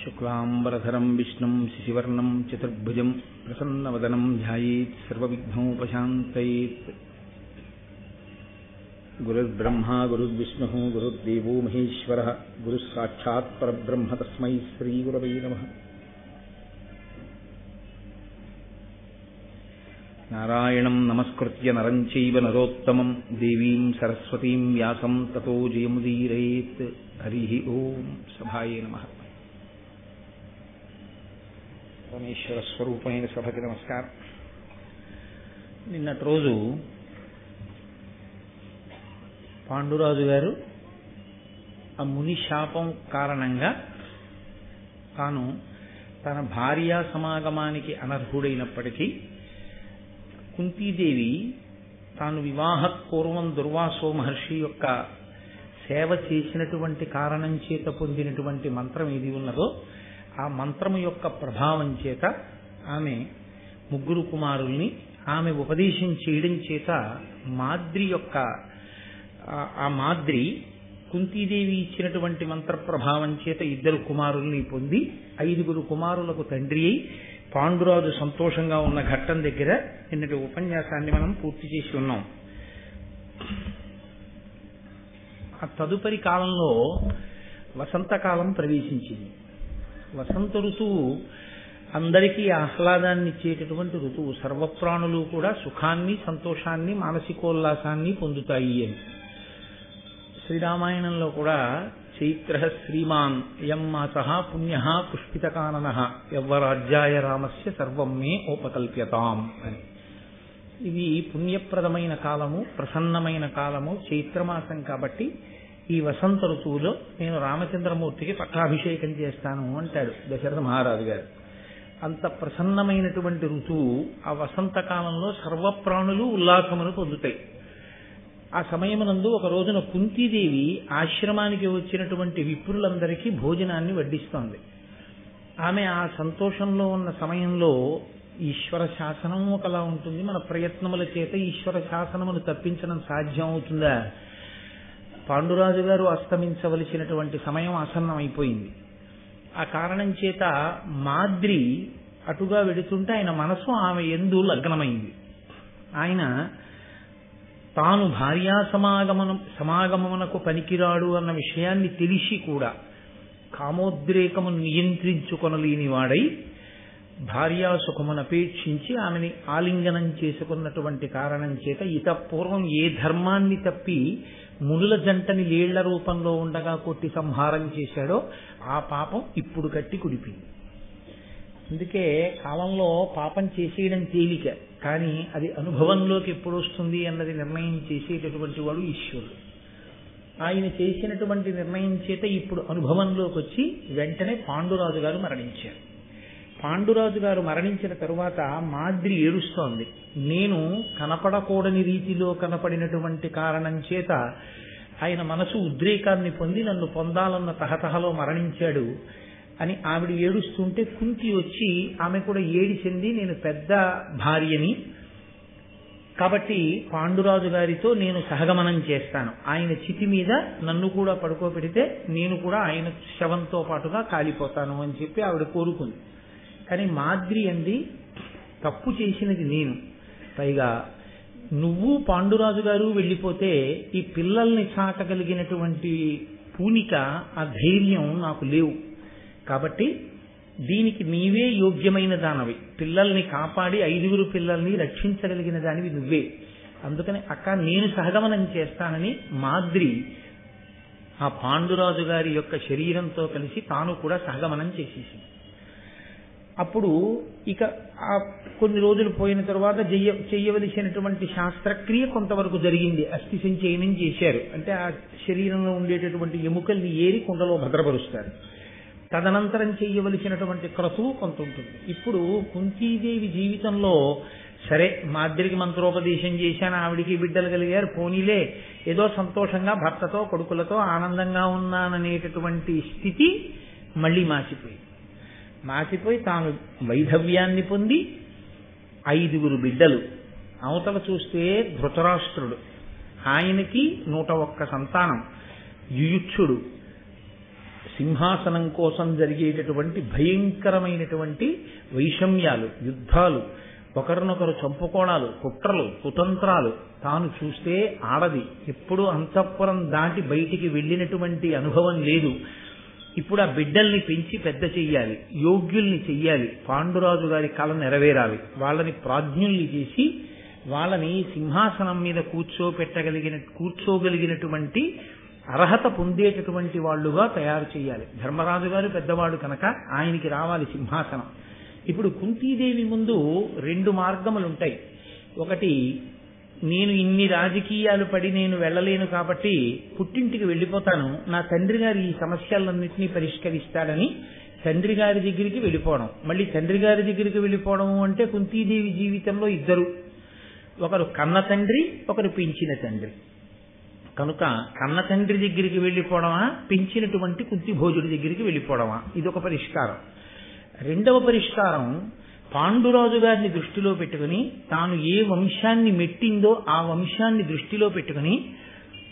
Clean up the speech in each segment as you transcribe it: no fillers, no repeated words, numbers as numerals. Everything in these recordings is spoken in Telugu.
శుక్లాంబరధరం విష్ణుం శశివర్ణం చతుర్భుజం ప్రసన్నవదనం ధ్యాయేత్ సర్వవిఘ్నోపశాంతయేత్. గురుర్బ్రహ్మా గురుర్విష్ణుః గురుర్దేవో మహేశ్వరః గురుః సాక్షాత్ పరబ్రహ్మ తస్మై శ్రీగురవే నమః. నారాయణం నమస్కృత్య నరం చైవ నరోత్తమం దేవీం సరస్వతీం వ్యాసం తతో జయముదీరయేత్. హరి ఓం. సభాయే నమః. పరమేశ్వర స్వరూపమైన సభకి నమస్కారం. నిన్నటి రోజు పాండురాజు గారు ఆ ముని శాపం కారణంగా తాను తన భార్యా సమాగమానికి అనర్హుడైనప్పటికీ కుంతీదేవి తాను వివాహ పూర్వం దుర్వాసో మహర్షి యొక్క సేవ చేసినటువంటి కారణం చేత పొందినటువంటి మంత్రం ఏది ఉన్నదో ఆ మంత్రము యొక్క ప్రభావం చేత ఆమె ముగ్గురు కుమారుల్ని ఆమె ఉపదేశం చేయడం చేత మాద్రి యొక్క ఆ మాద్రి కుంతీదేవి ఇచ్చినటువంటి మంత్ర ప్రభావం చేత 2 కుమారుల్ని పొంది 5 కుమారులకు తండ్రి అయి పాండురాజు సంతోషంగా ఉన్న ఘట్టం దగ్గర నిన్నటి ఉపన్యాసాన్ని మనం పూర్తి చేసి ఉన్నాం. ఆ తదుపరి కాలంలో వసంతకాలం ప్రవేశించింది. వసంత ఋతువు అందరికీ ఆహ్లాదాన్ని ఇచ్చేటటువంటి ఋతువు. సర్వప్రాణులు కూడా సుఖాన్ని, సంతోషాన్ని, మానసికోల్లాసాన్ని పొందుతాయి అని శ్రీరామాయణంలో కూడా చైత్ర శ్రీమాన్ యం మాసః పుణ్యః పుష్పితకాననః యవ్వరాజ్యాయ రామస్య సర్వం మే ఉపకల్ప్యతాం అని. ఇది పుణ్యప్రదమైన కాలము, ప్రసన్నమైన కాలము, చైత్రమాసం. కాబట్టి ఈ వసంత ఋతువులో నేను రామచంద్రమూర్తికి పట్టాభిషేకం చేస్తాను అంటాడు దశరథ మహారాజు గారు. అంత ప్రసన్నమైనటువంటి ఋతువు ఆ వసంత కాలంలో సర్వప్రాణులు ఉల్లాసమును పొందుతాయి. ఆ సమయమునందు ఒక రోజున కుంతీదేవి ఆశ్రమానికి వచ్చినటువంటి విప్రులందరికీ భోజనాన్ని వడ్డిస్తోంది. ఆమె ఆ సంతోషంలో ఉన్న సమయంలో ఈశ్వర శాసనం ఒకలా ఉంటుంది. మన ప్రయత్నముల చేత ఈశ్వర శాసనమును తప్పించడం సాధ్యం అవుతుందా? పాండురాజు గారు అస్తమించవలసినటువంటి సమయం ఆసన్నమైపోయింది. ఆ కారణం చేత మాద్రి అటుగా వెడుతుంటే ఆయన మనసు ఆమె యందు లగ్నమైంది. ఆయన తాను భార్యా సమాగమమునకు పనికిరాడు అన్న విషయాన్ని తెలిసి కూడా కామోద్రేకమును నియంత్రించుకొనలేని వాడై భార్యాసుఖమునపేక్షించి ఆమెని ఆలింగనం చేసుకున్నటువంటి కారణం చేత పూర్వం ఏ ధర్మాన్ని తప్పి మునుల జంటని లేళ్ల రూపంలో ఉండగా కొట్టి సంహారం చేశాడో ఆ పాపం ఇప్పుడు కట్టి కుడిపింది. అందుకే కాలంలో పాపం చేసేయడం తేలిక, కానీ అది అనుభవంలోకి ఎప్పుడు వస్తుంది అన్నది నిర్ణయం చేసేటటువంటి వాడు ఈశ్వరుడు. ఆయన చేసినటువంటి నిర్ణయం చేత ఇప్పుడు అనుభవంలోకి వచ్చి వెంటనే పాండురాజు గారు మరణించారు. పాండురాజు గారు మరణించిన తరువాత మాద్రి ఏడుస్తోంది. నేను కనపడకూడని రీతిలో కనపడినటువంటి కారణం చేత ఆయన మనసు ఉద్రేకాన్ని పొంది నన్ను పొందాలన్న తహతహలో మరణించాడు అని ఆవిడ ఏడుస్తుంటే కుంతి వచ్చి ఆమె కూడా ఏడిచింది. నేను పెద్ద భార్యని కాబట్టి పాండురాజు గారితో నేను సహగమనం చేస్తాను, ఆయన చితి మీద నన్ను కూడా పడుకోబెడితే నేను కూడా ఆయన శవంతో పాటుగా కాలిపోతాను అని చెప్పి ఆవిడ కోరుకుంది. కానీ మాద్రి అంది, తప్పు చేసినది నేను, పైగా నువ్వు పాండురాజు గారు వెళ్ళిపోతే ఈ పిల్లల్ని సాకగలిగినటువంటి పూనిక, ఆ ధైర్యం నాకు లేవు. కాబట్టి దీనికి నీవే యోగ్యమైన దానవి, పిల్లల్ని కాపాడి 5 పిల్లల్ని రక్షించగలిగిన దానివి నువ్వే. అందుకని అక్క నేను సహగమనం చేస్తానని మాద్రి ఆ పాండురాజు గారి యొక్క శరీరంతో కలిసి తాను కూడా సహగమనం చేసేసింది. అప్పుడు ఇక ఆ కొన్ని రోజులు పోయిన తరువాత చెయ్యవలసినటువంటి శాస్త్రక్రియ కొంతవరకు జరిగింది. అస్థి సంచయనం చేశారు. అంటే ఆ శరీరంలో ఉండేటటువంటి ఎముకల్ని ఏరి కుండలో భద్రపరుస్తారు. తదనంతరం చెయ్యవలసినటువంటి క్రతువు కొంత ఉంటుంది. ఇప్పుడు కుంతీదేవి జీవితంలో సరే మాద్రికి మంత్రోపదేశం చేశాను, ఆవిడికి బిడ్డలు కలిగారు, పోనీలే ఏదో సంతోషంగా భర్తతో కొడుకులతో ఆనందంగా ఉన్నాననేటటువంటి స్థితి మళ్ళీ మాసిపోయి తాను వైధవ్యాన్ని పొంది 5 బిడ్డలు. అవతల చూస్తే ధృతరాష్ట్రుడు, ఆయనకి 101 సంతానం, యుయుత్సుడు, సింహాసనం కోసం జరిగేటటువంటి భయంకరమైనటువంటి వైషమ్యాలు, యుద్ధాలు, ఒకరినొకరు చంపుకోణాలు, కుట్రలు, కుతంత్రాలు తాను చూస్తే ఆడది ఎప్పుడూ అంతఃపురం దాటి బయటికి వెళ్ళినటువంటి అనుభవం లేదు. ఇప్పుడు ఆ బిడ్డల్ని పెంచి పెద్ద చెయ్యాలి, యోగ్యుల్ని చెయ్యాలి, పాండురాజు గారి కళ నెరవేరాలి, వాళ్ళని ప్రాజ్ఞుల్ని చేసి వాళ్ళని సింహాసనం మీద కూర్చోగలిగినటువంటి అర్హత పొందేటటువంటి వాళ్ళుగా తయారు చేయాలి. ధర్మరాజు గారు పెద్దవాడు కనుక ఆయనకి రావాలి సింహాసనం. ఇప్పుడు కుంతీదేవి ముందు 2 మార్గములుంటాయి. ఒకటి, నేను ఇన్ని రాజకీయాలు పడి నేను వెళ్ళలేను కాబట్టి పుట్టింటికి వెళ్ళిపోతాను, నా తండ్రి గారు ఈ సమస్యలన్నింటినీ పరిష్కరిస్తాడని తండ్రి గారి దగ్గరికి వెళ్ళిపోవడం. మళ్ళీ తండ్రి గారి దగ్గరికి వెళ్ళిపోవడం అంటే కుంతీదేవి జీవితంలో ఇద్దరు, ఒకరు కన్న తండ్రి, ఒకరు పెంచిన తండ్రి. కనుక కన్న తండ్రి దగ్గరికి వెళ్ళిపోవడమా, పెంచినటువంటి కుంతిభోజుడి దగ్గరికి వెళ్ళిపోవడమా, ఇదొక పరిష్కారం. రెండవ పరిష్కారం, పాండురాజు గారిని దృష్టిలో పెట్టుకుని తాను ఏ వంశాన్ని మెట్టిందో ఆ వంశాన్ని దృష్టిలో పెట్టుకుని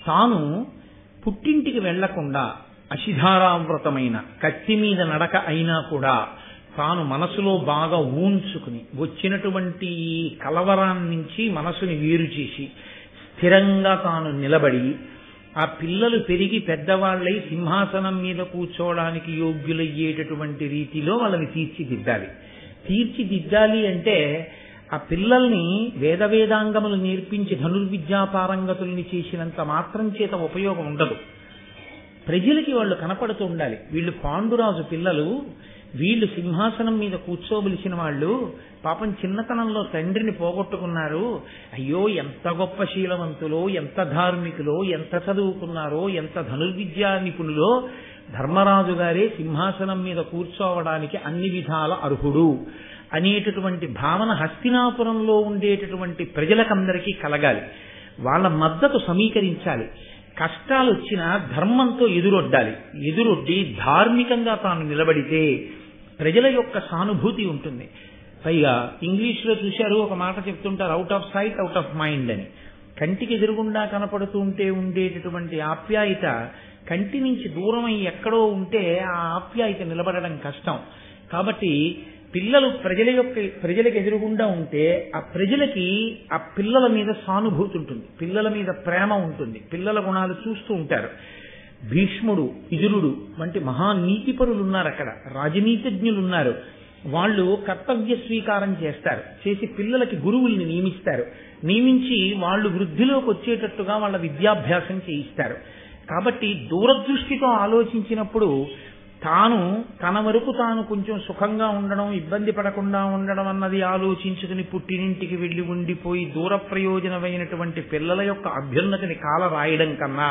తాను పుట్టింటికి వెళ్లకుండా అశిధారావ్రతమైన కత్తి మీద నడక అయినా కూడా తాను మనసులో బాగా ఊంచుకుని వచ్చినటువంటి కలవరాన్నించి మనసుని వేరు చేసి స్థిరంగా తాను నిలబడి ఆ పిల్లలు పెరిగి పెద్దవాళ్ళై సింహాసనం మీద కూర్చోవడానికి యోగ్యులయ్యేటటువంటి రీతిలో వాళ్ళని తీర్చిదిద్దాలి అంటే ఆ పిల్లల్ని వేదాంగములు నేర్పించి ధనుర్విద్యా పారంగతుల్ని చేసినంత మాత్రం చేత ఉపయోగం ఉండదు. ప్రజలకి వాళ్ళు కనపడుతూ ఉండాలి. వీళ్ళు పాండురాజు పిల్లలు, వీళ్ళు సింహాసనం మీద కూర్చోవలసిన వాళ్ళు, పాపం చిన్నతనంలో తండ్రిని పోగొట్టుకున్నారు, అయ్యో ఎంత గొప్ప శీలవంతులో, ఎంత ధార్మికులో, ఎంత చదువుకున్నారో, ఎంత ధనుర్విద్యా నిపుణులో, ధర్మరాజు గారే సింహాసనం మీద కూర్చోవడానికి అన్ని విధాల అర్హుడు అనేటటువంటి భావన హస్తినాపురంలో ఉండేటటువంటి ప్రజలకందరికీ కలగాలి. వాళ్ళ మద్దతు సమీకరించాలి. కష్టాలు వచ్చినా ధర్మంతో ఎదురొడ్డి ధార్మికంగా తాను నిలబడితే ప్రజల యొక్క సానుభూతి ఉంటుంది. పైగా ఇంగ్లీష్లో చూశారు, ఒక మాట చెప్తుంటారు, out of sight out of mind అని. కంటికి ఎదురుగుండా కనపడుతూ ఉంటే ఉండేటటువంటి ఆప్యాయత కంటి నుంచి దూరమై ఎక్కడో ఉంటే ఆ ఆప్యాయత నిలబడడం కష్టం. కాబట్టి పిల్లలు ప్రజలకు ఎదురుగుండా ఉంటే ఆ ప్రజలకి ఆ పిల్లల మీద సానుభూతి ఉంటుంది, పిల్లల మీద ప్రేమ ఉంటుంది, పిల్లల గుణాలు చూస్తూ ఉంటారు. భీష్ముడు, విదురుడు వంటి మహానీతిపరులు ఉన్నారు, అక్కడ రాజనీతిజ్ఞులున్నారు. వాళ్ళు కర్తవ్య స్వీకారం చేసి పిల్లలకి గురువుల్ని నియమించి వాళ్ళు వృద్ధిలోకి వచ్చేటట్టుగా వాళ్ళ విద్యాభ్యాసం చేయిస్తారు. కాబట్టి దూరదృష్టితో ఆలోచించినప్పుడు తన వరకు తాను కొంచెం సుఖంగా ఉండడం, ఇబ్బంది పడకుండా ఉండడం అన్నది ఆలోచించుకుని పుట్టినింటికి వెళ్లి ఉండిపోయి దూర ప్రయోజనమైనటువంటి పిల్లల యొక్క అభ్యున్నతిని కాల రాయడం కన్నా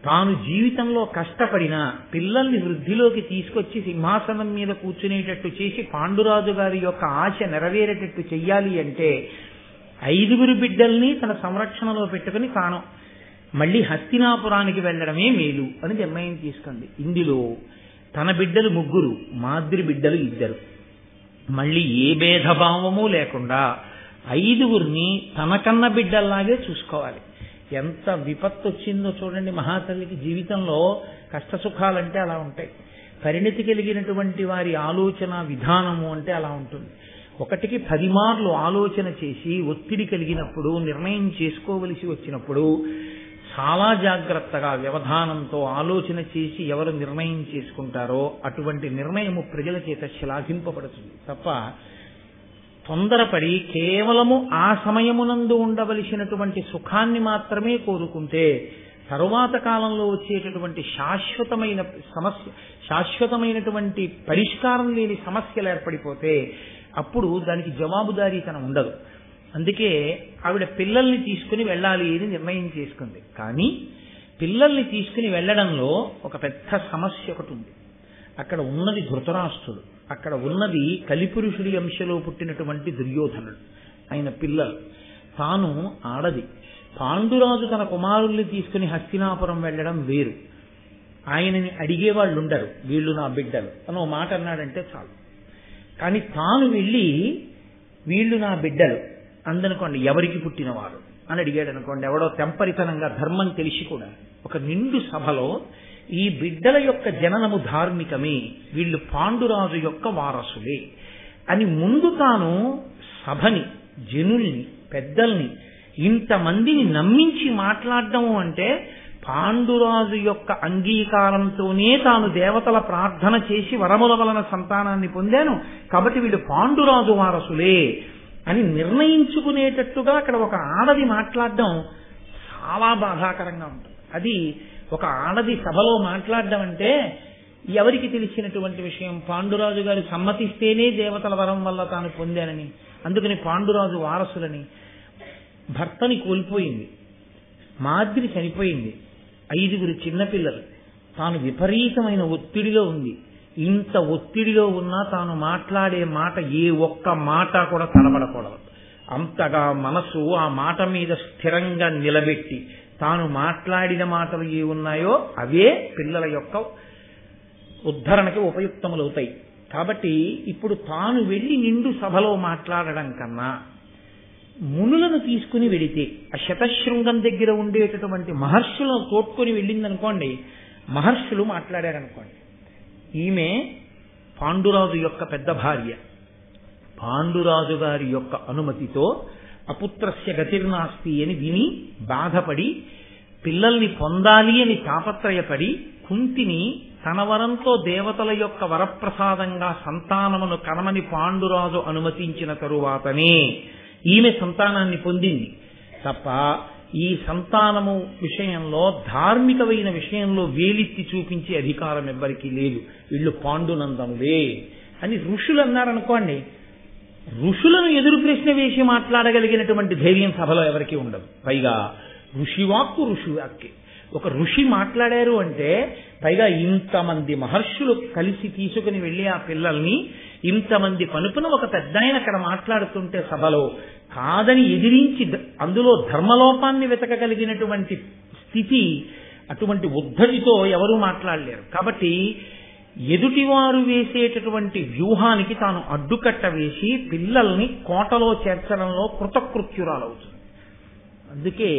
తాను జీవితంలో కష్టపడిన పిల్లల్ని వృద్ధిలోకి తీసుకొచ్చి సింహాసనం మీద కూర్చునేటట్టు చేసి పాండురాజు గారి యొక్క ఆశ నెరవేరేటట్టు చెయ్యాలి అంటే 5 బిడ్డల్ని తన సంరక్షణలో పెట్టుకుని తాను మళ్లీ హస్తినాపురానికి వెళ్లడమే మేలు అని నిర్ణయం తీసుకుంది. ఇందులో తన బిడ్డలు 3, మాద్రి బిడ్డలు 2. మళ్లీ ఏ భేదభావము లేకుండా 5 తనకన్న బిడ్డల్లాగే చూసుకోవాలి. ఎంత విపత్తు వచ్చిందో చూడండి మహాతల్లికి. జీవితంలో కష్టసుఖాలంటే అలా ఉంటాయి. పరిణతి కలిగినటువంటి వారి ఆలోచన విధానము అంటే అలా ఉంటుంది. 1కి 10 మార్లు ఆలోచన చేసి ఒత్తిడి కలిగినప్పుడు, నిర్ణయం చేసుకోవలసి వచ్చినప్పుడు చాలా జాగ్రత్తగా వ్యవధానంతో ఆలోచన చేసి ఎవరు నిర్ణయం చేసుకుంటారో అటువంటి నిర్ణయము ప్రజల చేత శ్లాఘింపబడుతుంది తప్ప తొందరపడి కేవలము ఆ సమయమునందు ఉండవలసినటువంటి సుఖాన్ని మాత్రమే కోరుకుంటే తరువాత కాలంలో వచ్చేటటువంటి శాశ్వతమైనటువంటి పరిష్కారం లేని సమస్యలు ఏర్పడిపోతే అప్పుడు దానికి జవాబుదారీతనం ఉండదు. అందుకే ఆవిడ పిల్లల్ని తీసుకుని వెళ్ళాలి అని నిర్ణయం చేసుకుంది. కానీ పిల్లల్ని తీసుకుని వెళ్లడంలో ఒక పెద్ద సమస్య ఒకటి ఉంది. అక్కడ ఉన్నది ధృతరాష్ట్రుడు, అక్కడ ఉన్నది కలిపురుషుడి అంశలో పుట్టినటువంటి దుర్యోధనుడు, ఆయన పిల్లలు, తాను ఆడది. పాండురాజు తన కుమారుల్ని తీసుకుని హస్తినాపురం వెళ్లడం వేరు. ఆయనని అడిగేవాళ్ళు ఉండరు, వీళ్ళు నా బిడ్డలు అని మాట అన్నాడంటే చాలు. కానీ తాను వెళ్ళి వీళ్ళు నా బిడ్డలు అందనుకోండి, ఎవరికి పుట్టినవారు అని అడిగాడు అనుకోండి, ఎవడో తెంపరితనంగా ధర్మం తెలిసి కూడా ఒక నిండు సభలో ఈ బిడ్డల యొక్క జననము ధార్మికమే, వీళ్ళు పాండురాజు యొక్క వారసులే అని ముందు తాను సభని, జనుల్ని, పెద్దల్ని, ఇంతమందిని నమ్మించి మాట్లాడడము అంటే పాండురాజు యొక్క అంగీకారంతోనే తాను దేవతల ప్రార్థన చేసి వరముల వలన సంతానాన్ని పొందాను కాబట్టి వీళ్ళు పాండురాజు వారసులే అని నిర్ణయించుకునేటట్టుగా అక్కడ ఒక ఆడది మాట్లాడడం చాలా బాధాకరంగా ఉంటుంది. అది ఒక ఆడది సభలో మాట్లాడడం అంటే ఎవరికి తెలిసినటువంటి విషయం? పాండురాజు గారు సమ్మతిస్తేనే దేవతల వరం వల్ల తాను పొందానని, అందుకని పాండురాజు వారసులని. భర్తని కోల్పోయింది, మాద్రి చనిపోయింది, 5 చిన్నపిల్లలు, తాను విపరీతమైన ఒత్తిడిలో ఉంది. ఇంత ఒత్తిడిలో ఉన్నా తాను మాట్లాడే మాట ఏ ఒక్క మాట కూడా తడబడకూడదు. అంతగా మనసు ఆ మాట మీద స్థిరంగా నిలబెట్టి తాను మాట్లాడిన మాటలు ఏ ఉన్నాయో అవే పిల్లల యొక్క ఉద్ధరణకి ఉపయుక్తములవుతాయి. కాబట్టి ఇప్పుడు తాను వెళ్లి నిండు సభలో మాట్లాడడం కన్నా మునులను తీసుకుని వెడితే, ఆ శతశృంగం దగ్గర ఉండేటటువంటి మహర్షులను తోడ్కొని వెళ్ళిందనుకోండి, మహర్షులు మాట్లాడారనుకోండి, ఈమె పాండురాజు యొక్క పెద్ద భార్య, పాండురాజు గారి యొక్క అనుమతితో అపుత్రస్య గతిర్నాస్తి అని విని బాధపడి పిల్లల్ని పొందాలి అని తాపత్రయపడి కుంతిని తన వరంతో దేవతల యొక్క వరప్రసాదంగా సంతానమును కనమని పాండురాజు అనుమతించిన తరువాతనే ఈమె సంతానాన్ని పొందింది తప్ప ఈ సంతానము విషయంలో, ధార్మికమైన విషయంలో వేలెత్తి చూపించే అధికారం ఎవ్వరికీ లేదు. వీళ్ళు పాండునందనులే అని ఋషులు అన్నారనుకోండి, ఋషులను ఎదురు ప్రశ్న వేసి మాట్లాడగలిగినటువంటి ధైర్యం సభలో ఎవరికీ ఉండదు. పైగా ఋషివాక్కు ఋషివాక్కి, ఒక ఋషి మాట్లాడారు అంటే పైగా ఇంతమంది మహర్షులు కలిసి తీసుకుని వెళ్ళి ఆ పిల్లల్ని ఇంతమంది పనుపున ఒక పెద్ద ఆయన అక్కడ మాట్లాడుతుంటే సభలో కాదని ఎదిరించి అందులో ధర్మలోపాన్ని వెతకగలిగినటువంటి స్థితి, అటువంటి ఉద్ధతితో ఎవరూ మాట్లాడలేరు. కాబట్టి ఎదుటివారు వేసేటటువంటి వ్యూహానికి తాను అడ్డుకట్ట వేసి పిల్లల్ని కోటలో చేర్చడంలో కృతకృత్యురాలవుతుంది. అందుకే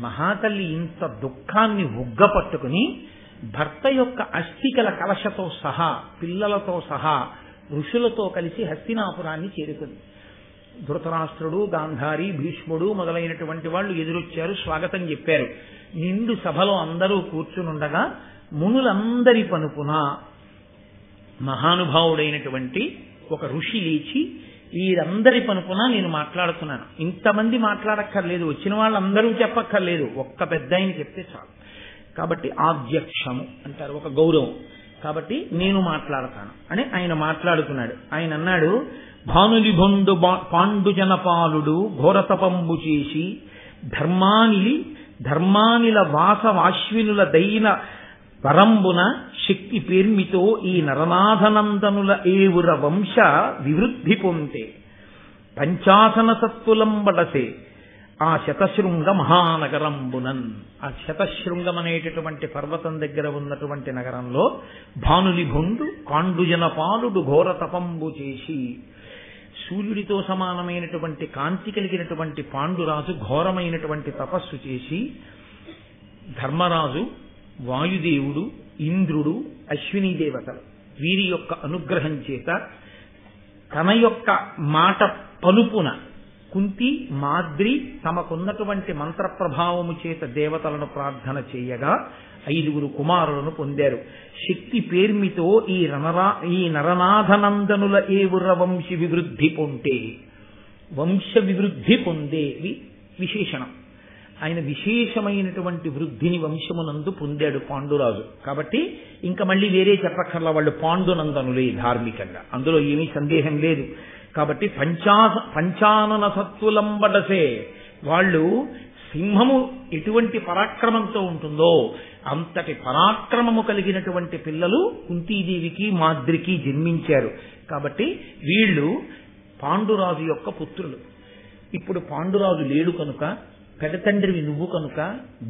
మహాతల్లి ఇంత దుఃఖాన్ని ఉగ్గపట్టుకుని భర్త యొక్క అస్థికల కలశతో సహా, పిల్లలతో సహా ఋషులతో కలిసి హస్తినాపురాన్ని చేరుకుంది. ధృతరాష్ట్రుడు, గాంధారి, భీష్ముడు మొదలైనటువంటి వాళ్ళు ఎదురొచ్చారు, స్వాగతం చెప్పారు. నిండు సభలో అందరూ కూర్చునుండగా మునులందరి పనుపున మహానుభావుడైనటువంటి ఒక ఋషి లేచి, వీరందరి పనుపున నేను మాట్లాడుతున్నాను, ఇంతమంది మాట్లాడక్కర్లేదు, వచ్చిన వాళ్ళందరూ చెప్పక్కర్లేదు, ఒక్క పెద్ద ఆయన చెప్తే చాలు. కాబట్టి ఆధ్యక్షము అంటారు, ఒక గౌరవం. కాబట్టి నేను మాట్లాడతాను అని ఆయన మాట్లాడుతున్నాడు. ఆయన అన్నాడు, భానులిభొండు పాండుజనపాలుడు ఘోరతపంబు చేసి ధర్మానిల వాసవాశ్వినుల దైన వరంబున శక్తి పేర్మితో ఈ నరనాథనందనుల ఏవుర వంశ వివృద్ధి పొందే పంచాసన సత్తులంబడసే ఆ శతశృంగ మహానగరంబునన్. ఆ శతశృంగం అనేటటువంటి పర్వతం దగ్గర ఉన్నటువంటి నగరంలో భానులిభొండు పాండుజనపాలుడు ఘోర తపంబు చేసి, సూర్యుడితో సమానమైనటువంటి కాంతి కలిగినటువంటి పాండురాజు ఘోరమైనటువంటి తపస్సు చేసి, ధర్మరాజు, వాయుదేవుడు, ఇంద్రుడు, అశ్వినీ దేవతలు వీరి యొక్క అనుగ్రహం చేత తన యొక్క మాట పలుపున కుంతి, మాద్రి తమకున్నటువంటి మంత్ర ప్రభావము చేత దేవతలను ప్రార్థన చేయగా 5 కుమారులను పొందారు. శక్తి పేర్మితో ఈ నరనాథనందనుల ఏవుర వంశ వివృద్ధి పొందే, వంశ వివృద్ధి పొందే విశేషణం. ఆయన విశేషమైనటువంటి వృద్ధిని వంశమునందు పొందాడు పాండురాజు. కాబట్టి ఇంకా మళ్ళీ వేరే చెప్పక్కర్లా, వాళ్ళు పాండునందనులే ధార్మికంగా, అందులో ఏమీ సందేహం లేదు. కాబట్టి పంచానన సత్తులంబడసే, వాళ్ళు సింహము ఎటువంటి పరాక్రమంతో ఉంటుందో అంతటి పరాక్రమము కలిగినటువంటి పిల్లలు కుంతీదేవికి, మాద్రికి జన్మించారు. కాబట్టి వీళ్ళు పాండురాజు యొక్క పుత్రులు. ఇప్పుడు పాండురాజు లేడు కనుక, పెదతండ్రివి నువ్వు కనుక,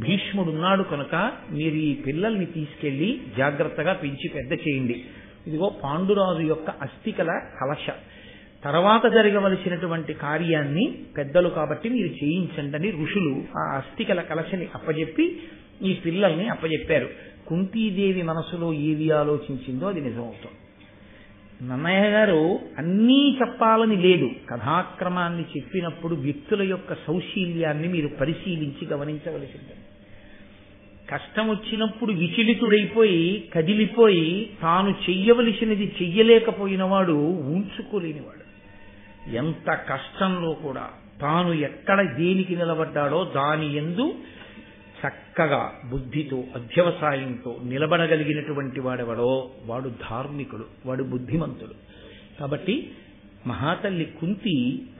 భీష్ముడున్నాడు కనుక మీరు ఈ పిల్లల్ని తీసుకెళ్లి జాగ్రత్తగా పెంచి పెద్ద చేయండి. ఇదిగో పాండురాజు యొక్క అస్థికల కలశ, తర్వాత జరగవలసినటువంటి కార్యాన్ని పెద్దలు కాబట్టి మీరు చేయించండి అని ఋషులు ఆ అస్థికల కలశని అప్పజెప్పి ఈ పిల్లల్ని అప్పజెప్పారు. కుంతీదేవి మనసులో ఏది ఆలోచించిందో అది నిజమవుతుంది. నన్నయ్య గారు అన్నీ చెప్పాలని లేదు, కథాక్రమాన్ని చెప్పినప్పుడు వ్యక్తుల యొక్క సౌశీల్యాన్ని మీరు పరిశీలించి గమనించవలసిందే. కష్టం వచ్చినప్పుడు విచలితుడైపోయి కదిలిపోయి తాను చెయ్యవలసినది చెయ్యలేకపోయినవాడు ఊంచుకోలేనివాడు. ఎంత కష్టంలో కూడా తాను ఎక్కడ దేనికి నిలబడ్డాడో దాని యందు చక్కగా బుద్ధితో అధ్యవసాయంతో నిలబడగలిగినటువంటి వాడెవడో వాడు ధార్మికుడు, వాడు బుద్ధిమంతుడు. కాబట్టి మహాతల్లి కుంతి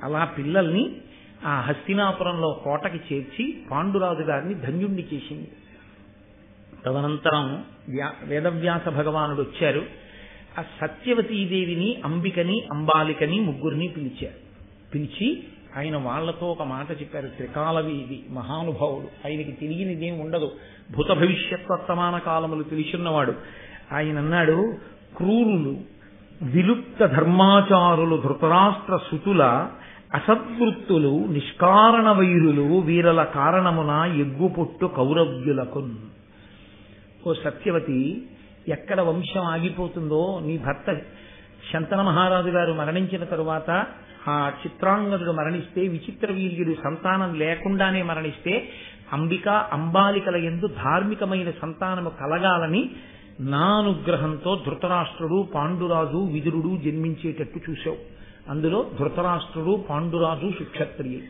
అలా పిల్లల్ని ఆ హస్తినాపురంలో కోటకి చేర్చి పాండురాజు గారిని ధన్యుణ్ణి చేసింది. తదనంతరం వేదవ్యాస భగవానుడు వచ్చారు. ఆ సత్యవతీదేవిని, అంబికని, అంబాలికని ముగ్గురిని పిలిచి ఆయన వాళ్లతో ఒక మాట చెప్పారు. త్రికాలవీధి మహానుభావుడు, ఆయనకి తెలియనిదేం ఉండదు, భూత భవిష్యత్ వర్తమాన కాలములు తెలిసిన్నవాడు. ఆయన అన్నాడు, క్రూరులు విలుప్త ధర్మాచారులు ధృతరాష్ట్ర సుతుల అసద్వృత్తులు నిష్కారణ వైరులు వీరల కారణమున ఎగ్గుపొట్టు కౌరవ్యులకు. ఓ సత్యవతి, ఎక్కడ వంశం ఆగిపోతుందో, నీ భర్త శంతన మహారాజు గారు మరణించిన తరువాత ఆ చిత్రాంగదుడు మరణిస్తే, విచిత్ర వీర్యుడు సంతానం లేకుండానే మరణిస్తే, అంబిక అంబాలికల యందు ధార్మికమైన సంతానము కలగాలని నా అనుగ్రహంతో ధృతరాష్ట్రుడు, పాండురాజు, విదురుడు జన్మించేటట్టు చూశావు. అందులో ధృతరాష్ట్రుడు, పాండురాజు సుక్షత్రియులు.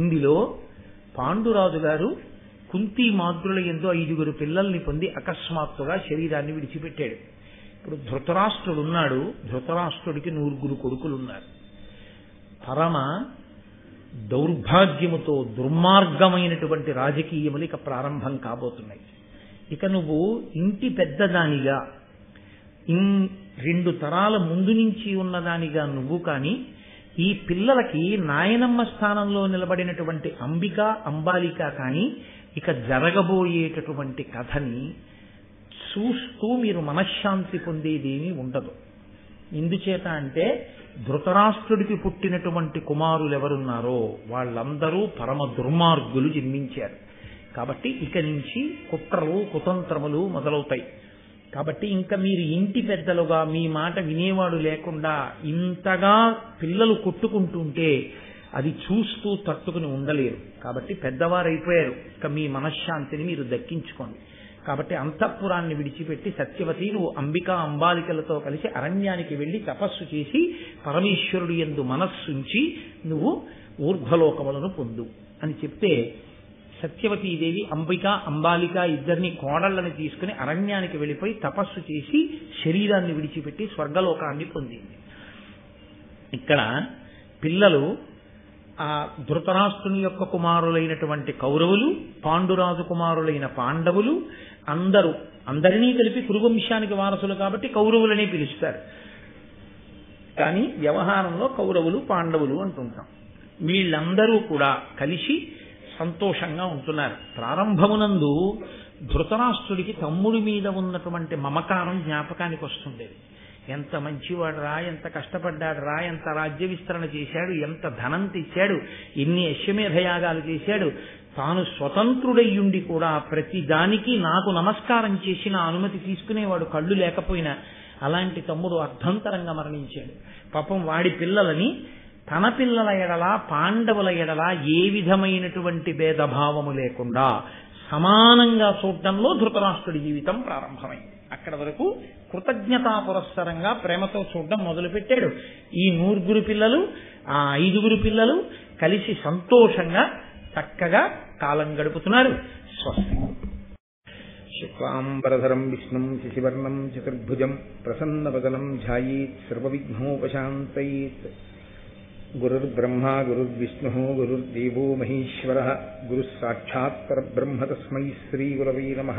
ఇందులో పాండురాజు గారు కుంతి మాతృల యందు 5 పిల్లల్ని పొంది అకస్మాత్తుగా శరీరాన్ని విడిచిపెట్టాడు. ఇప్పుడు ధృతరాష్ట్రుడున్నాడు, ధృతరాష్ట్రుడికి 9 కొడుకులున్నారు. పరమ దౌర్భాగ్యముతో దుర్మార్గమైనటువంటి రాజకీయములు ఇక ప్రారంభం కాబోతున్నాయి. ఇక నువ్వు ఇంటి పెద్దదానిగా, 2 తరాల ముందు నుంచి ఉన్నదానిగా నువ్వు కానీ, ఈ పిల్లలకి నాయనమ్మ స్థానంలో నిలబడినటువంటి అంబిక అంబాలిక కానీ ఇక జరగబోయేటటువంటి కథని చూస్తూ మీరు మనశ్శాంతి పొందేదేమీ ఉండదు. ఎందుచేత అంటే ధృతరాష్ట్రుడికి పుట్టినటువంటి కుమారులు ఎవరున్నారో వాళ్ళందరూ పరమ దుర్మార్గులు జన్మించారు. కాబట్టి ఇక నుంచి కుట్రలు కుతంత్రములు మొదలవుతాయి. కాబట్టి ఇంకా మీరు ఇంటి పెద్దలుగా మీ మాట వినేవాడు లేకుండా ఇంతగా పిల్లలు కొట్టుకుంటుంటే అది చూస్తూ తట్టుకుని ఉండలేరు. కాబట్టి పెద్దవారైపోయారు, ఇక మీ మనశ్శాంతిని మీరు దక్కించుకోండి. కాబట్టి అంతఃపురాన్ని విడిచిపెట్టి సత్యవతి, నువ్వు అంబిక అంబాలికలతో కలిసి అరణ్యానికి వెళ్లి తపస్సు చేసి పరమేశ్వరుడు యందు మనస్సుంచి నువ్వు ఊర్ధ్వలోకములను పొందు అని చెప్తే, సత్యవతీదేవి అంబిక అంబాలిక ఇద్దరిని కోడళ్లను తీసుకుని అరణ్యానికి వెళ్లిపోయి తపస్సు చేసి శరీరాన్ని విడిచిపెట్టి స్వర్గలోకాన్ని పొందింది. ఇక్కడ పిల్లలు ఆ ధృతరాష్ట్రుని యొక్క కుమారులైనటువంటి కౌరవులు, పాండురాజు కుమారులైన పాండవులు అందరినీ కలిపి కురువంశానికి వారసులు కాబట్టి కౌరవులనే పిలుస్తారు. కానీ వ్యవహారంలో కౌరవులు పాండవులు అంటుంటాం. వీళ్ళందరూ కూడా కలిసి సంతోషంగా ఉంటున్నారు. ప్రారంభమునందు ధృతరాష్ట్రుడికి తమ్ముడి మీద ఉన్నటువంటి మమకారం జ్ఞాపకానికి వస్తుండేది. ఎంత మంచివాడురా, ఎంత కష్టపడ్డాడురా, ఎంత రాజ్య విస్తరణ చేశాడు, ఎంత ధనం తెచ్చాడు, ఎన్ని అశ్వమేధయాగాలు చేశాడు, తాను స్వతంత్రుడయ్యుండి కూడా ప్రతి దానికి నాకు నమస్కారం చేసి నా అనుమతి తీసుకునేవాడు కళ్ళు లేకపోయినా. అలాంటి తమ్ముడు అర్ధంతరంగా మరణించాడు. పాపం వాడి పిల్లలని తన పిల్లల ఎడల పాండవుల ఎడల ఏ విధమైనటువంటి భేదభావము లేకుండా సమానంగా చూడడంలో ధృతరాష్ట్రుడి జీవితం ప్రారంభమైంది. అక్కడ వరకు కృతజ్ఞతా పురస్సరంగా ప్రేమతో చూడడం మొదలుపెట్టాడు. ఈ 9 పిల్లలు, ఆ 5 పిల్లలు కలిసి సంతోషంగా చక్కగా కాలం గడుపుతున్నారు. స్వస్తి. శుక్లాంబరధరం విష్ణుం శశివర్ణం చతుర్భుజం ప్రసన్నవదనం ధ్యాయేత్ సర్వవిఘ్నోపశాంతయేత్. గురుర్బ్రహ్మా గురుర్విష్ణుః గురుర్దేవో మహేశ్వరః గురుః సాక్షాత్ పరబ్రహ్మ తస్మై శ్రీగురవే నమః.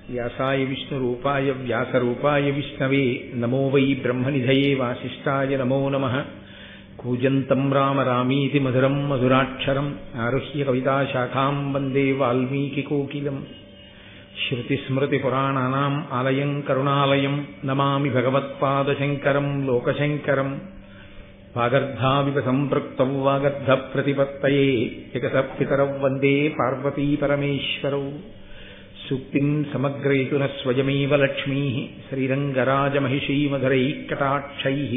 వ్యాసాయ విష్ణురూపాయ వ్యాసరూపాయ విష్ణవే నమో వై బ్రహ్మనిధయే వాసిష్ఠాయ నమో నమః. కూజంతం రామ రామీతి మధురం మధురాక్షరం ఆరుహ్య కవితాశాఖాం వందే వాల్మీకికోకిలం. శ్రుతిస్మృతిపురాణానాం ఆలయం కరుణాలయం నమామి భగవత్పాదశంకరం లోకశంకరం. వాగర్ధావివ సంపృక్తౌ వాగర్ధ ప్రతిపత్తయే జగతః పితరౌ వందే పార్వతీ పరమేశ్వరౌ. సూక్తిం సమగ్రయతున స్వయమేవ లక్ష్మీ శ్రీరంగరాజమహిషీమధురైకటాక్షైః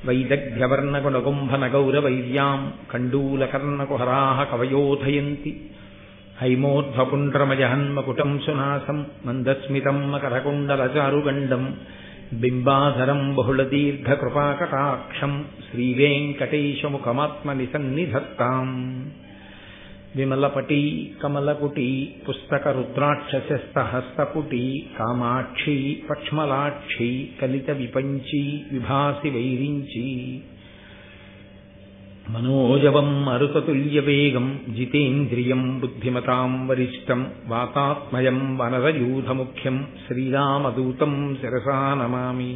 వైదగ్ధ్యవర్ణగుణగుంభనగౌరవైర్యాం కండూలకర్ణకుహరాः కవయోధయంతి హైమోర్ధ్వపుండ్రమజహన్మకుటం సునాసం మందస్మితం మకరకుండలచారుగండం బింబాధరం బహుళదీర్ఘకృపాకటాక్షం శ్రీవేంకటేశముఖమాత్మనిసన్నిధత్తాం విమలపటీ కమలకుటీ పుస్తకరుద్రాక్షసస్తహస్తపుటీ కామాక్షీ పక్ష్మలాక్షీ కలిత విపంచీ విభాసి వైరించీ మనోజవం మరుతతుల్యవేగం జితేంద్రియం బుద్ధిమతాం వరిష్టం వాతాత్మయం వనరయూధముఖ్యం శ్రీరామదూతం శిరసా నమామి.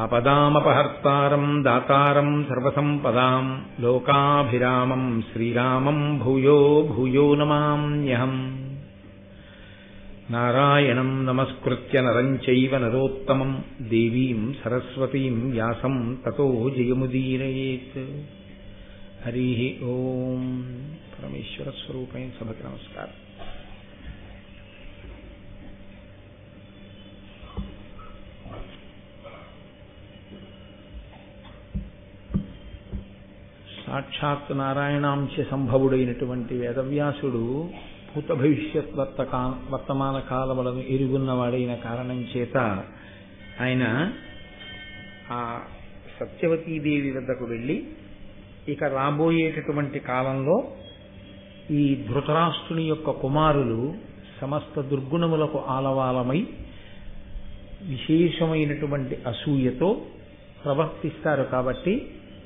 ఆపదామపహర్తారం దాతారం సర్వసంపదాం లోకాభిరామం శ్రీరామం భూయో భూయో నమామ్యహం. నారాయణం నమస్కృత్య నరం చైవ నరోత్తమం దేవీం సరస్వతీం వ్యాసం తతో జయముదీరయేత్. హరి ఓం. పరమేశ్వర స్వరూపైన సభకి నమస్కారం. సాక్షాత్ నారాయణాంశ సంభవుడైనటువంటి వేదవ్యాసుడు భూత భవిష్యత్ వర్తమాన కాలములను ఎరుగున్నవాడైన కారణం చేత ఆయన ఆ సత్యవతీదేవి వద్దకు వెళ్ళి ఇక రాబోయేటటువంటి కాలంలో ఈ ధృతరాష్ట్రుని యొక్క కుమారులు సమస్త దుర్గుణములకు ఆలవాలమై విశేషమైనటువంటి అసూయతో ప్రవర్తిస్తారు కాబట్టి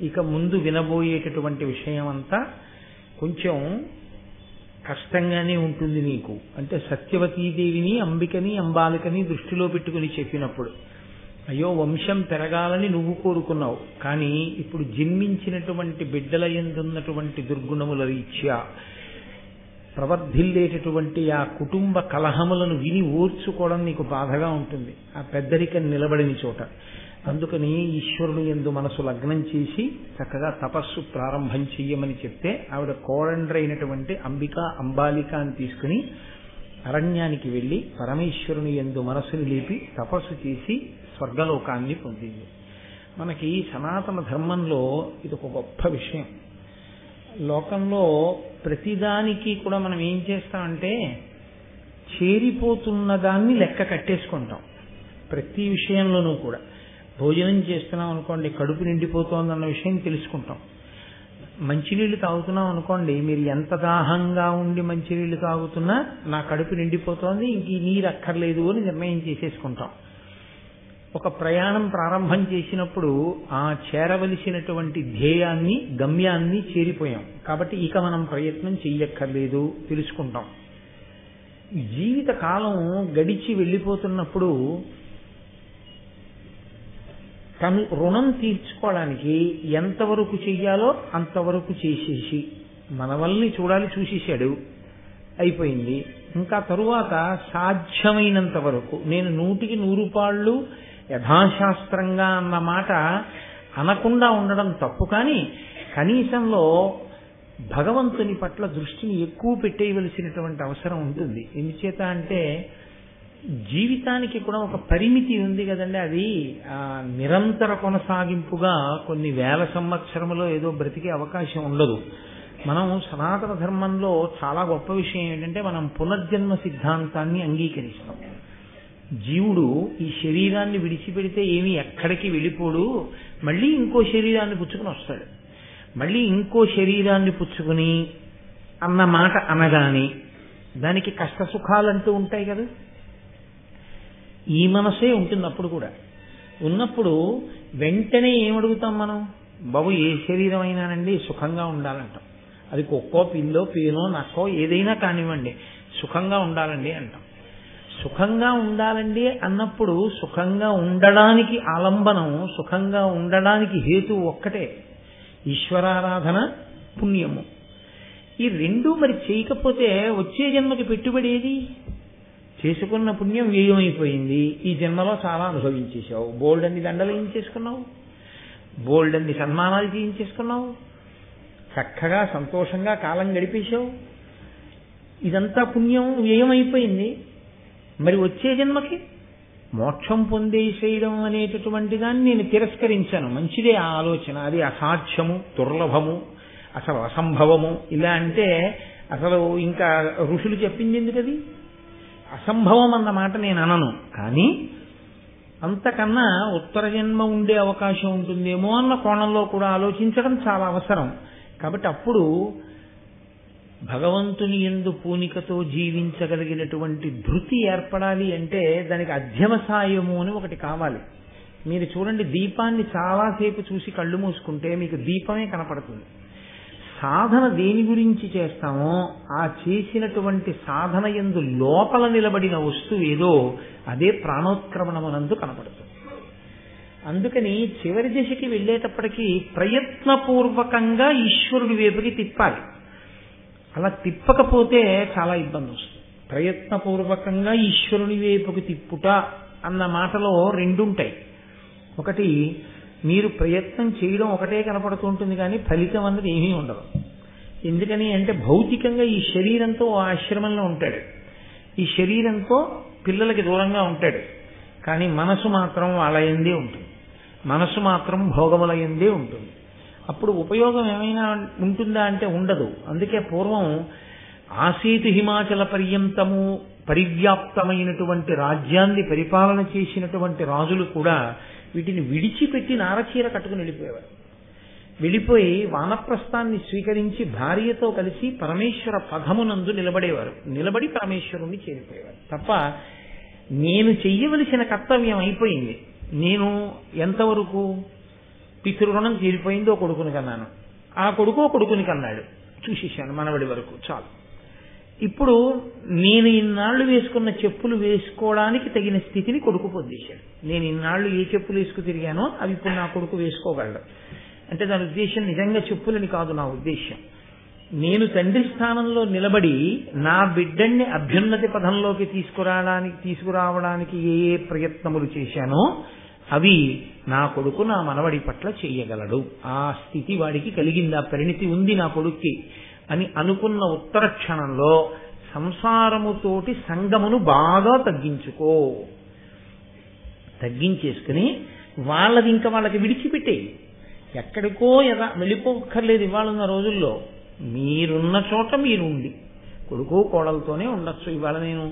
ఇక ముందు వినబోయేటటువంటి విషయం అంతా కొంచెం కష్టంగానే ఉంటుంది నీకు. అంటే సత్యవతీదేవిని అంబికని అంబాలికని దృష్టిలో పెట్టుకుని చెప్పినప్పుడు అయ్యో వంశం పెరగాలని నువ్వు కోరుకున్నావు, కానీ ఇప్పుడు జన్మించినటువంటి బిడ్డల యందున్నటువంటి దుర్గుణముల రీత్యా ప్రవర్ధిల్లేటటువంటి ఆ కుటుంబ కలహములను విని ఓర్చుకోవడం నీకు బాధగా ఉంటుంది ఆ పెద్దరికం నిలబడిన చోట. అందుకని ఈశ్వరుడు యందు మనసు లగ్నం చేసి చక్కగా తపస్సు ప్రారంభం చెయ్యమని చెప్తే ఆవిడ కోడండ్రైనటువంటి అంబాలిక అని తీసుకుని అరణ్యానికి వెళ్లి పరమేశ్వరుని యందు మనసుని లేపి తపస్సు చేసి స్వర్గలోకాన్ని పొందింది. మనకి సనాతన ధర్మంలో ఇది ఒక గొప్ప విషయం. లోకంలో ప్రతిదానికి కూడా మనం ఏం చేస్తామంటే చేరిపోతున్న దాన్ని లెక్క కట్టేసుకుంటాం. ప్రతి విషయంలోనూ కూడా భోజనం చేస్తున్నాం అనుకోండి, కడుపు నిండిపోతోందన్న విషయం తెలుసుకుంటాం. మంచినీళ్ళు తాగుతున్నాం అనుకోండి, మీరు ఎంత దాహంగా ఉండి మంచినీళ్ళు తాగుతున్నా నా కడుపు నిండిపోతోంది, ఇంక ఈ నీరు అక్కర్లేదు అని నిర్ణయం చేసేసుకుంటాం. ఒక ప్రయాణం ప్రారంభం చేసినప్పుడు ఆ చేరవలసినటువంటి ధ్యేయాన్ని గమ్యాన్ని చేరిపోయాం కాబట్టి ఇక మనం ప్రయత్నం చెయ్యక్కర్లేదు తెలుసుకుంటాం. జీవిత కాలం గడిచి వెళ్ళిపోతున్నప్పుడు తను రుణం తీర్చుకోవడానికి ఎంతవరకు చెయ్యాలో అంతవరకు చేసేసి మనవల్ని చూడాలి, చూసేశాడు, అయిపోయింది. ఇంకా తరువాత సాధ్యమైనంత వరకు నేను 100కి 100 పాళ్ళు యథాశాస్త్రంగా అన్న మాట అనకుండా ఉండడం తప్పు, కానీ కనీసంలో భగవంతుని పట్ల దృష్టిని ఎక్కువ పెట్టేయవలసినటువంటి అవసరం ఉంటుంది. ఎందుచేత అంటే జీవితానికి కూడా ఒక పరిమితి ఉంది కదండి. అది నిరంతర కొనసాగింపుగా కొన్ని వేల సంవత్సరములో ఏదో బ్రతికే అవకాశం ఉండదు. మనం సనాతన ధర్మంలో చాలా గొప్ప విషయం ఏంటంటే మనం పునర్జన్మ సిద్ధాంతాన్ని అంగీకరిస్తాం. జీవుడు ఈ శరీరాన్ని విడిచిపెడితే ఏమీ ఎక్కడికి వెళ్ళిపోడు, మళ్ళీ ఇంకో శరీరాన్ని పుచ్చుకుని వస్తాడు. మళ్ళీ ఇంకో శరీరాన్ని పుచ్చుకుని అన్న మాట అనగానే దానికి కష్ట సుఖాలంటూ ఉంటాయి కదా. ఈ మనసే ఉంటుంది అప్పుడు కూడా. ఉన్నప్పుడు వెంటనే ఏమడుగుతాం మనం? బాబు ఏ శరీరం అయినానండి సుఖంగా ఉండాలంటాం. అది కుక్కో పిల్లో పేనో నక్కో ఏదైనా కానివ్వండి సుఖంగా ఉండాలండి అంటాం. సుఖంగా ఉండాలండి అన్నప్పుడు సుఖంగా ఉండడానికి ఆలంబనం, సుఖంగా ఉండడానికి హేతు ఒక్కటే, ఈశ్వరారాధన, పుణ్యము. ఈ రెండు మరి చేయకపోతే వచ్చే జన్మకి పెట్టుబడి ఏది? చేసుకున్న పుణ్యం వ్యయమైపోయింది, ఈ జన్మలో చాలా అనుభవించేశావు, బోల్డన్ని దండలు చేయించేసుకున్నావు, బోల్డన్ని సన్మానాలు చేయించేసుకున్నావు, చక్కగా సంతోషంగా కాలం గడిపేశావు. ఇదంతా పుణ్యం వ్యయమైపోయింది. మరి వచ్చే జన్మకి మోక్షం పొందేసేయడం అనేటటువంటి దాన్ని నేను తిరస్కరించాను. మంచిదే ఆ ఆలోచన, అది అసాధ్యము, దుర్లభము, అసలు అసంభవము. ఇలా అంటే అసలు ఇంకా ఋషులు చెప్పింది ఎందుకు? అది అసంభవం అన్న మాట నేను అనను, కానీ అంతకన్నా ఉత్తర జన్మ ఉండే అవకాశం ఉంటుందేమో అన్న కోణంలో కూడా ఆలోచించడం చాలా అవసరం. కాబట్టి అప్పుడు భగవంతుని యందు పూనికతో జీవించగలిగినటువంటి ధృతి ఏర్పడాలి అంటే దానికి అధ్యవసాయము అని ఒకటి కావాలి. మీరు చూడండి, దీపాన్ని చాలాసేపు చూసి కళ్ళు మూసుకుంటే మీకు దీపమే కనపడుతుంది. సాధన దేని గురించి చేస్తామో ఆ చేసినటువంటి సాధన యందు లోపల నిలబడిన వస్తువు ఏదో అదే ప్రాణోత్క్రమణమునందు కనపడుతుంది. అందుకని చివరి దశకి వెళ్ళేటప్పటికీ ప్రయత్నపూర్వకంగా ఈశ్వరుడి వైపుకి తిప్పాలి. అలా తిప్పకపోతే చాలా ఇబ్బంది వస్తుంది. ప్రయత్నపూర్వకంగా ఈశ్వరుని వైపుకి తిప్పుట అన్న మాటలో రెండుంటాయి. ఒకటి, మీరు ప్రయత్నం చేయడం ఒకటే కనపడుతూ ఉంటుంది, కానీ ఫలితం అన్నది ఏమీ ఉండదు. ఎందుకని అంటే భౌతికంగా ఈ శరీరంతో ఆశ్రమంలో ఉంటాడు, ఈ శరీరంతో పిల్లలకి దూరంగా ఉంటాడు, కానీ మనసు మాత్రం వాళ్ళ యందే ఉంటుంది, మనసు మాత్రం భోగముల యందే ఉంటుంది. అప్పుడు ఉపయోగం ఏమైనా ఉంటుందా అంటే ఉండదు. అందుకే పూర్వం ఆసీతు హిమాచల పర్యంతము పరివ్యాప్తమైనటువంటి రాజ్యాన్ని పరిపాలన చేసినటువంటి రాజులు కూడా వీటిని విడిచిపెట్టి నారచీర కట్టుకుని వెళ్ళిపోయేవారు. వెళ్ళిపోయి వానప్రస్థాన్ని స్వీకరించి భార్యతో కలిసి పరమేశ్వర పదమునందు నిలబడేవారు. నిలబడి పరమేశ్వరుణ్ణి చేరిపోయేవారు. తప్ప నేను చెయ్యవలసిన కర్తవ్యం అయిపోయింది. నేను ఎంతవరకు పితృరుణం తీరిపోయిందో కొడుకుని కన్నాను, ఆ కొడుకుని కన్నాడు, చూసేశాను మనవడి వరకు, చాలు. ఇప్పుడు నేను ఇన్నాళ్లు వేసుకున్న చెప్పులు వేసుకోవడానికి తగిన స్థితిని కొడుకు పొందేశాడు. నేను ఇన్నాళ్లు ఏ చెప్పులు వేసుకు తిరిగానో అవి ఇప్పుడు నా కొడుకు వేసుకోగలడు. అంటే దాని ఉద్దేశం నిజంగా చెప్పులని కాదు. నా ఉద్దేశం, నేను తండ్రి స్థానంలో నిలబడి నా బిడ్డల్ని అభ్యున్నతి పథంలోకి తీసుకురావడానికి ఏ ఏ ప్రయత్నములు చేశానో అవి నా కొడుకు నా మనవడి పట్ల చేయగలడు. ఆ స్థితి వాడికి కలిగింది, ఆ పరిణితి ఉంది నా కొడుక్కి అని అనుకున్న ఉత్తర క్షణంలో సంసారముతోటి సంగమును బాగా తగ్గించేసుకుని వాళ్ళది ఇంకా వాళ్ళకి విడిచిపెట్టేయి. ఎక్కడికో వెళ్ళిపోక్కర్లేదు. ఇవాళ ఉన్న రోజుల్లో మీరున్న చోట మీరు ఉండి కొడుకు కోడలతోనే ఉండొచ్చు. ఇవాళ నేను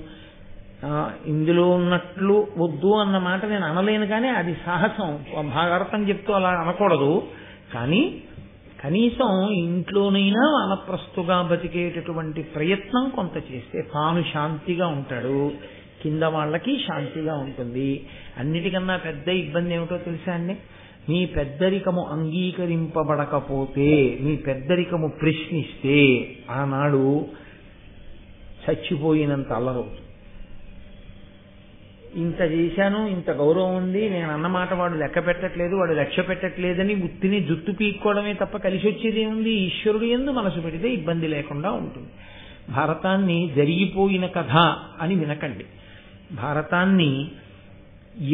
ఇందులో ఉన్నట్లు వద్దు అన్న మాట నేను అనలేను, కానీ అది సాహసం. భాగవతం చెప్తూ అలా అనకూడదు, కానీ కనీసం ఇంట్లోనైనా వానప్రస్థుగా బతికేటటువంటి ప్రయత్నం కొంత చేస్తే తాను శాంతిగా ఉంటాడు, కింద వాళ్ళకి శాంతిగా ఉంటుంది. అన్నిటికన్నా పెద్ద ఇబ్బంది ఏమిటో తెలుసా అండి? మీ పెద్దరికము అంగీకరింపబడకపోతే, మీ పెద్దరికము ప్రశ్నిస్తే ఆనాడు చచ్చిపోయినంత అల్లరవుతుంది. ఇంత చేశాను, ఇంత గౌరవం ఉంది, నేను అన్నమాట వాడు లెక్క పెట్టట్లేదు, వాడు లక్ష్య పెట్టట్లేదని ఉత్తిని జుట్టు పీక్కోవడమే తప్ప కలిసి వచ్చేది ఏముంది? ఈశ్వరుడు యందు మనసు పెడితే ఇబ్బంది లేకుండా ఉంటుంది. భారతాన్ని జరిగిపోయిన కథ అని వినకండి. భారతాన్ని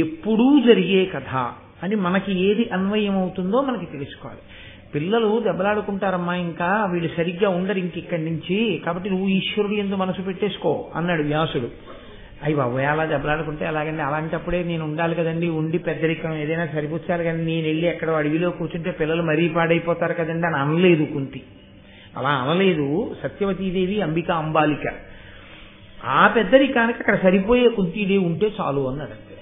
ఎప్పుడూ జరిగే కథ అని మనకి ఏది అన్వయం అవుతుందో మనకి తెలుసుకోవాలి. పిల్లలు దెబ్బలాడుకుంటారమ్మా, ఇంకా వీళ్ళు సరిగ్గా ఉండరు ఇంకిక్కడి నుంచి, కాబట్టి నువ్వు ఈశ్వరుడు యందు మనసు పెట్టేసుకో అన్నాడు వ్యాసుడు. అయ్యి బాబోయ్, అలా దెబ్బలాడుకుంటే అలాగండి, అలాంటప్పుడే నేను ఉండాలి కదండి, ఉండి పెద్దరికం ఏదైనా సరిపుచ్చాలి కానీ నేను వెళ్ళి ఎక్కడ అడవిలో కూర్చుంటే పిల్లలు మరీ పాడైపోతారు కదండి అని అనలేదు కుంతి. అలా అనలేదు సత్యవతీదేవి, అంబిక, అంబాలిక. ఆ పెద్దరికానికి అక్కడ సరిపోయే కుంతీదేవి ఉంటే చాలు అన్నాడు. అంతే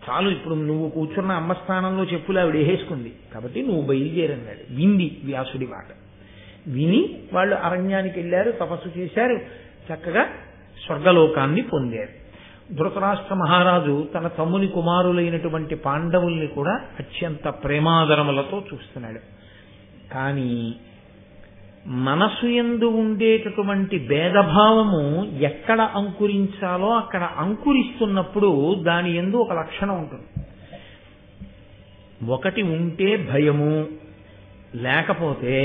చాలు, ఇప్పుడు నువ్వు కూర్చున్న అమ్మ స్థానంలో చెప్పులు ఆవిడ వేసుకుంది కాబట్టి నువ్వు బయలుదేరన్నాడు. వింది వ్యాసుడి మాట. విని వాళ్ళు అరణ్యానికి వెళ్ళారు, తపస్సు చేశారు, చక్కగా స్వర్గలోకాన్ని పొందారు. ధృతరాష్ట్ర మహారాజు తన తమ్ముని కుమారులైనటువంటి పాండవుల్ని కూడా అత్యంత ప్రేమాదరములతో చూస్తున్నాడు. కానీ మనసు యందు ఉండేటటువంటి భేదభావము ఎక్కడ అంకురించాలో అక్కడ అంకురిస్తున్నప్పుడు దాని యందు ఒక లక్షణం ఉంటుంది. ఒకటి ఉంటే భయము, లేకపోతే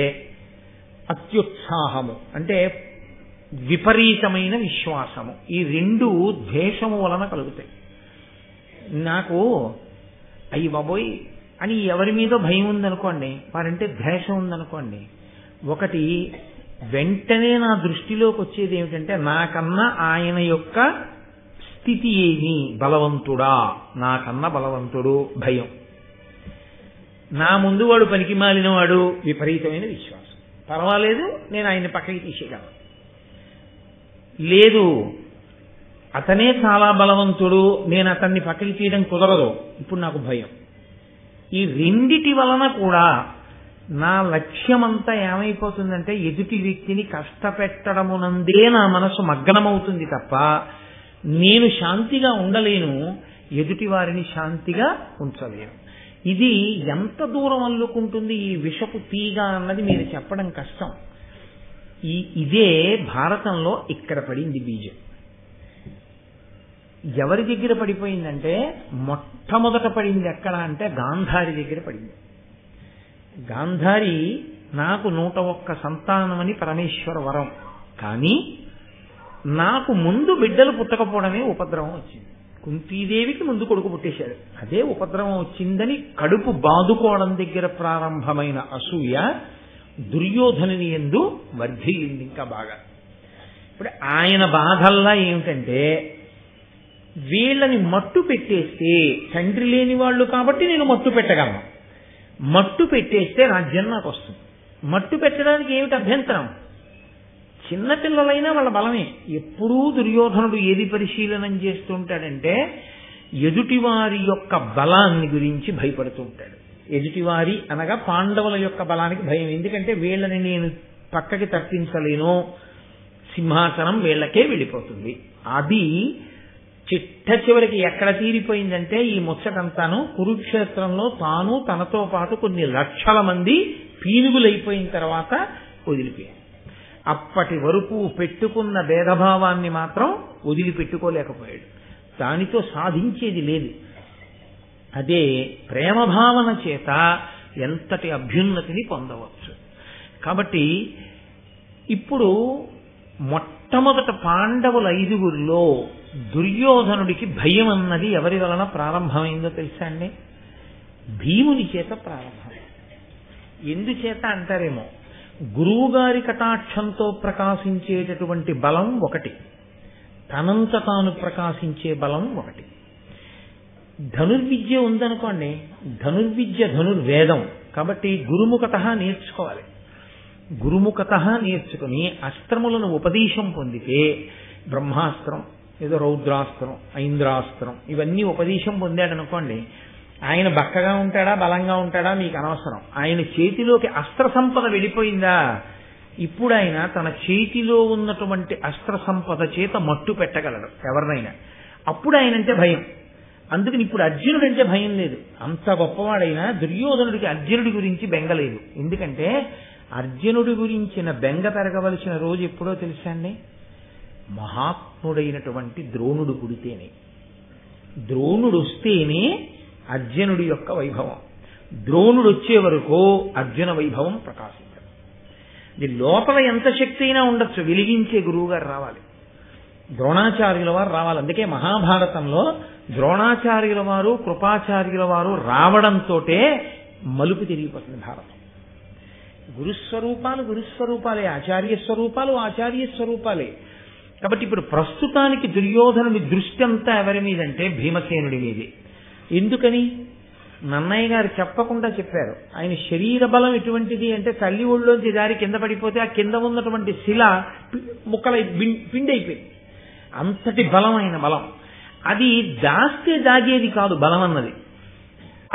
అత్యుత్సాహము, అంటే విపరీతమైన విశ్వాసము. ఈ రెండు ద్వేషము వలన కలుగుతాయి. నాకు అయ్యి బాబోయ్ అని ఎవరి మీదో భయం ఉందనుకోండి, వారంటే ద్వేషం ఉందనుకోండి, ఒకటి వెంటనే నా దృష్టిలోకి వచ్చేది ఏమిటంటే నాకన్నా ఆయన యొక్క స్థితి ఏమి, బలవంతుడా, నాకన్నా బలవంతుడు, భయం. నా ముందు వాడు పనికి మాలిన వాడు, విపరీతమైన విశ్వాసం. పర్వాలేదు, నేను ఆయన్ని పక్కకి తీసేయగలను. లేదు, అతనే చాలా బలవంతుడు, నేను అతన్ని పక్కకి తీయడం కుదరదు, ఇప్పుడు నాకు భయం. ఈ రెండిటి వలన కూడా నా లక్ష్యమంతా ఏమైపోతుందంటే ఎదుటి వ్యక్తిని కష్టపెట్టడమునందే నా మనసు మగ్నమవుతుంది తప్ప నేను శాంతిగా ఉండలేను, ఎదుటి వారిని శాంతిగా ఉంచలేను. ఇది ఎంత దూరం అల్లుకుంటుంది ఈ విషపు తీగ అన్నది మీరు చెప్పడం కష్టం. ఇదే భారతంలో ఇక్కడ పడింది బీజం. ఎవరి దగ్గర పడిపోయిందంటే మొట్టమొదట పడింది ఎక్కడ అంటే గాంధారి దగ్గర పడింది. గాంధారి నాకు 101 సంతానమని పరమేశ్వర వరం, కానీ నాకు ముందు బిడ్డలు పుట్టకపోవడమే ఉపద్రవం వచ్చింది. కుంతీదేవికి ముందు కొడుకు పుట్టేశాడు, అదే ఉపద్రవం వచ్చిందని కడుపు బాదుకోవడం దగ్గర ప్రారంభమైన అసూయ దుర్యోధనుని యందు వర్ధిల్లింది ఇంకా బాగా. ఇప్పుడు ఆయన బాధల్లా ఏమిటంటే వీళ్ళని మట్టు పెట్టేస్తే, తండ్రి లేని వాళ్ళు కాబట్టి నేను మట్టు పెట్టగలను, మట్టు పెట్టేస్తే రాజ్యం నాకు వస్తుంది. మట్టు పెట్టడానికి ఏమిటి అభ్యంతరం? చిన్నపిల్లలైనా వాళ్ళ బలమే. ఎప్పుడూ దుర్యోధనుడు ఏది పరిశీలనం చేస్తుంటాడంటే ఎదుటివారి యొక్క బలాన్ని గురించి భయపడుతూ ఉంటాడు. ఎదుటివారి అనగా పాండవుల యొక్క బలానికి భయం. ఎందుకంటే వీళ్ళని నేను పక్కకి తప్పించలేను, సింహాసనం వీళ్ళకే వెళ్ళిపోతుంది. అది చిట్ట చివరికి ఎక్కడ తీరిపోయిందంటే ఈ ముచ్చటంతాను కురుక్షేత్రంలో తాను తనతో పాటు కొన్ని లక్షల మంది పీనుగులైపోయిన తర్వాత వదిలిపోయాడు. అప్పటి వరకు పెట్టుకున్న భేదభావాన్ని మాత్రం వదిలిపెట్టుకోలేకపోయాడు. దానితో సాధించేది లేదు. అదే ప్రేమభావన చేత ఎంతటి అభ్యున్నతిని పొందవచ్చు. కాబట్టి ఇప్పుడు మొట్టమొదట పాండవుల 5గురిలో దుర్యోధనుడికి భయం అన్నది ఎవరి వలన ప్రారంభమైందో తెలుసా అండి? భీముని చేత ప్రారంభమైంది. ఎందుచేత అంటారేమో, గురువుగారి కటాక్షంతో ప్రకాశించేటటువంటి బలం ఒకటి, తనంత తాను ప్రకాశించే బలం ఒకటి. ధనుర్విద్య ఉందనుకోండి, ధనుర్విద్య ధనుర్వేదం కాబట్టి గురుముఖత నేర్చుకోవాలి. గురుముఖత నేర్చుకుని అస్త్రములను ఉపదేశం పొందితే బ్రహ్మాస్త్రం, ఏదో రౌద్రాస్త్రం, ఐంద్రాస్త్రం, ఇవన్నీ ఉపదేశం పొందాడనుకోండి, ఆయన బక్కగా ఉంటాడా బలంగా ఉంటాడా మీకు అనవసరం. ఆయన చేతిలోకి అస్త్ర సంపద వెళ్ళిపోయిందా, ఇప్పుడు ఆయన తన చేతిలో ఉన్నటువంటి అస్త్ర సంపద చేత మట్టు పెట్టగలడు ఎవరినైనా. అప్పుడు ఆయనంటే భయం. అందుకని ఇప్పుడు అర్జునుడంటే భయం లేదు. అంత గొప్పవాడైనా దుర్యోధనుడికి అర్జునుడి గురించి బెంగలేదు. ఎందుకంటే అర్జునుడి గురించిన బెంగ పెరగవలసిన రోజు ఎప్పుడో తెలుసా అండి? మహాత్ముడైనటువంటి ద్రోణుడు పుడితేనే. ద్రోణుడు వస్తేనే అర్జునుడి యొక్క వైభవం. ద్రోణుడు వచ్చే వరకు అర్జున వైభవం ప్రకాశించదు. ఇది లోపల ఎంత శక్తి అయినా ఉండొచ్చు, వెలిగించే గురువుగారు రావాలి, ద్రోణాచార్యుల వారు రావాలి. అందుకే మహాభారతంలో ద్రోణాచార్యుల వారు కృపాచార్యుల వారు రావడంతో మలుపు తిరిగిపోతుంది భారతం. గురుస్వరూపాలు గురుస్వరూపాలే, ఆచార్య స్వరూపాలు ఆచార్య స్వరూపాలే. కాబట్టి ఇప్పుడు ప్రస్తుతానికి దుర్యోధనుడి దృష్టి అంతా ఎవరి మీదంటే భీమసేనుడి మీదే. ఎందుకని? నన్నయ్య గారు చెప్పకుండా చెప్పారు. ఆయన శరీర బలం ఎటువంటిది అంటే తల్లి ఒళ్ళోంచి దారి కింద పడిపోతే ఆ కింద ఉన్నటువంటి శిల ముక్కలై పిండి అయిపోయింది. అంతటి బలమైన బలం. అది దాస్తే దాగేది కాదు బలం అన్నది,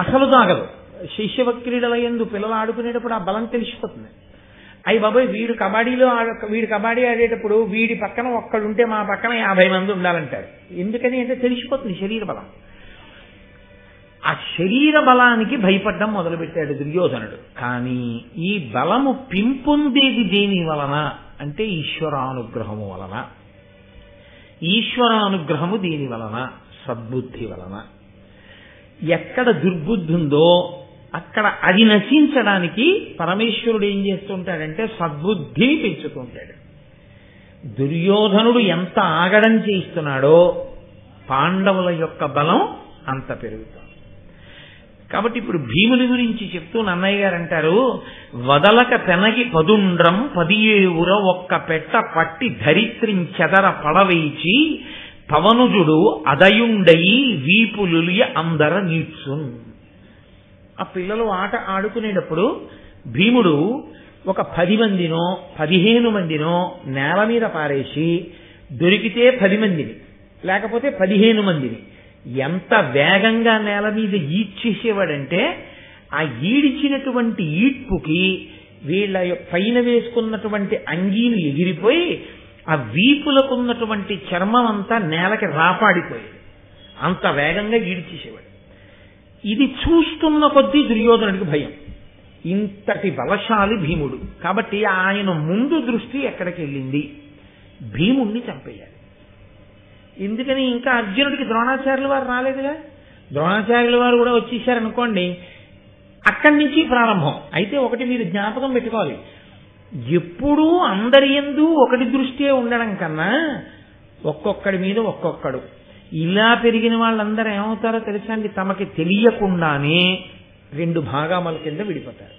అసలు దాగదు. శైశవ క్రీడల యందు పిల్లలు ఆడుకునేటప్పుడు ఆ బలం తెలిసిపోతుంది. అయ్యి బాబాయ్ వీడు కబడ్డీ ఆడేటప్పుడు వీడి పక్కన ఒక్కడుంటే మా పక్కన 50 మంది ఉండాలంటారు. ఎందుకని అంటే తెలిసిపోతుంది శరీర బలం. ఆ శరీర బలానికి భయపడ్డం మొదలుపెట్టాడు దుర్యోధనుడు. కానీ ఈ బలము పింపొందేది దేని వలన అంటే ఈశ్వరానుగ్రహము వలన. ఈశ్వరానుగ్రహము దేని వలన? సద్బుద్ధి వలన. ఎక్కడ దుర్బుద్ధి ఉందో అక్కడ అది నశించడానికి పరమేశ్వరుడు ఏం చేస్తుంటాడంటే సద్బుద్ధిని పెంచుతుంటాడు. దుర్యోధనుడు ఎంత ఆగడం చేస్తున్నాడో పాండవుల యొక్క బలం అంత పెరుగుతుంది. కాబట్టి ఇప్పుడు భీముని గురించి చెప్తూ నన్నయ్య గారు అంటారు, వదలక తెనగి పదుండ్రం 17 ఒక్క పెట్ట పట్టి ధరిత్రించెదర పడవైచి పవనుజుడు అదయుండయి వీపులులియ అందర నీడ్సున్. ఆ పిల్లలు ఆట ఆడుకునేటప్పుడు భీముడు ఒక 10 మందినో 15 మందినో నేల మీద పారేసి దొరికితే 10 మందిని లేకపోతే 15 మందిని ఎంత వేగంగా నేల మీద ఈడ్చేసేవాడంటే ఆ ఈడిచినటువంటి ఈడ్పుకి వీళ్ళ పైన వేసుకున్నటువంటి అంగీని ఎగిరిపోయి ఆ వీపులకున్నటువంటి చర్మం అంతా నేలకి రాపాడిపోయేది. అంత వేగంగా ఈడ్చేసేవాడు. ఇది చూస్తున్న కొద్దీ దుర్యోధనుడికి భయం. ఇంతటి బలశాలి భీముడు. కాబట్టి ఆయన ముందు దృష్టి ఎక్కడికి వెళ్ళింది? భీముణ్ణి చంపేయాలి. ఎందుకని ఇంకా అర్జునుడికి ద్రోణాచార్యుల వారు రాలేదుగా. ద్రోణాచార్యుల వారు కూడా వచ్చేసారనుకోండి, అక్కడి నుంచి ప్రారంభం. అయితే ఒకటి మీరు జ్ఞాపకం పెట్టుకోవాలి, ఎప్పుడూ అందరి యందు ఒకటి దృష్టే ఉండడం కన్నా ఒక్కొక్కడి మీద ఒక్కొక్కడు. ఇలా పెరిగిన వాళ్ళందరూ ఏమవుతారో తెలుసా అండి, తమకి తెలియకుండానే 2 భాగాల కింద విడిపోతారు.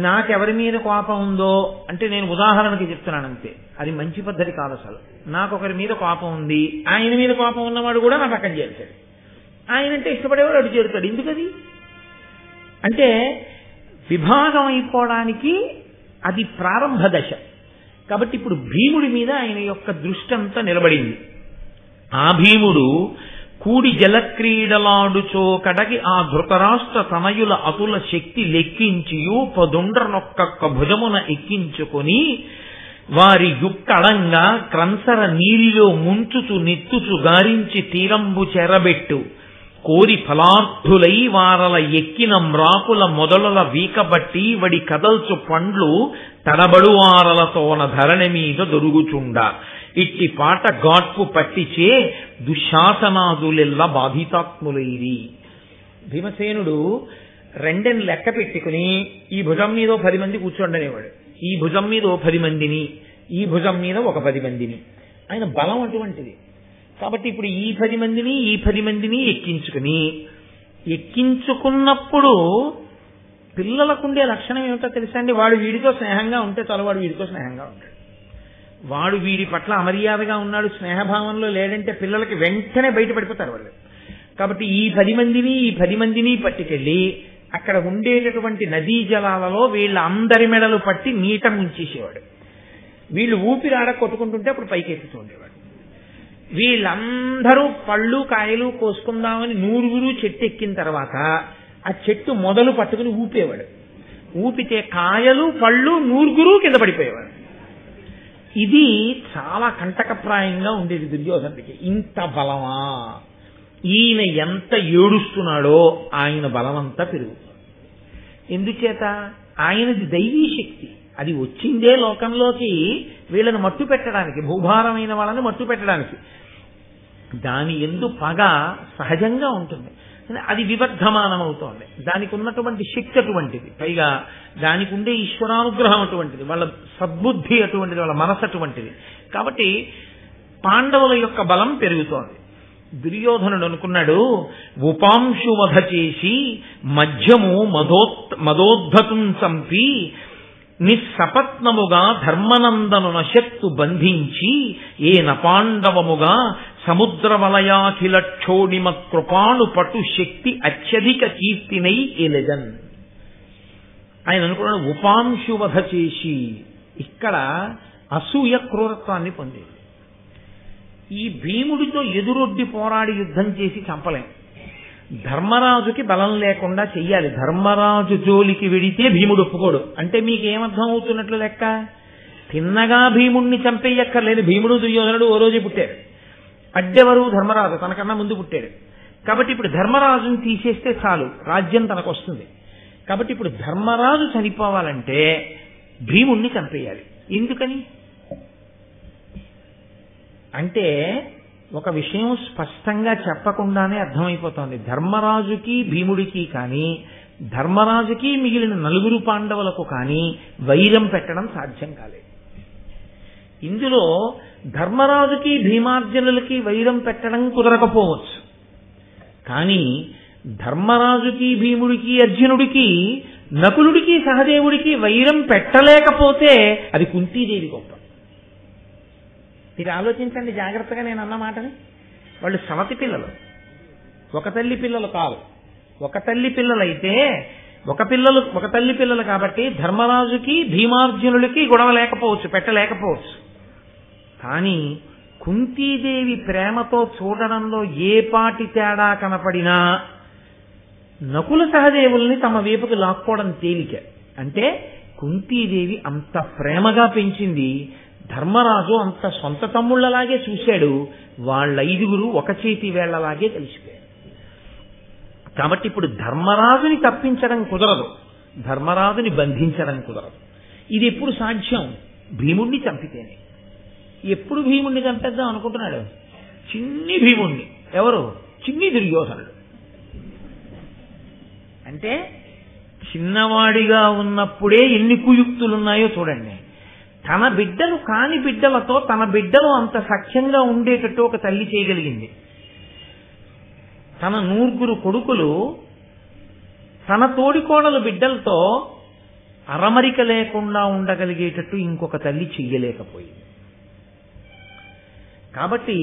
నాకెవరి మీద కోపం ఉందో అంటే నేను ఉదాహరణకి చెప్తున్నాను అంతే, అది మంచి పద్ధతి కాదు అసలు. నాకు ఒకరి మీద కోపం ఉంది, ఆయన మీద కోపం ఉన్నవాడు కూడా నా పక్కన చేరుతాడు. ఆయన అంటే ఇష్టపడేవాడు అటు చేరుతాడు. ఎందుకది అంటే విభాగం అయిపోవడానికి అది ప్రారంభ దశ. కాబట్టి ఇప్పుడు భీముడి మీద ఆయన యొక్క దృష్టి అంతా నిలబడింది. ఆ భీముడు కూడి జలక్రీడలాడుచో కడగి ఆ ధృతరాష్ట్ర తనయుల అతుల శక్తి లెక్కించియు పదుండ్రనొక్క భుజమున ఎక్కించుకొని వారి యుక్కడంగా క్రంసర నీలిలో ముంచుచు నెత్తుచు గారించి తీరంబు చెరబెట్టు కోరి ఫలార్థులై వారల ఎక్కిన మ్రాకుల మొదలల వీకబట్టి వడి కదల్చు పండ్లు తడబడువారలతోన ధరణి మీద దొరుగుచుండ ఇట్టి పాట గాట్పు పట్టిచే దుశ్శాసనాదులెల్ల బాధితాత్ములైరి. భీమసేనుడు 2 లెక్క పెట్టుకుని ఈ భుజం మీద 10 మంది కూర్చోండనేవాడు, ఈ భుజం మీద 10 మందిని, ఈ భుజం మీద ఒక 10 మందిని. ఆయన బలం అటువంటిది. కాబట్టి ఇప్పుడు ఈ 10 మందిని ఈ 10 మందిని ఎక్కించుకున్నప్పుడు పిల్లలకుండే లక్షణం ఏమిటో తెలుసా అండి, వాడు వీడితో స్నేహంగా ఉంటే చాలు, వాడు వీడితో స్నేహంగా ఉంటాడు. వాడు వీడి పట్ల అమర్యాదగా ఉన్నాడు, స్నేహభావంలో లేడంటే పిల్లలకి వెంటనే బయటపడిపోతారు వాళ్ళు. కాబట్టి ఈ 10 మందిని పట్టుకెళ్ళి అక్కడ ఉండేటటువంటి నదీ జలాలలో వీళ్ళ అందరి మెడలు పట్టి నీట ముంచేసేవాడు. వీళ్ళు ఊపిరి ఆడ కొట్టుకుంటుంటే అప్పుడు పైకి ఎక్కుతూ ఉండేవాడు. వీళ్ళందరూ పళ్ళు కాయలు కోసుకుందామని 100 చెట్టు ఎక్కిన తర్వాత ఆ చెట్టు మొదలు పట్టుకుని ఊపేవాడు. ఊపితే కాయలు పళ్ళు 100 కింద పడిపోయేవాడు. ఇది చాలా కంటకప్రాయంగా ఉండేది దుర్యోధనుడికి. ఇంత బలమా, ఈయన ఎంత ఏడుస్తున్నాడో ఆయన బలమంతా పెరుగుతుంది. ఎందుచేత ఆయనది దైవీ శక్తి. అది వచ్చిందే లోకంలోకి వీళ్ళని మట్టు పెట్టడానికి, భూభారమైన వాళ్ళని మట్టు పెట్టడానికి. దాని యందు పగ సహజంగా ఉంటుంది, అది వివర్ధమానం అవుతోంది. దానికి ఉన్నటువంటి శక్తి అటువంటిది, పైగా దానికి ఉండే ఈశ్వరానుగ్రహం అటువంటిది, వాళ్ళ సద్బుద్ధి అటువంటిది, వాళ్ళ మనసు అటువంటిది. కాబట్టి పాండవుల యొక్క బలం పెరుగుతోంది. దుర్యోధనుడు అనుకున్నాడు, ఉపాంశువధ చేసి మధ్యము మదోద్ధతుం చంపి నిస్సపత్నముగా ధర్మనందనున శక్తు బంధించి ఏ నపాండవముగా సముద్ర వలయాఖిల క్షోణిమ కృపాణు పటు శక్తి అత్యధిక కీర్తినై ఎలెదన్. ఆయన అనుకున్నాడు ఉపాంశువధ చేసి. ఇక్కడ అసూయ క్రూరత్వాన్ని పొందేది. ఈ భీముడితో ఎదురొడ్డి పోరాడి యుద్ధం చేసి చంపలేం. ధర్మరాజుకి బలం లేకుండా చెయ్యాలి. ధర్మరాజు జోలికి వెడితే భీముడు ఒప్పుకోడు. అంటే మీకేమర్థం అవుతున్నట్లు లెక్క? తిన్నగా భీముణ్ణి చంపేయక్కర్లేదు. భీముడు దుర్యోధనుడు ఓ రోజే పుట్టారు. అడ్డెవరు? ధర్మరాజు, తనకన్నా ముందు పుట్టాడు. కాబట్టి ఇప్పుడు ధర్మరాజుని తీసేస్తే చాలు, రాజ్యం తనకు వస్తుంది. కాబట్టి ఇప్పుడు ధర్మరాజు చనిపోవాలంటే భీముణ్ణి చంపేయాలి. ఎందుకని అంటే ఒక విషయం స్పష్టంగా చెప్పకుండానే అర్థమైపోతోంది. ధర్మరాజుకి భీముడికి కానీ, ధర్మరాజుకి మిగిలిన 4 పాండవులకు కానీ వైరం పెట్టడం సాధ్యం కాలేదు. ఇందులో ధర్మరాజుకి భీమార్జునులకి వైరం పెట్టడం కుదరకపోవచ్చు, కానీ ధర్మరాజుకి భీముడికి అర్జునుడికి నకులుడికి సహదేవుడికి వైరం పెట్టలేకపోతే అది కుంతీదేవి గొప్ప. మీరు ఆలోచించండి జాగ్రత్తగా నేను అన్న మాటని. వాళ్ళు సమతి పిల్లలు, ఒక తల్లి పిల్లలు కాదు. ఒక తల్లి పిల్లలైతే ఒక తల్లి పిల్లలు కాబట్టి ధర్మరాజుకి భీమార్జునులకి గొడవ లేకపోవచ్చు, పెట్టలేకపోవచ్చు. కానీ కుంతీదేవి ప్రేమతో చూడడంలో ఏ పాటి తేడా కనపడినా నకుల సహదేవుల్ని తమ వైపుకు లాక్కోవడం తేలిక. అంటే కుంతీదేవి అంత ప్రేమగా పెంచింది, ధర్మరాజు అంత సొంత తమ్ముళ్లలాగే చూశాడు, వాళ్ళైదుగురు ఒక చేతి వేళ్లలాగే కలిసిపోయారు. కాబట్టి ఇప్పుడు ధర్మరాజుని తప్పించడం కుదరదు, ధర్మరాజుని బంధించడం కుదరదు. ఇది ఎప్పుడు సాధ్యం? భీముణ్ణి చంపితేనే. ఎప్పుడు భీముణ్ణి చంపేద్దాం అనుకుంటున్నాడు? చిన్ని భీముణ్ణి. ఎవరు? చిన్ని దుర్యోధనుడు. అంటే చిన్నవాడిగా ఉన్నప్పుడే ఎన్ని కుయుక్తులున్నాయో చూడండి. తన బిడ్డలు కాని బిడ్డలతో తన బిడ్డలు అంత సఖ్యంగా ఉండేటట్టు ఒక తల్లి చేయగలిగింది. తన 9 కొడుకులు తన తోడికోడలు బిడ్డలతో అరమరిక లేకుండా ఉండగలిగేటట్టు ఇంకొక తల్లి చెయ్యలేకపోయింది. కాబట్టి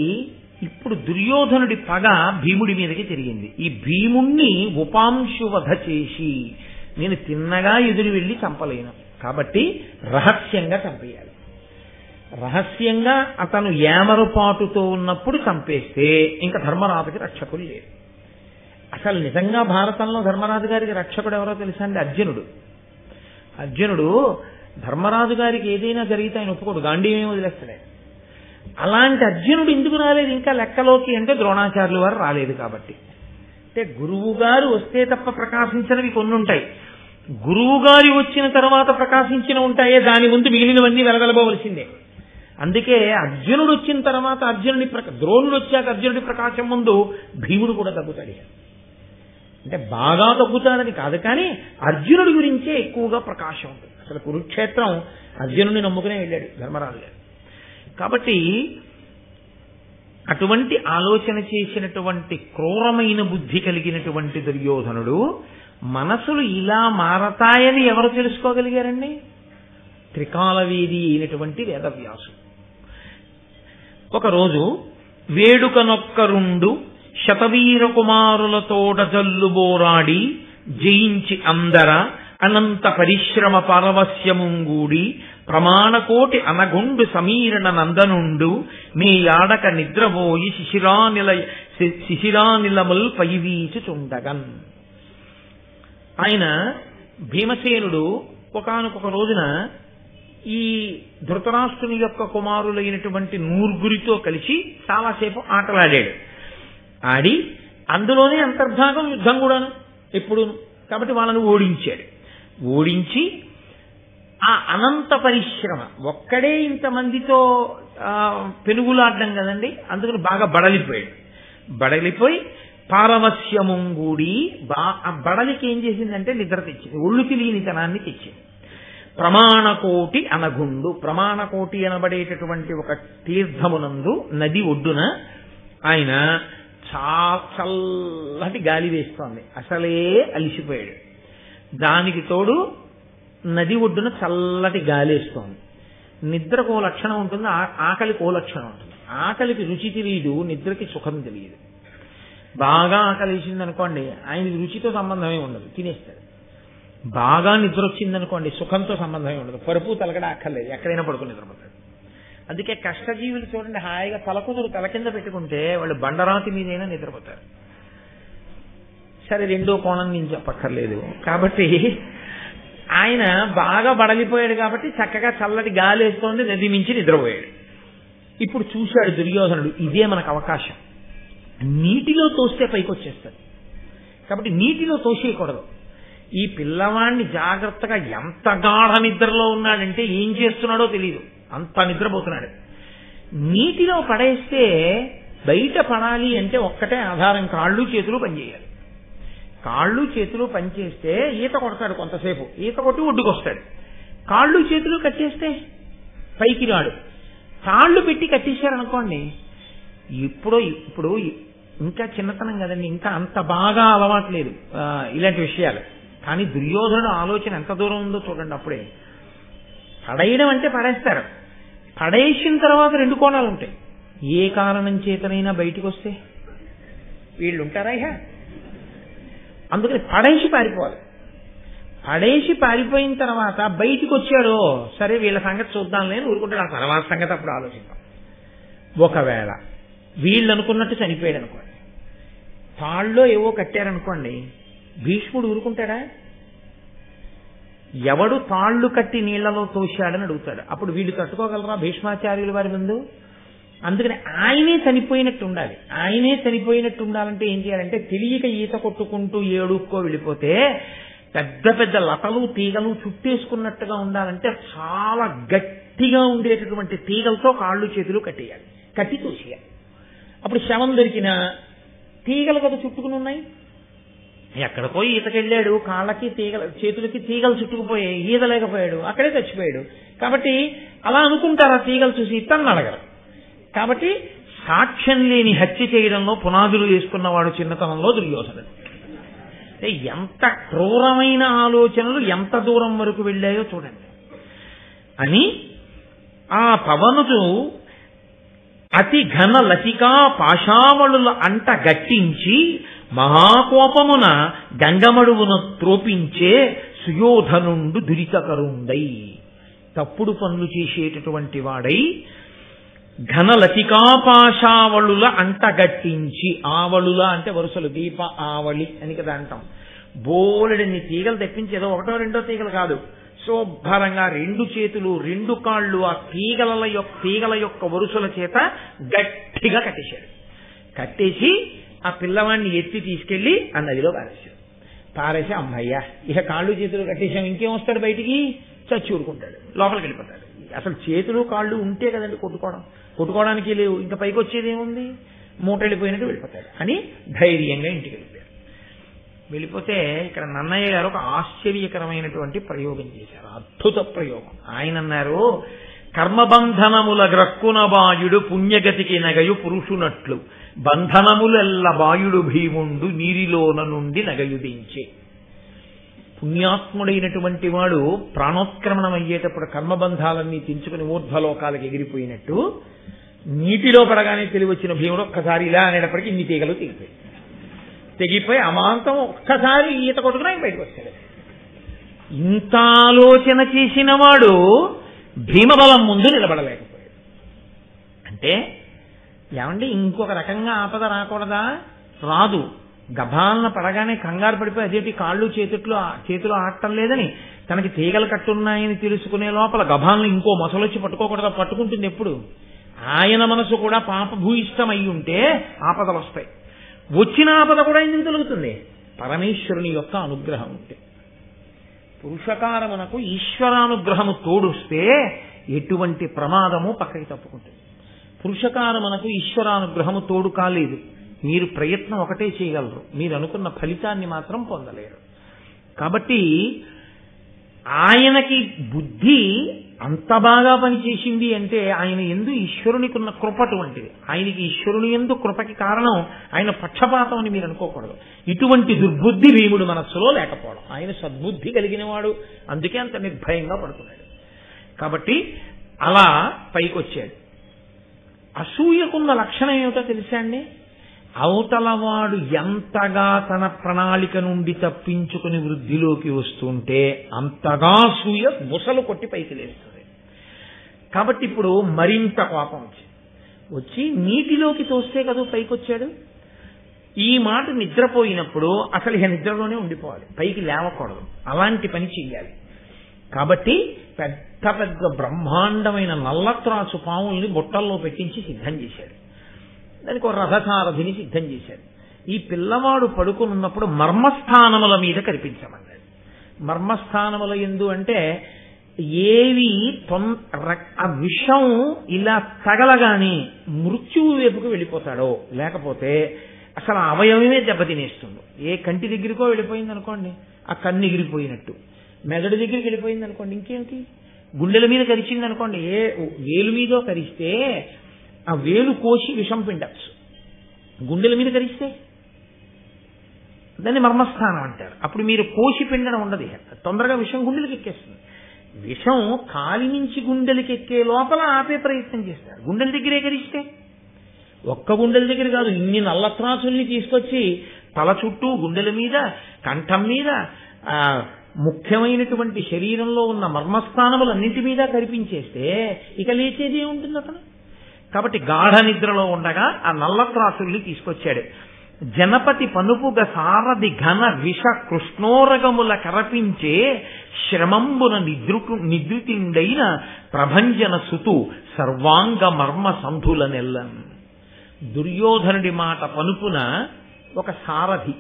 ఇప్పుడు దుర్యోధనుడి పగ భీముడి మీదకి తిరిగింది. ఈ భీముణ్ణి ఉపాంశువధ చేసి నేను తిన్నగా ఎదురు వెళ్ళి చంపలేను, కాబట్టి రహస్యంగా చంపేయాలి. రహస్యంగా అతను ఏమరుపాటుతో ఉన్నప్పుడు చంపేస్తే ఇంకా ధర్మరాజుకి రక్షకులు లేరు. అసలు నిజంగా భారతంలో ధర్మరాజు గారికి రక్షకుడు ఎవరో తెలుసా అండి? అర్జునుడు. అర్జునుడు ధర్మరాజు గారికి ఏదైనా జరిగితే ఆయన ఒప్పుకోడు, గాంధీవేమో వదిలేస్తాడు. అలాంటి అర్జునుడు ఎందుకు రాలేదు ఇంకా లెక్కలోకి అంటే ద్రోణాచార్యులు వారు రాలేదు కాబట్టి. అంటే గురువు గారు వస్తే తప్ప ప్రకాశించినవి కొన్ని ఉంటాయి, గురువు గారి వచ్చిన తర్వాత ప్రకాశించిన ఉంటాయే, దాని ముందు మిగిలినవన్నీ వెలగలబోవలసిందే. అందుకే అర్జునుడు వచ్చిన తర్వాత ద్రోణుడు వచ్చాక అర్జునుడి ప్రకాశం ముందు భీముడు కూడా తగ్గుతాడు. అంటే బాగా తగ్గుతాడని కాదు, కానీ అర్జునుడి గురించే ఎక్కువగా ప్రకాశం ఉంటుంది. అసలు కురుక్షేత్రం అర్జునుడిని నమ్ముకునే వెళ్ళాడు ధర్మరాజు గారు. కాబట్టి అటువంటి ఆలోచన చేసినటువంటి క్రూరమైన బుద్ధి కలిగినటువంటి దుర్యోధనుడు మనసులు ఇలా మారతాయని ఎవరు తెలుసుకోగలిగారండి? త్రికాలవేది అయినటువంటి వేదవ్యాసుడు. ఒకరోజు వేడుకనొక్కరుండు శతవీర కుమారులతోడ జల్లుబోరాడి జయించి అందర అనంత పరిశ్రమ పరవశ్యముంగూడి ప్రమాణకోటి అనగుండు సమీరణ నందనుండు మీ యాడక నిద్రపోయి శిశిరానిలముల్ పైవీచుచుండగన్. ఆయన భీమసేనుడు ఒకానొక రోజున ఈ ధృతరాష్ట్రుని యొక్క కుమారులైనటువంటి 9 కలిసి చాలాసేపు ఆటలాడాడు. ఆడి అందులోనే అంతర్భాగం యుద్ధం కూడాను ఎప్పుడు. కాబట్టి వాళ్ళను ఓడించాడు. ఓడించి ఆ అనంత పరిశ్రమ, ఒక్కడే ఇంతమందితో పెనుగులాడడం కదండి, అందుకని బాగా బడలిపోయి పారవశ్యముంగూడి ఆ బడలికి ఏం చేసిందంటే నిద్ర తెచ్చింది, ఒళ్ళు తెలియనితనాన్ని తెచ్చింది. ప్రమాణకోటి అనగుండు, ప్రమాణకోటి అనబడేటటువంటి ఒక తీర్థమునందు నది ఒడ్డున ఆయన చల్లటి గాలి వేస్తోంది, అసలే అలిసిపోయాడు. దానికి తోడు నది ఒడ్డున చల్లటి గాలి వేస్తోంది. నిద్రకు ఓ లక్షణం ఉంటుంది, ఆకలికి ఓ లక్షణం ఉంటుంది. ఆకలికి రుచి తెలియదు, నిద్రకి సుఖం తెలియదు. బాగా ఆకలి వేసింది అనుకోండి, ఆయనకి రుచితో సంబంధమే ఉండదు, తినేస్తాడు. బాగా నిద్ర వచ్చిందనుకోండి, సుఖంతో సంబంధమే ఉండదు, పరుపు తలకడ అక్కర్లేదు, ఎక్కడైనా పడుకుని నిద్రపోతాడు. అందుకే కష్టజీవులు చూడండి, హాయిగా తలకుదురు తల కింద పెట్టుకుంటే వాళ్ళు బండరాతి మీదైనా నిద్రపోతారు. సరే, రెండో కోణం నేను చెప్పక్కర్లేదు. కాబట్టి ఆయన బాగా బడలిపోయాడు కాబట్టి చక్కగా చల్లటి గాలి వేస్తోంది, నది మించి నిద్రపోయాడు. ఇప్పుడు చూశాడు దుర్యోధనుడు, ఇదే మనకు అవకాశం, నీటిలో తోస్తే పైకి వచ్చేస్తాడు. కాబట్టి నీటిలో తోసేయకూడదు. ఈ పిల్లవాడిని జాగ్రత్తగా, ఎంత గాఢ నిద్రలో ఉన్నాడంటే ఏం చేస్తున్నాడో తెలియదు, అంత నిద్రపోతున్నాడు. నీటిలో పడేస్తే బయట పడాలి అంటే ఒక్కటే ఆధారం, కాళ్ళు చేతులు పనిచేయాలి. కాళ్ళు చేతులు పనిచేస్తే ఈత కొడతాడు, కొంతసేపు ఈత కొట్టి ఒడ్డుకొస్తాడు. కాళ్ళు చేతులు కట్టేస్తే పైకి రాడు. కాళ్ళు పెట్టి కట్టేశారనుకోండి, ఇప్పుడు ఇంకా చిన్నతనం కదండి, ఇంకా అంత బాగా అలవాటు లేదు ఇలాంటి విషయాలు. కానీ దుర్యోధనుడు ఆలోచన ఎంత దూరం ఉందో చూడండి. అప్పుడే పడేయడం అంటే పడేస్తారు, పడేసిన తర్వాత 2 కోణాలు ఉంటాయి. ఏ కారణం చేతనైనా బయటికి వస్తే వీళ్ళు ఉంటారా ఇహ? అందుకని పడేసి పారిపోవాలి. పడేసి పారిపోయిన తర్వాత బయటికి వచ్చాడో సరే వీళ్ళ సంగతి చూద్దాం లేని ఊరుకుంటాడు. ఆ తర్వాత సంగతి అప్పుడు ఆలోచిద్దాం. ఒకవేళ వీళ్ళు అనుకున్నట్టు చనిపోయాడు అనుకోండి, తాళ్ళలో ఏవో కట్టారనుకోండి, భీష్ముడు ఊరుకుంటాడా? ఎవడు తాళ్లు కట్టి నీళ్లలో తోశాడని అడుగుతాడు. అప్పుడు వీళ్ళు తట్టుకోగలరా భీష్మాచార్యుల వారి ముందు? అందుకని ఆయనే చనిపోయినట్టు ఉండాలి. ఆయనే చనిపోయినట్టు ఉండాలంటే ఏం చేయాలంటే, తెలియక ఈత కొట్టుకుంటూ ఏడుక్కో వెళ్ళిపోతే పెద్ద పెద్ద లతలు తీగలు చుట్టేసుకున్నట్టుగా ఉండాలంటే చాలా గట్టిగా ఉండేటటువంటి తీగలతో కాళ్ళు చేతులు కట్టేయాలి, కట్టి తోసేయాలి. అప్పుడు శవం దొరికిన తీగలు కదా చుట్టుకుని ఉన్నాయి. ఎక్కడికో ఈతకెళ్ళాడు, కాళ్ళకి తీగలు చేతులకి తీగలు చుట్టుకుపోయాయి, ఈదలేకపోయాడు, అక్కడే చచ్చిపోయాడు. కాబట్టి అలా అనుకుంటారు, ఆ తీగలు చూసి తన్ను అడగరు. కాబట్టి సాక్ష్యం లేని హత్య చేయడంలో పునాదులు వేసుకున్నవాడు చిన్నతనంలో దుర్యోధనుడు. ఎంత క్రూరమైన ఆలోచనలు ఎంత దూరం వరకు వెళ్ళాయో చూడండి. అని ఆ పవనుడు అతి ఘన లతికా పాశావళుల అంట గట్టించి మహాకోపమున గంగమడువున త్రోపించే సుయోధనుండు దురితకరుండై, తప్పుడు పనులు చేసేటటువంటి వాడై ఘనలతికాపాశావళుల అంటగట్టించి, ఆవళుల అంటే వరుసలు, దీప ఆవళి అని కదా అంటాం. బోలెడన్ని తీగలు తెప్పించి, ఏదో 1, 2 తీగలు కాదు, శుభ్రంగా 2 చేతులు 2 కాళ్ళు ఆ తీగల యొక్క వరుసల చేత గట్టిగా కట్టేశాడు. కట్టేసి ఆ పిల్లవాడిని ఎత్తి తీసుకెళ్లి ఆ నదిలో పారేసి అమ్మయ్యా ఇక కాళ్ళు చేతులు కట్టేశాం, ఇంకేం వస్తాడు బయటికి? చచ్చి ఊరుకుంటాడు, లోపలికి వెళ్ళిపోతాడు. అసలు చేతులు కాళ్ళు ఉంటే కదండి కొట్టుకోవడానికి లేవు, ఇంకా పైకి వచ్చేది ఏముంది? మూట వెళ్ళిపోయినట్టు వెళ్ళిపోతాడు అని ధైర్యంగా ఇంటికి వెళ్ళిపోయాడు. వెళ్ళిపోతే ఇక్కడ నన్నయ్య గారు ఒక ఆశ్చర్యకరమైనటువంటి ప్రయోగం చేశారు, అద్భుత ప్రయోగం. ఆయన అన్నారు, కర్మబంధనముల గ్రక్కున బాయుడు పుణ్యగతికి నగయు పురుషునట్లు బంధనములెల్ల బాయుడు భీముండు నీరిలోన నుండి నగయుదించే. పుణ్యాత్ముడైనటువంటి వాడు ప్రాణోత్క్రమణం అయ్యేటప్పుడు కర్మబంధాలన్నీ తెంచుకుని ఊర్ధ్వలోకాలకు ఎగిరిపోయినట్టు నీటిలో పడగానే తెలివచ్చిన భీముడు ఒక్కసారి ఇలా అనేటప్పటికీ ఇన్ని తీగలు తెగిపోయి అమాంతం ఒక్కసారి ఈత కొట్టుకుని ఆయన బయటకు వచ్చాడు. ఇంత ఆలోచన చేసిన వాడు భీమబలం ముందు నిలబడలేకపోయాడు. అంటే ఏమంటే ఇంకొక రకంగా ఆపద రాకూడదా? రాదు. గభాలన పడగానే కంగారు పడిపోయి అదేంటి కాళ్ళు చేతులు ఆడటం లేదని తనకి తీగలు కట్టున్నాయని తెలుసుకునే లోపల గభాలను ఇంకో మొసలొచ్చి పట్టుకోకూడదా? పట్టుకుంటుంది ఎప్పుడు. ఆయన మనసు కూడా పాపభూయిష్టం అయి ఉంటే ఆపదలు వస్తాయి. వచ్చిన ఆపద కూడా ఎందుకు తొలుగుతుంది? పరమేశ్వరుని యొక్క అనుగ్రహం ఉంటే. పురుషకారమునకు ఈశ్వరానుగ్రహము తోడుస్తే ఎటువంటి ప్రమాదము పక్కకి తప్పుకుంటుంది. పురుషకారమునకు ఈశ్వరానుగ్రహము తోడు కాలేదు. మీరు ప్రయత్నం ఒకటే చేయగలరు, మీరు అనుకున్న ఫలితాన్ని మాత్రం పొందలేరు. కాబట్టి ఆయనకి బుద్ధి అంత బాగా పనిచేసింది అంటే ఆయన యందు ఈశ్వరునికి ఉన్న కృప అటువంటిది. ఆయనకి ఈశ్వరుని యందు కృపకి కారణం ఆయన పక్షపాతం అని మీరు అనుకోకూడదు. ఇటువంటి దుర్బుద్ధి భీముడు మనస్సులో లేకపోవడం. ఆయన సద్బుద్ధి కలిగిన వాడు, అందుకే అంత నిర్భయంగా పడుతున్నాడు. కాబట్టి అలా పైకొచ్చాడు. అసూయకున్న లక్షణం ఏమిటో తెలుసా అండి? అవతలవాడు ఎంతగా తన ప్రణాళిక నుండి తప్పించుకుని వృద్ధిలోకి వస్తుంటే అంతగా అసూయ ముసలు కొట్టి పైకి లేస్తుంది. కాబట్టి ఇప్పుడు మరింత కోపం వచ్చి నీటిలోకి తోస్తే కదా పైకొచ్చాడు. ఈ మాట నిద్రపోయినప్పుడు అసలు ఇక నిద్రలోనే ఉండిపోవాలి, పైకి లేవకూడదు, అలాంటి పని చెయ్యాలి. కాబట్టి పెద్ద పెద్ద బ్రహ్మాండమైన నల్లత్రాసు పాముల్ని బుట్టల్లో పెట్టించి సిద్ధం చేశాడు. దానికి ఒక రథసారథిని సిద్ధం చేశాడు. ఈ పిల్లవాడు పడుకున్నప్పుడు మర్మస్థానముల మీద కనిపించమన్నాడు. మర్మస్థానముల ఎందు అంటే ఏవి ఆ విషం ఇలా తగలగానే మృత్యువు వైపుకు వెళ్ళిపోతాడో, లేకపోతే అసలు అవయవమే దెబ్బతినేస్తుందో. ఏ కంటి దగ్గరికో వెళ్ళిపోయింది అనుకోండి, ఆ కన్ను ఎగిరిపోయినట్టు. మెదడు దగ్గరికి వెళ్ళిపోయింది అనుకోండి, ఇంకేమిటి? గుండెల మీద కరిచింది అనుకోండి, ఏ వేలు మీదో కరిస్తే ఆ వేలు కోసి విషం పిండచ్చు. గుండెల మీద కరిస్తే దాన్ని మర్మస్థానం అంటారు. అప్పుడు మీరు కోసి పిండడం ఉండదు, తొందరగా విషం గుండెలకి ఎక్కేస్తుంది. విషం కాలి నుంచి గుండెలకి ఎక్కే లోపల ఆపే ప్రయత్నం చేస్తారు. గుండెల దగ్గరే కరిస్తే, ఒక్క గుండెల దగ్గర కాదు, ఇన్ని నల్లత్రాసుల్ని తీసుకొచ్చి తల చుట్టూ, గుండెల మీద, కంఠం మీద, ముఖ్యమైనటువంటి శరీరంలో ఉన్న మర్మస్థానములన్నింటి మీద కరిపించేస్తే ఇక లేచేది ఏముంటుంది అతను? కాబట్టి గాఢ నిద్రలో ఉండగా ఆ నల్లత్రాసుల్ని తీసుకొచ్చాడు. జనపతి పనుపుగ సారథి ఘన విష కృష్ణోరగముల కరపించే శ్రమంబున నిద్రితిండైన ప్రభంజన సుతు సర్వాంగ మర్మ సంధుల నెల్లను. దుర్యోధనుడి మాట పనుపున ఒక సారథి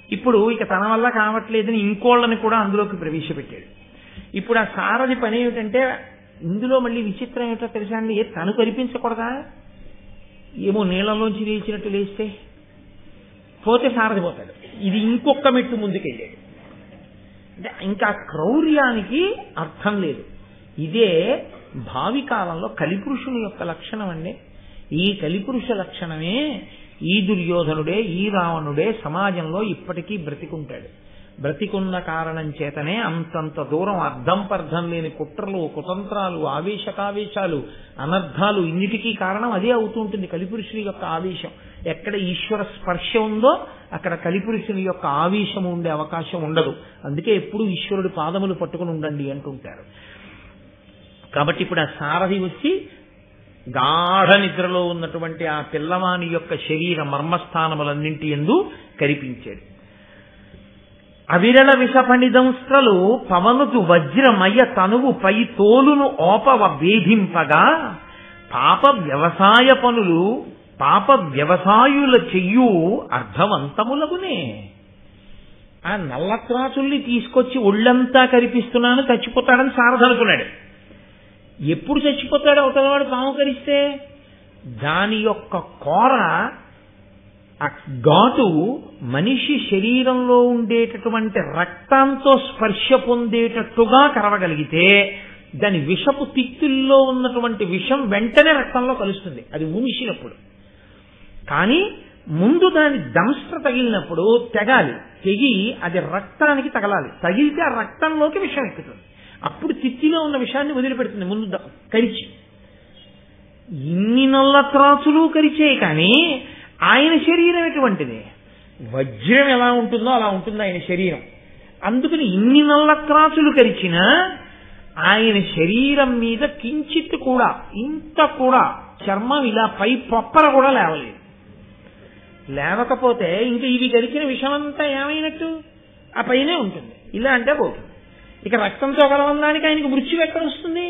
ఇప్పుడు ఇక తన వల్ల కావట్లేదని ఇంకోళ్ళని కూడా అందులోకి ప్రవేశపెట్టాడు. ఇప్పుడు ఆ సారథి పని ఏమిటంటే, ఇందులో మళ్ళీ విచిత్రం ఏమిటో తెలుసా అండి, తను కనిపించకూడదా? ఏమో నీళ్ళలోంచి లేచినట్టు లేస్తే పోతే సారథి పోతాడు. ఇది ఇంకొక మెట్టు ముందుకెళ్ళాడు. అంటే ఇంకా క్రౌర్యానికి అర్థం లేదు. ఇదే భావి కాలంలో కలిపురుషుని యొక్క లక్షణం అండి. ఈ కలిపురుష లక్షణమే ఈ దుర్యోధనుడే, ఈ రావణుడే సమాజంలో ఇప్పటికీ బ్రతికుంటాడు. బ్రతికున్న కారణం చేతనే అంతంత దూరం అర్థం పర్థం లేని కుట్రలు, కుతంత్రాలు, ఆవేశకావేశాలు, అనర్థాలు, ఇన్నిటికీ కారణం అదే అవుతూ ఉంటుంది. కలిపురుషుని యొక్క ఆవేశం. ఎక్కడ ఈశ్వర స్పర్శ ఉందో అక్కడ కలిపురుషుని యొక్క ఆవేశం ఉండే అవకాశం ఉండదు. అందుకే ఎప్పుడు ఈశ్వరుడి పాదములు పట్టుకుని ఉండండి అంటుంటారు. కాబట్టి ఇప్పుడు ఆ సారథి వచ్చి గాఢ నిద్రలో ఉన్నటువంటి ఆ పిల్లవాని యొక్క శరీర మర్మస్థానములన్నింటి యందు కరిపించాడు. అవిరళ విషపణిదంస్త్రలు పవనుకు వజ్రమయ తనువు పై తోలును ఓపవ వేధింపగా పాప వ్యవసాయ పనులు పాప వ్యవసాయుల చెయ్యు అర్థవంతములగునే. ఆ నల్లత్రాసుల్ని తీసుకొచ్చి ఒళ్ళంతా కరిపిస్తున్నాను, చచ్చిపోతాడని సారథి అనుకున్నాడు. ఎప్పుడు చచ్చిపోతాడు అవతలవాడు పాము కరిస్తే? దాని యొక్క కోర, ఆ ఘాటు మనిషి శరీరంలో ఉండేటటువంటి రక్తంతో స్పర్శ పొందేటట్టుగా కరవగలిగితే దాని విషపు తిత్తుల్లో ఉన్నటువంటి విషం వెంటనే రక్తంలో కలుస్తుంది, అది ఊనిసినప్పుడు. కానీ ముందు దాని దంస్ట్ర తగిలినప్పుడు తెగాలి, తెగి అది రక్తానికి తగలాలి. తగిలితే ఆ రక్తంలోకి విషం ఎక్కుతుంది. అప్పుడు తిత్తిలో ఉన్న విషయాన్ని వదిలిపెడుతుంది ముందు కరిచి. ఇన్ని నల్లత్రాసులు కరిచే కానీ ఆయన శరీరం ఎటువంటిది? వజ్రం ఎలా ఉంటుందో అలా ఉంటుంది ఆయన శరీరం. అందుకని ఇన్ని నల్లత్రాసులు కరిచినా ఆయన శరీరం మీద కించిత్ కూడా, ఇంత కూడా చర్మం ఇలా పై పొప్పర కూడా లేవలేదు. లేవకపోతే ఇంకా ఇవి కరిచిన విషమంతా ఏమైనట్టు? ఆ పైనే ఉంటుంది. ఇలా అంటే పోతుంది. ఇక రక్తంతో కలవడానికి ఆయనకు మృత్యు ఎక్కడ వస్తుంది?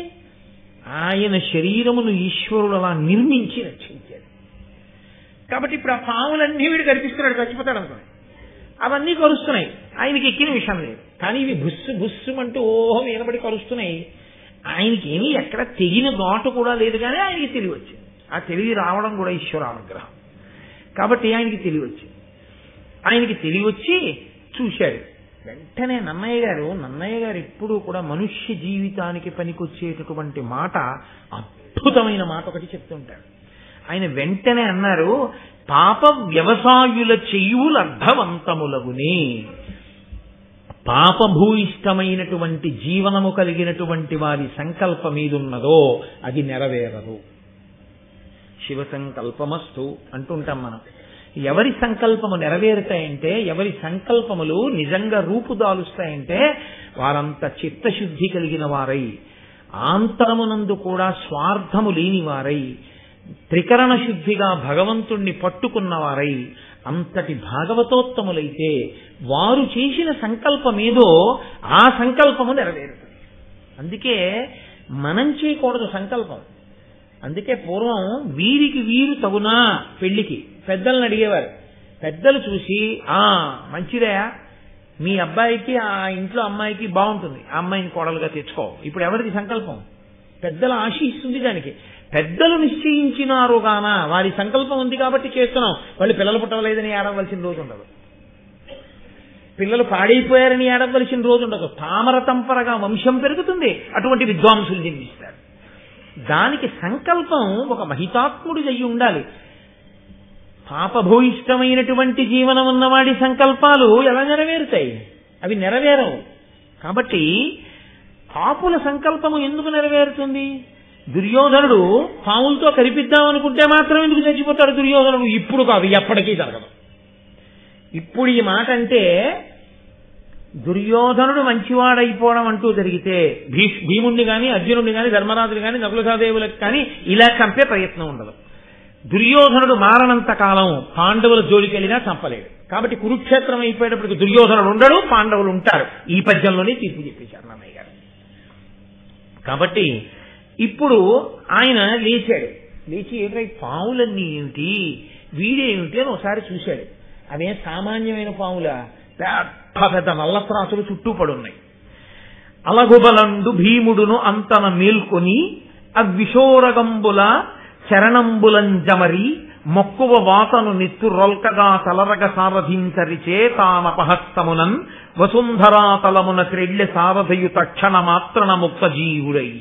ఆయన శరీరమును ఈశ్వరుడు అలా నిర్మించి రక్షించాడు. కాబట్టి ఇప్పుడు ఆ పాములన్నీ వీడు కనిపిస్తున్నాడు, చచ్చిపోతాడు అనుకోండి, అవన్నీ కరుస్తున్నాయి. ఆయనకి ఎక్కిన విషయం లేదు. కానీ ఇవి బుస్సు బుస్సుమంటూ ఓహో వినబడి కరుస్తున్నాయి. ఆయనకి ఏమీ ఎక్కడ తెగిన ఘాటు కూడా లేదు, కానీ ఆయనకి తెలివి వచ్చింది. ఆ తెలివి రావడం కూడా ఈశ్వరానుగ్రహం. కాబట్టి ఆయనకి తెలివి వచ్చింది. ఆయనకి తెలివి వచ్చి చూశాడు. వెంటనే నన్నయ్య గారు ఎప్పుడూ కూడా మనుష్య జీవితానికి పనికొచ్చేటటువంటి మాట, అద్భుతమైన మాట ఒకటి చెప్తుంటాడు. ఆయన వెంటనే అన్నారు, పాప వ్యవసాయుల చెయ్యులు అర్థవంతములగునే. పాపభూయిష్టమైనటువంటి జీవనము కలిగినటువంటి వారి సంకల్పం ఏదున్నదో అది నెరవేరదు. శివ సంకల్పమస్తు అంటుంటాం మనం. ఎవరి సంకల్పము నెరవేరుతాయంటే, ఎవరి సంకల్పములు నిజంగా రూపుదాలుస్తాయంటే వారంత చిత్తశుద్ధి కలిగిన వారై, ఆంతరమునందు కూడా స్వార్థము లేని వారై, త్రికరణ శుద్ధిగా భగవంతుణ్ణి పట్టుకున్నవారై, అంతటి భాగవతోత్తములైతే వారు చేసిన సంకల్పమేదో ఆ సంకల్పము నెరవేరుతుంది. అందుకే మనం చేయకూడదు సంకల్పం. అందుకే పూర్వం వీరికి వీరు తగునా పెళ్లికి పెద్దలను అడిగేవారు. పెద్దలు చూసి, మంచిదయా, మీ అబ్బాయికి ఆ ఇంట్లో అమ్మాయికి బాగుంటుంది, ఆ అమ్మాయిని కోడలుగా తెచ్చుకో. ఇప్పుడు ఎవరిది సంకల్పం? పెద్దల ఆశిస్తుంది దానికి. పెద్దలు నిశ్చయించినారు గాన వారి సంకల్పం ఉంది కాబట్టి చేస్తున్నాం. వాళ్ళు పిల్లలు పుట్టవలేదని ఏడవలసిన రోజు ఉండదు, పిల్లలు పాడైపోయారని ఏడవలసిన రోజు ఉండదు. తామర తంపరగా వంశం పెరుగుతుంది, అటువంటి విద్వాంసులు జన్మిస్తారు. దానికి సంకల్పం ఒక మహితాత్ముడి అయి ఉండాలి. పాపభూయిష్టమైనటువంటి జీవనం ఉన్నవాడి సంకల్పాలు ఎలా నెరవేరుతాయి? అవి నెరవేరవు. కాబట్టి పాపుల సంకల్పము ఎందుకు నెరవేరుతుంది? దుర్యోధనుడు పాములతో కరిపిద్దామనుకుంటే మాత్రం ఎందుకు చచ్చిపోతాడు దుర్యోధనుడు? ఇప్పుడు కాదు, ఎప్పటికీ జరగదు. ఇప్పుడు ఈ మాట అంటే దుర్యోధనుడు మంచివాడైపోవడం అంటూ జరిగితే భీముణ్ణి కానీ, అర్జునుడిని కానీ, ధర్మరాజుని కానీ, నకుల సహదేవులకు కానీ ఇలా చంపే ప్రయత్నం ఉండదు. దుర్యోధనుడు మారనంత కాలం పాండవుల జోలికి వెళ్ళినా చంపలేడు. కాబట్టి కురుక్షేత్రం అయిపోయేటప్పటికి దుర్యోధనుడు ఉండడు, పాండవులు ఉంటారు. ఈ పద్యంలోనే తీర్పు చెప్పేశారు నన్నయ్య గారు. కాబట్టి ఇప్పుడు ఆయన లేచాడు. లేచి ఏమిటో పావులన్నీ ఏమిటి, వీడేమిటి అని ఒకసారి చూశాడు. అవే సామాన్యమైన పావుల, పెద్ద పెద్ద నల్లత్రాసులు చుట్టూ పడున్నాయి. అలగుబలండు భీముడును అంతన మేల్కొని అవిశోరగంబుల చరణంబులంజమరి మొక్కువ వాతను నిత్తు రొల్కగా తలరగ సారథించరిచే తానపహస్తమునన్ వసుంధరాతలమున క్రెళ్ళె సారథయు తక్షణ మాత్రన ముక్త జీవుడై.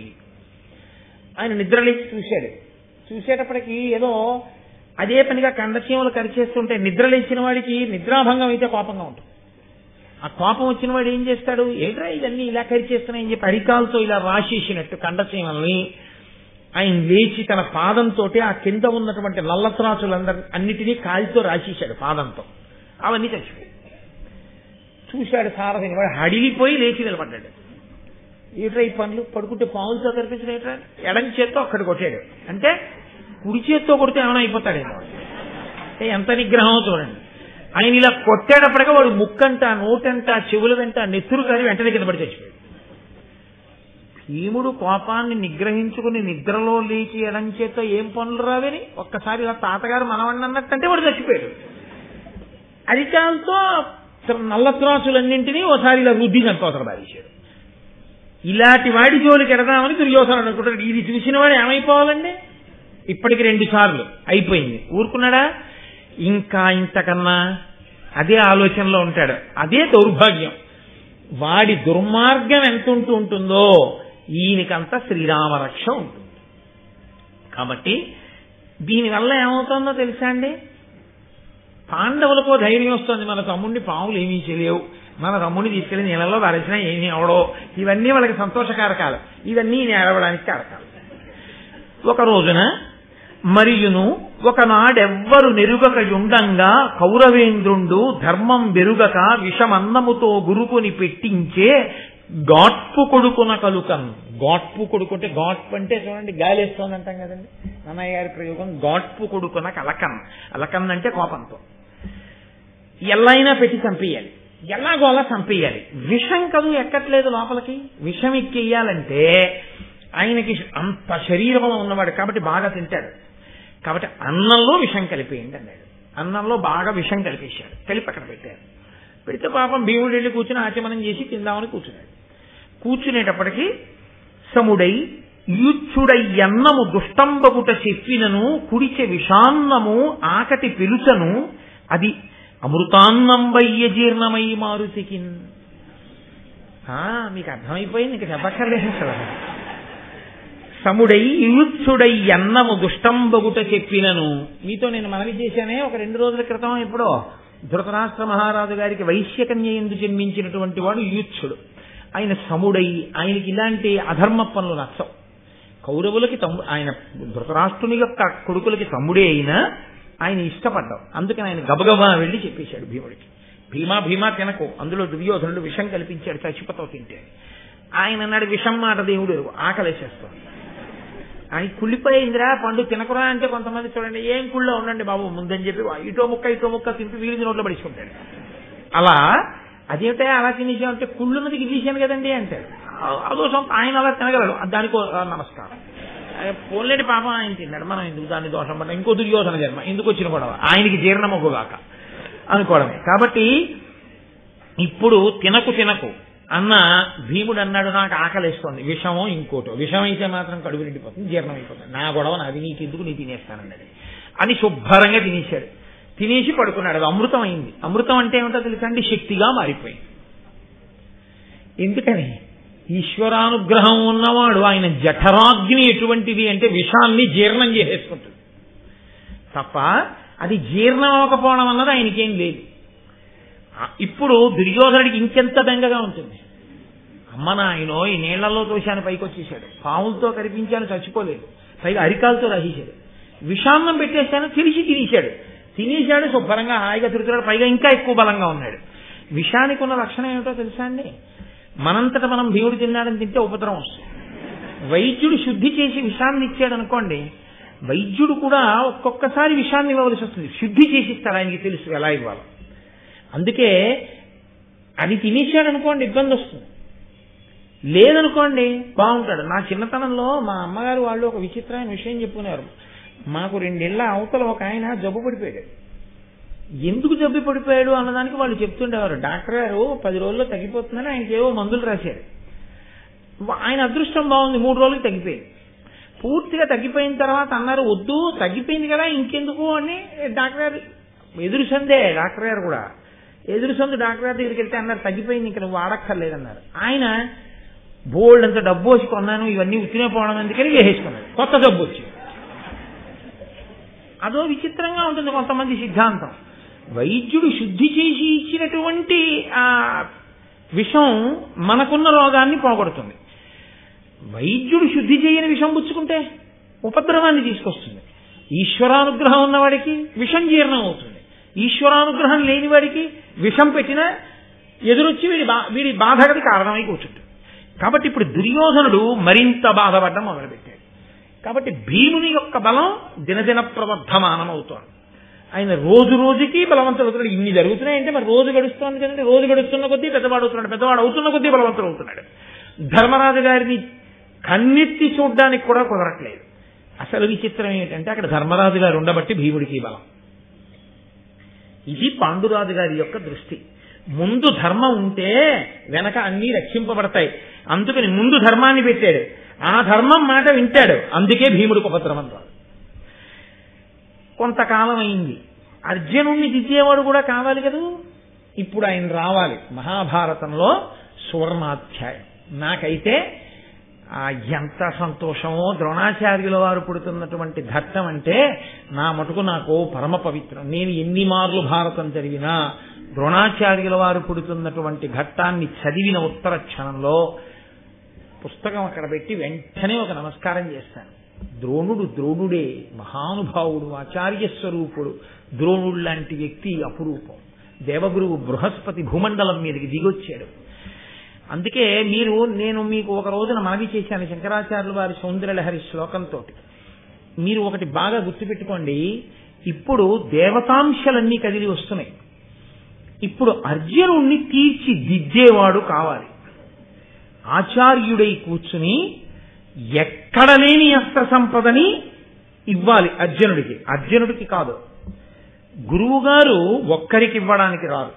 ఆయన నిద్రలేచి చూశాడు. చూసేటప్పటికి ఏదో అదే పనిగా కండచీమలు కరిచేస్తుంటే నిద్రలేచిన వాడికి నిద్రాభంగం అయితే కోపంగా ఉంటుంది. ఆ కోపం వచ్చిన వాడు ఏం చేస్తాడు? ఏంట్రా ఇవన్నీ ఇలా కరిచేస్తున్నాయని చెప్పి అరికాలతో ఇలా రాసేసినట్టు కండచీమల్ని ఆయన లేచి తన పాదంతో ఆ కింద ఉన్నటువంటి అన్నిటినీ కాలితో రాసేశాడు పాదంతో. అవన్నీ చచ్చిపోయాయి. చూశాడు సారథిని, వాడు హడిలిపోయి లేచి నిలబడ్డాడు. ఏట్రా ఈ పనులు, పడుకుంటే పావులతో కనిపించిన ఏట్రా? ఎడం చేత్తో అక్కడ కొట్టాడు. అంటే కుడి చేత్తో కొడితే ఏమైనా అయిపోతాడేమో. ఎంత నిగ్రహమో చూడండి. ఆయన ఇలా కొట్టేటప్పటికే వాడు ముక్కంట, నోటంట, చెవుల వెంట నెత్తురు కానీ వెంటనే కింద పడి చచ్చిపోయాడు. భీముడు కోపాన్ని నిగ్రహించుకుని నిద్రలో లేచి ఎడం చేత్తో ఏం పనులు రావని ఒక్కసారి ఇలా తాతగారు మనవణ్ణి అన్నట్టంటే వాడు చచ్చిపోయాడు. అరికాలతో నల్లత్రాసులన్నింటినీ ఒకసారి ఇలా రుద్ది చంపవసరం బాధేశాడు. ఇలాంటి వాడి జోలికి ఎడదామని దుర్యోధనుడు అనుకుంటాడు. ఇది చూసిన వాడు ఏమైపోవాలండి? ఇప్పటికి 2 సార్లు అయిపోయింది. ఊరుకున్నాడా? ఇంకా ఇంతకన్నా అదే ఆలోచనలో ఉంటాడు. అదే దౌర్భాగ్యం. వాడి దుర్మార్గం ఎంత ఉంటుందో ఈయనకంతా శ్రీరామరక్ష ఉంటుంది. కాబట్టి దీనివల్ల ఏమవుతుందో తెలుసా అండి? పాండవులకో ధైర్యం వస్తుంది, మన తమ్ముడిని పాములు ఏమీ చేయలేవు, మన తమ్ముడిని తీసుకెళ్లి నీళ్ళలో వారేసినా ఏమీ అవడో. ఇవన్నీ వాళ్ళకి సంతోషకారకాలు, ఇవన్నీ నేరవడానికి కారకాలు. ఒక రోజున మరియును ఒకనాడెవ్వరు నెరుగక యుండంగా కౌరవేంద్రుండు ధర్మం బెరుగక విషమన్నముతో గురుకుని పెట్టించే గాట్పు కొడుకున కలుకన్. గాట్పు కొడుకు అంటే, గాట్పు అంటే చూడండి గాలి వేస్తోంది అంటాం కదండి, నన్నయ్య గారి ప్రయోగం. గాట్పు కొడుకున కలకన్. అలకన్ అంటే కోపంతో. ఎల్లైనా పెట్టి చంపేయాలి, ఎలాగో అలా చంపేయాలి. విషం కదు ఎక్కట్లేదు లోపలికి. విషం ఎక్కేయాలంటే ఆయనకి అంత శరీరంలో ఉన్నవాడు కాబట్టి బాగా తింటాడు. కాబట్టి అన్నంలో విషం కలిపేయండి అన్నాడు. అన్నంలో బాగా విషం కలిపేశాడు. కలిపి అక్కడ పెట్టారు. పెడితే పాపం భీముడు వెళ్ళి కూర్చుని ఆచమనం చేసి తిందామని కూర్చున్నాడు. కూర్చునేటప్పటికీ సముడై యూచ్చుడై అన్నము దుష్టంబగుట చెప్పినను కుడిచె విషాన్నము ఆకటి పిలుచను అది అమృతాన్నంబయ్య జీర్ణమై మారుతికిన్. మీకు అర్థమైపోయింది, ఇంక చెప్పక్కర్లేదు కదా. సముడై యూచ్చుడై అన్నము దుష్టంబగుట చెప్పినను. మీతో నేను మనవి చేశానే ఒక 2 రోజుల క్రితం. ఎప్పుడో ధృతరాష్ట్ర మహారాజు గారికి వైశ్యకన్య ఎందు జన్మించినటువంటి వాడు యూచ్చుడు. ఆయన సముడై, ఆయనకి ఇలాంటి అధర్మ పనులు నచ్చవు. కౌరవులకి ఆయన ధృతరాష్ట్రుని యొక్క కొడుకులకి తమ్ముడే అయినా ఆయన ఇష్టపడ్డావు. అందుకని ఆయన గబగబా వెళ్ళి చెప్పేశాడు భీముడికి, భీమా భీమా తినకు, అందులో దుర్యోధనుడు విషం కల్పించాడు, చచ్చిపోతావు తింటే. ఆయన అన్నాడు, విషం మాట దేవుడు ఆకలేసేస్తాడు. ఆయన కుళ్ళిపోయిందిరా పండు తినకురా అంటే కొంతమంది చూడండి, ఏం కుళ్ళో ఉండండి బాబు ముందని చెప్పి ఇటో ముక్క తింటూ వీలింది నోట్లో పడుచుకుంటాడు. అలా అదేమిటా అలా తినేసామంటే కుళ్ళున్నది తినేసాను కదండి అంటాడు. అదో ఆయన అలా తినగలడు, దానికో నమస్కారం. పోలేని పాపం ఆయన తిన్నాడు, మనం ఎందుకు దాన్ని దోషం పడ్డా, ఇంకో దుర్యోధన జన్మ ఎందుకు వచ్చిన గొడవ, ఆయనకి జీర్ణమొగ్గుగాక అనుకోవడమే. కాబట్టి ఇప్పుడు తినకు అన్న భీముడు అన్నాడు, నాకు ఆకలిస్తోంది, విషమో ఇంకోటో. విషం అయితే మాత్రం కడుపు నిండిపోతుంది, జీర్ణం అయిపోతుంది, నా గొడవ నాది, నీకెందుకు నీ తినేస్తానన్నాడు అని శుభ్రంగా తినేశాడు. తినేసి పడుకున్నాడు. అది అమృతం అయింది. అమృతం అంటే ఏమిటో తెలుసా అండి? శక్తిగా మారిపోయింది. ఎందుకని? ఈశ్వరానుగ్రహం ఉన్నవాడు ఆయన జఠరాగ్ని ఎటువంటిది అంటే విషాన్ని జీర్ణం చేసేసుకుంటుంది తప్ప అది జీర్ణం అవ్వకపోవడం అన్నది ఆయనకేం లేదు. ఇప్పుడు దుర్యోధనుడికి ఇంకెంత బెంగగా ఉంటుంది. అమ్మ నాయనో ఈ నీళ్లలో తోశాను పైకి వచ్చేసాడు, పాములతో కనిపించాను చచ్చిపోలేదు, పైగా అరికాలతో రాసేశాడు, విషాన్నం పెట్టేశాను తెలిసి తినేశాడు శుభ్రంగా హాయిగా తిరుగుతున్నాడు, పైగా ఇంకా ఎక్కువ బలంగా ఉన్నాడు. విషానికి ఉన్న లక్షణం ఏమిటో తెలుసా అండి? మనంతట మనం భీముడు తిన్నాడని తింటే ఉపద్రవం వస్తుంది. వైద్యుడు శుద్ధి చేసి విషాన్ని ఇచ్చాడు అనుకోండి, వైద్యుడు కూడా ఒక్కొక్కసారి విషాన్ని ఇవ్వవలసి వస్తుంది, శుద్ధి చేసిస్తాడు, ఆయనకి తెలుసు ఎలా ఇవ్వాలి. అందుకే అది తినేశాడు అనుకోండి ఇబ్బంది వస్తుంది, లేదనుకోండి బాగుంటాడు. నా చిన్నతనంలో మా అమ్మగారు వాళ్ళు ఒక విచిత్రమైన విషయం చెప్పుకున్నారు. మాకు 2 ఏళ్ల అవతల ఒక ఆయన జబ్బు పడిపోయాడు. ఎందుకు జబ్బు పడిపోయాడు అన్నదానికి వాళ్ళు చెప్తుండేవారు. డాక్టర్ గారు 10 రోజుల్లో తగ్గిపోతుందని ఆయనకి ఏవో మందులు రాశారు. ఆయన అదృష్టం బాగుంది, 3 రోజులకి తగ్గిపోయింది. పూర్తిగా తగ్గిపోయిన తర్వాత అన్నారు వద్దు తగ్గిపోయింది కదా ఇంకెందుకు అని డాక్టర్ గారు ఎదురు సందే. డాక్టర్ గారు కూడా ఎదురు సందు డాక్టర్ గారి దగ్గరికి వెళ్తే అన్నారు తగ్గిపోయింది ఇంకా నువ్వు వాడక్కర్లేదన్నారు. ఆయన బోల్డ్ అంత డబ్బు వచ్చి కొన్నాను ఇవన్నీ ఉత్తినే పోవడం ఎందుకని వేసేసుకున్నాడు, కొత్త డబ్బు వచ్చి. అదో విచిత్రంగా ఉంటుంది కొంతమంది సిద్ధాంతం. వైద్యుడు శుద్ధి చేసి ఇచ్చినటువంటి ఆ విషం మనకున్న రోగాన్ని పోగొడుతుంది. వైద్యుడు శుద్ధి చేయని విషం పుచ్చుకుంటే ఉపద్రవాన్ని తీసుకొస్తుంది. ఈశ్వరానుగ్రహం ఉన్నవాడికి విషం జీర్ణం అవుతుంది, ఈశ్వరానుగ్రహం లేని వాడికి విషం పెట్టినా ఎదురొచ్చి వీడి బాధగది కారణమై కూర్చుంటుంది. కాబట్టి ఇప్పుడు దుర్యోధనుడు మరింత బాధపడడం మొదలుపెట్టాడు. కాబట్టి భీముని యొక్క బలం దినదిన ప్రవర్ధమానం అవుతోంది. ఆయన రోజు రోజుకి బలవంతుడు అవుతున్నాడు. ఇన్ని జరుగుతున్నాయంటే మరి రోజు గడుస్తోంది కదండి. రోజు గడుస్తున్న కొద్దీ పెద్దవాడు అవుతున్నాడు, పెద్దవాడు అవుతున్న కొద్దీ బలవంతుడు అవుతున్నాడు. ధర్మరాజు గారిని కన్నెత్తి చూడ్డానికి కూడా కుదరట్లేదు. అసలు విచిత్రం ఏంటంటే అక్కడ ధర్మరాజు గారు ఉండబట్టి భీముడికి బలం. ఇది పాండురాజు గారి యొక్క దృష్టి. ముందు ధర్మం ఉంటే వెనక అన్నీ రక్షింపబడతాయి. అందుకని ముందు ధర్మాన్ని పెట్టాడు, ఆ ధర్మం మాట వింటాడు, అందుకే భీముడికి ఉపద్రవం రాదు. కొంతకాలం అయింది, అర్జునుణ్ణి దిద్దేవాడు కూడా కావాలి కదా. ఇప్పుడు ఆయన రావాలి. మహాభారతంలో సువర్ణాధ్యాయం. నాకైతే ఎంత సంతోషమో ద్రోణాచార్యుల వారు పుడుతున్నటువంటి ఘట్టం అంటే నా మటుకు నాకు పరమ పవిత్రం. నేను ఎన్ని మార్లు భారతం చదివినా ద్రోణాచార్యుల వారు పుడుతున్నటువంటి ఘట్టాన్ని చదివిన ఉత్తర క్షణంలో పుస్తకం అక్కడ పెట్టి వెంటనే ఒక నమస్కారం చేస్తాను. ద్రోణుడే మహానుభావుడు, ఆచార్య స్వరూపుడు. ద్రోణుడు లాంటి వ్యక్తి అపురూపం. దేవగురువు బృహస్పతి భూమండలం మీదకి దిగొచ్చాడు. అందుకే నేను మీకు ఒక రోజున మనవి చేశాను శంకరాచార్యుల వారి సౌందర్యలహరి శ్లోకంతో. మీరు ఒకటి బాగా గుర్తుపెట్టుకోండి, ఇప్పుడు దేవతాంశలన్నీ కదిలి వస్తున్నాయి. ఇప్పుడు అర్జునుణ్ణి తీర్చిదిద్దేవాడు కావాలి. ఆచార్యుడై కూర్చుని ఎక్కడ లేని అస్త్ర సంపదని ఇవ్వాలి అర్జునుడికి. అర్జునుడికి కాదు, గురువుగారు ఒక్కరికి ఇవ్వడానికి రాదు.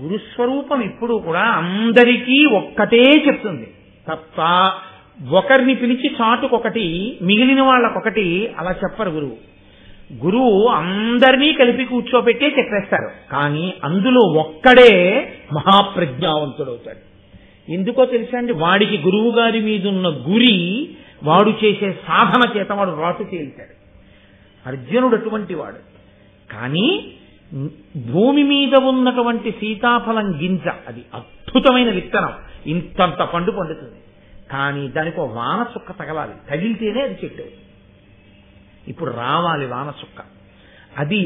గురుస్వరూపం ఎప్పుడూ కూడా అందరికీ ఒక్కటే చెప్తుంది తప్ప ఒకరిని పిలిచి చాటుకొకటి మిగిలిన వాళ్ళకొకటి అలా చెప్పరు. గురువు అందరినీ కలిపి కూర్చోబెట్టే చెప్పేస్తారు. కానీ అందులో ఒక్కడే మహాప్రజ్ఞావంతుడవుతాడు. ఎందుకో తెలుసా అండి? వాడికి గురువు గారి మీద ఉన్న గురి, వాడు చేసే సాధన చేత వాడు రాటు తేలుతాడు. అర్జునుడు అటువంటి వాడు. కానీ భూమి మీద ఉన్నటువంటి సీతాఫలం గింజ, అది అద్భుతమైన విత్తనం, ఇంతంత పండు పండుతుంది. కానీ దానికి ఒక వాన చుక్క తగలాలి, తగిలితేనే అది చెట్టు. ఇప్పుడు రావాలి వాన చుక్క. అది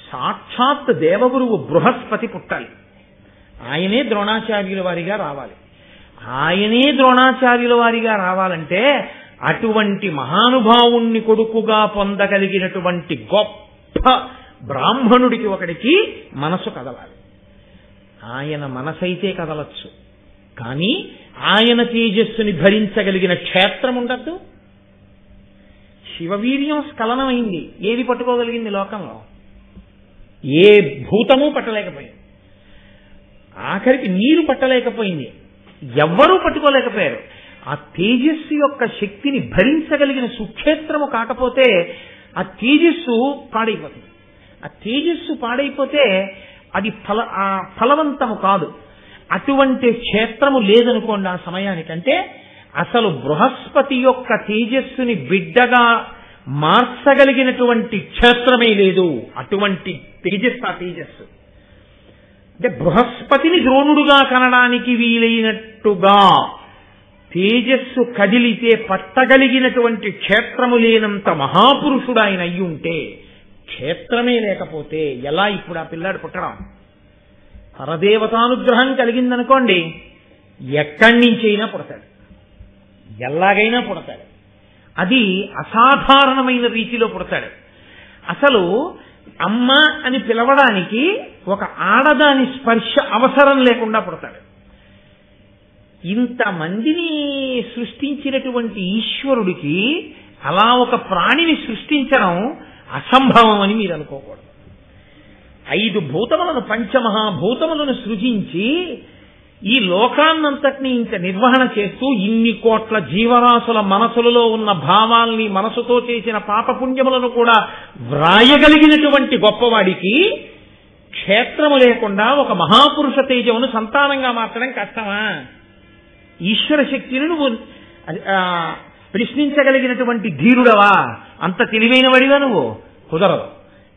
సాక్షాత్ దేవగురువు బృహస్పతి పుట్టాలి. ఆయనే ద్రోణాచార్యుల వారిగా రావాలి. ఆయనే ద్రోణాచార్యుల వారిగా రావాలంటే అటువంటి మహానుభావుణ్ణి కొడుకుగా పొందగలిగినటువంటి గొప్ప బ్రాహ్మణుడికి ఒకడికి మనసు కదలాలి. ఆయన మనసైతే కదలచ్చు, కానీ ఆయన తేజస్సుని భరించగలిగిన క్షేత్రం ఉండద్దు. శివవీర్యం స్ఖలనమైంది, ఏది పట్టుకోగలిగింది లోకంలో? ఏ భూతము పట్టలేకపోయింది. ఆఖరికి నీరు పట్టలేకపోయింది, ఎవ్వరూ పట్టుకోలేకపోయారు. ఆ తేజస్సు యొక్క శక్తిని భరించగలిగిన సుక్షేత్రము కాకపోతే ఆ తేజస్సు పాడైపోతుంది. ఆ తేజస్సు పాడైపోతే అది ఫలవంతము కాదు. అటువంటి క్షేత్రము లేదనుకోండి ఆ సమయానికంటే అసలు బృహస్పతి యొక్క తేజస్సుని బిడ్డగా మార్చగలిగినటువంటి క్షేత్రమే లేదు. అటువంటి తేజస్సు. ఆ తేజస్సు అంటే బృహస్పతిని ద్రోణుడుగా కనడానికి వీలైనట్టుగా తేజస్సు కదిలితే పట్టగలిగినటువంటి క్షేత్రము లేనంత మహాపురుషుడు ఆయన అయ్యుంటే, క్షేత్రమే లేకపోతే ఎలా ఇప్పుడు ఆ పిల్లాడు పుట్టడం? పరదేవతానుగ్రహం కలిగిందనుకోండి, ఎక్కడి నుంచైనా పుడతాడు, ఎలాగైనా పుడతాడు. అది అసాధారణమైన రీతిలో పుడతాడు. అసలు అమ్మ అని పిలవడానికి ఒక ఆడదాని స్పర్శ అవసరం లేకుండా పుడతాడు. ఇంతమందిని సృష్టించినటువంటి ఈశ్వరుడికి అలా ఒక ప్రాణిని సృష్టించడం అసంభవం అని మీరు అనుకోకూడదు. 5 భూతములను, పంచమహాభూతములను సృజించి ఈ లోకాన్నంతటినీ ఇంత నిర్వహణ చేస్తూ ఇన్ని కోట్ల జీవరాశుల మనసులలో ఉన్న భావాల్ని, మనసుతో చేసిన పాపపుణ్యములను కూడా వ్రాయగలిగినటువంటి గొప్పవాడికి క్షేత్రము లేకుండా ఒక మహాపురుష తేజమును సంతానంగా మార్చడం కష్టమా? ఈశ్వర శక్తిని నువ్వు ప్రశ్నించగలిగినటువంటి ధీరుడవా? అంత తెలివైన వాడివా నువ్వు? కుదరదు.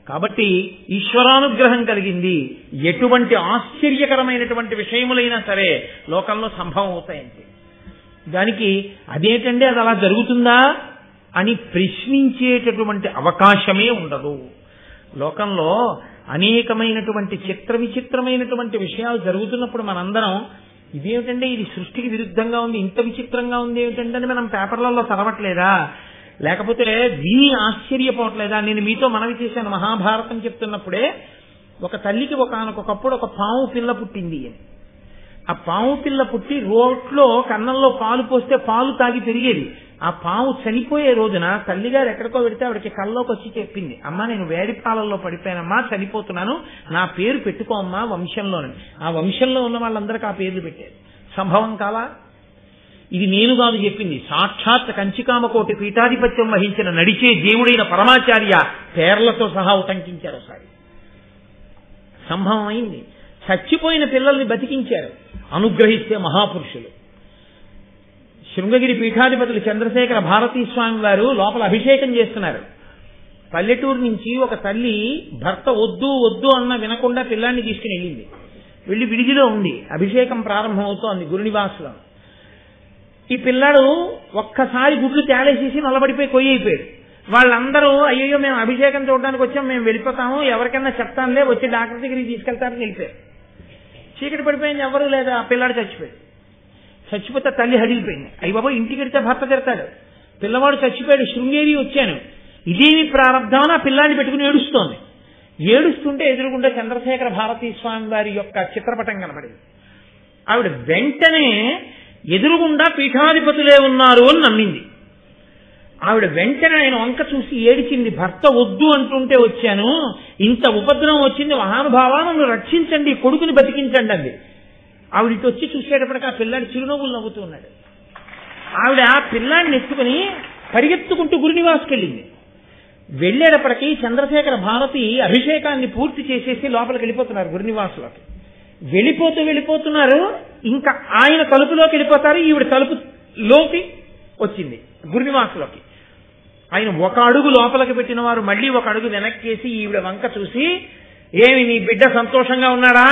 కాబట్టి ఈశ్వరానుగ్రహం కలిగింది. ఎటువంటి ఆశ్చర్యకరమైనటువంటి విషయములైనా సరే లోకంలో సంభవం అవుతాయంటే దానికి అదేంటండి అది అలా జరుగుతుందా అని ప్రశ్నించేటటువంటి అవకాశమే ఉండదు. లోకంలో అనేకమైనటువంటి చిత్ర విచిత్రమైనటువంటి విషయాలు జరుగుతున్నప్పుడు మనందరం ఇదేమిటంటే ఇది సృష్టికి విరుద్ధంగా ఉంది, ఇంత విచిత్రంగా ఉంది ఏమిటంటే అని మనం పేపర్లలో చదవట్లేదా? లేకపోతే విని ఆశ్చర్యపోవట్లేదా? నేను మీతో మనవి చేశాను, మహాభారతం చెప్తున్నప్పుడే ఒక తల్లికి ఒకనకొకప్పుడు ఒక పాము పిల్ల పుట్టింది అని. ఆ పాము పిల్ల పుట్టి రోట్లో కన్నంలో పాలు పోస్తే పాలు తాగి పెరిగేది. ఆ పాము చనిపోయే రోజున తల్లిగారు ఎక్కడికో పెడితే ఆవిడకి కల్లోకి వచ్చి చెప్పింది, అమ్మా నేను వేడి పాలల్లో పడిపోయానమ్మా, చనిపోతున్నాను, నా పేరు పెట్టుకోమ్మా వంశంలోని. ఆ వంశంలో ఉన్న వాళ్ళందరికీ ఆ పేర్లు పెట్టారు. సంభవం కాలా? ఇది నేను కాదు చెప్పింది, సాక్షాత్ కంచికామకోటి పీఠాధిపత్యం వహించిన నడిచే దేవుడైన పరమాచార్య పేర్లతో సహా ఉటంకించారు. ఒకసారి సంభవం అయింది. చచ్చిపోయిన పిల్లల్ని బతికించారు, అనుగ్రహిస్తే మహాపురుషులు. శృంగగిరి పీఠాధిపతులు చంద్రశేఖర భారతీ స్వామి వారు లోపల అభిషేకం చేస్తున్నారు. పల్లెటూరు నుంచి ఒక తల్లి భర్త వద్దు వద్దు అన్న వినకుండా పిల్లాన్ని తీసుకుని వెళ్ళింది. వెళ్ళి విడిదిలో ఉంది, అభిషేకం ప్రారంభమవుతోంది గురునివాసులో. ఈ పిల్లాడు ఒక్కసారి గుడ్లు తేలేసేసి నల్లబడిపోయి కొయ్యి అయిపోయాడు. వాళ్ళందరూ అయ్యో మేము అభిషేకం చూడడానికి వచ్చాం, మేము వెళ్ళిపోతాము, ఎవరికైనా చెప్తానులే, వచ్చి డాక్టర్ దగ్గరికి తీసుకెళ్తారని వెళ్ళిపోయారు. చీకటి పడిపోయింది, ఎవరు లేదు, ఆ పిల్లాడు చచ్చిపోయాడు. చచ్చిపోతే తల్లి హడిలిపోయింది. అయ్యి బాబా ఇంటికి వెళ్తే భర్త తిడతాడు, పిల్లవాడు చచ్చిపోయాడు, శృంగేరి వచ్చాను, ఇదేమి ప్రారంభం ఆ పిల్లాన్ని పెట్టుకుని ఏడుస్తోంది. ఏడుస్తుంటే ఎదురుగుండా చంద్రశేఖర భారతీ స్వామి వారి యొక్క చిత్రపటం కనబడింది. ఆవిడ వెంటనే ఎదురుగుండా పీఠాధిపతులే ఉన్నారు అని నమ్మింది. ఆవిడ వెంటనే ఆయన వంక చూసి ఏడిచింది, భర్త వద్దు అంటుంటే వచ్చాను, ఇంత ఉపద్రవం వచ్చింది, మహానుభావా నన్ను రక్షించండి, కొడుకుని బతికించండి అంది. ఆవిడికి వచ్చి చూసేటప్పటికి ఆ పిల్లాడి చిరునవ్వులు నవ్వుతూ ఉన్నాడు. ఆవిడ ఆ పిల్లాడిని ఎత్తుకుని పరిగెత్తుకుంటూ గురునివాసుకి వెళ్ళింది. వెళ్ళేటప్పటికీ చంద్రశేఖర భారతి అభిషేకాన్ని పూర్తి చేసేసి లోపలికి వెళ్ళిపోతున్నారు గురునివాసులోకి. వెళ్ళిపోతున్నారు, ఇంకా ఆయన తలుపులోకి వెళ్ళిపోతారు, ఈవిడ తలుపులోకి వచ్చింది గురునివాసులోకి. ఆయన ఒక అడుగు లోపలికి పెట్టిన వారు మళ్ళీ ఒక అడుగు వెనక్కేసి ఈవిడ వంక చూసి, ఏమి నీ బిడ్డ సంతోషంగా ఉన్నాడా,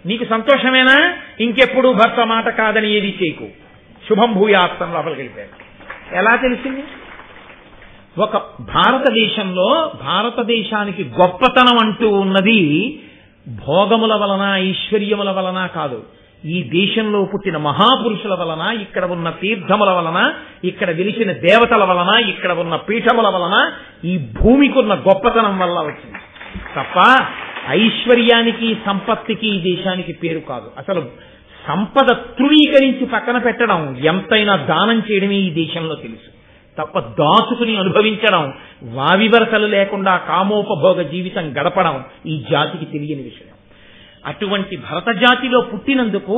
నీకు సంతోషమేనా, ఇంకెప్పుడు భర్త మాట కాదని ఏది చేయకు, శుభం భూయాస్తం లోపలికి వెళ్ళిపోయారు. ఎలా తెలిసింది? ఒక భారతదేశానికి గొప్పతనం అంటూ ఉన్నది భోగముల వలన, ఐశ్వర్యముల వలన కాదు, ఈ దేశంలో పుట్టిన మహాపురుషుల వలన, ఇక్కడ ఉన్న తీర్థముల వలన, ఇక్కడ వెలిసిన దేవతల వలన, ఇక్కడ ఉన్న పీఠముల వలన, ఈ భూమికి ఉన్న గొప్పతనం వల్ల వచ్చింది తప్ప ఐశ్వర్యానికి, సంపత్తికి ఈ దేశానికి పేరు కాదు. అసలు సంపద తృణీకరించి పక్కన పెట్టడం, ఎంతైనా దానం చేయడమే ఈ దేశంలో తెలుసు తప్ప దాచుకుని అనుభవించడం, వావివరసలు లేకుండా కామోపభోగ జీవితం గడపడం ఈ జాతికి తెలియని విషయం. అటువంటి భరత జాతిలో పుట్టినందుకు,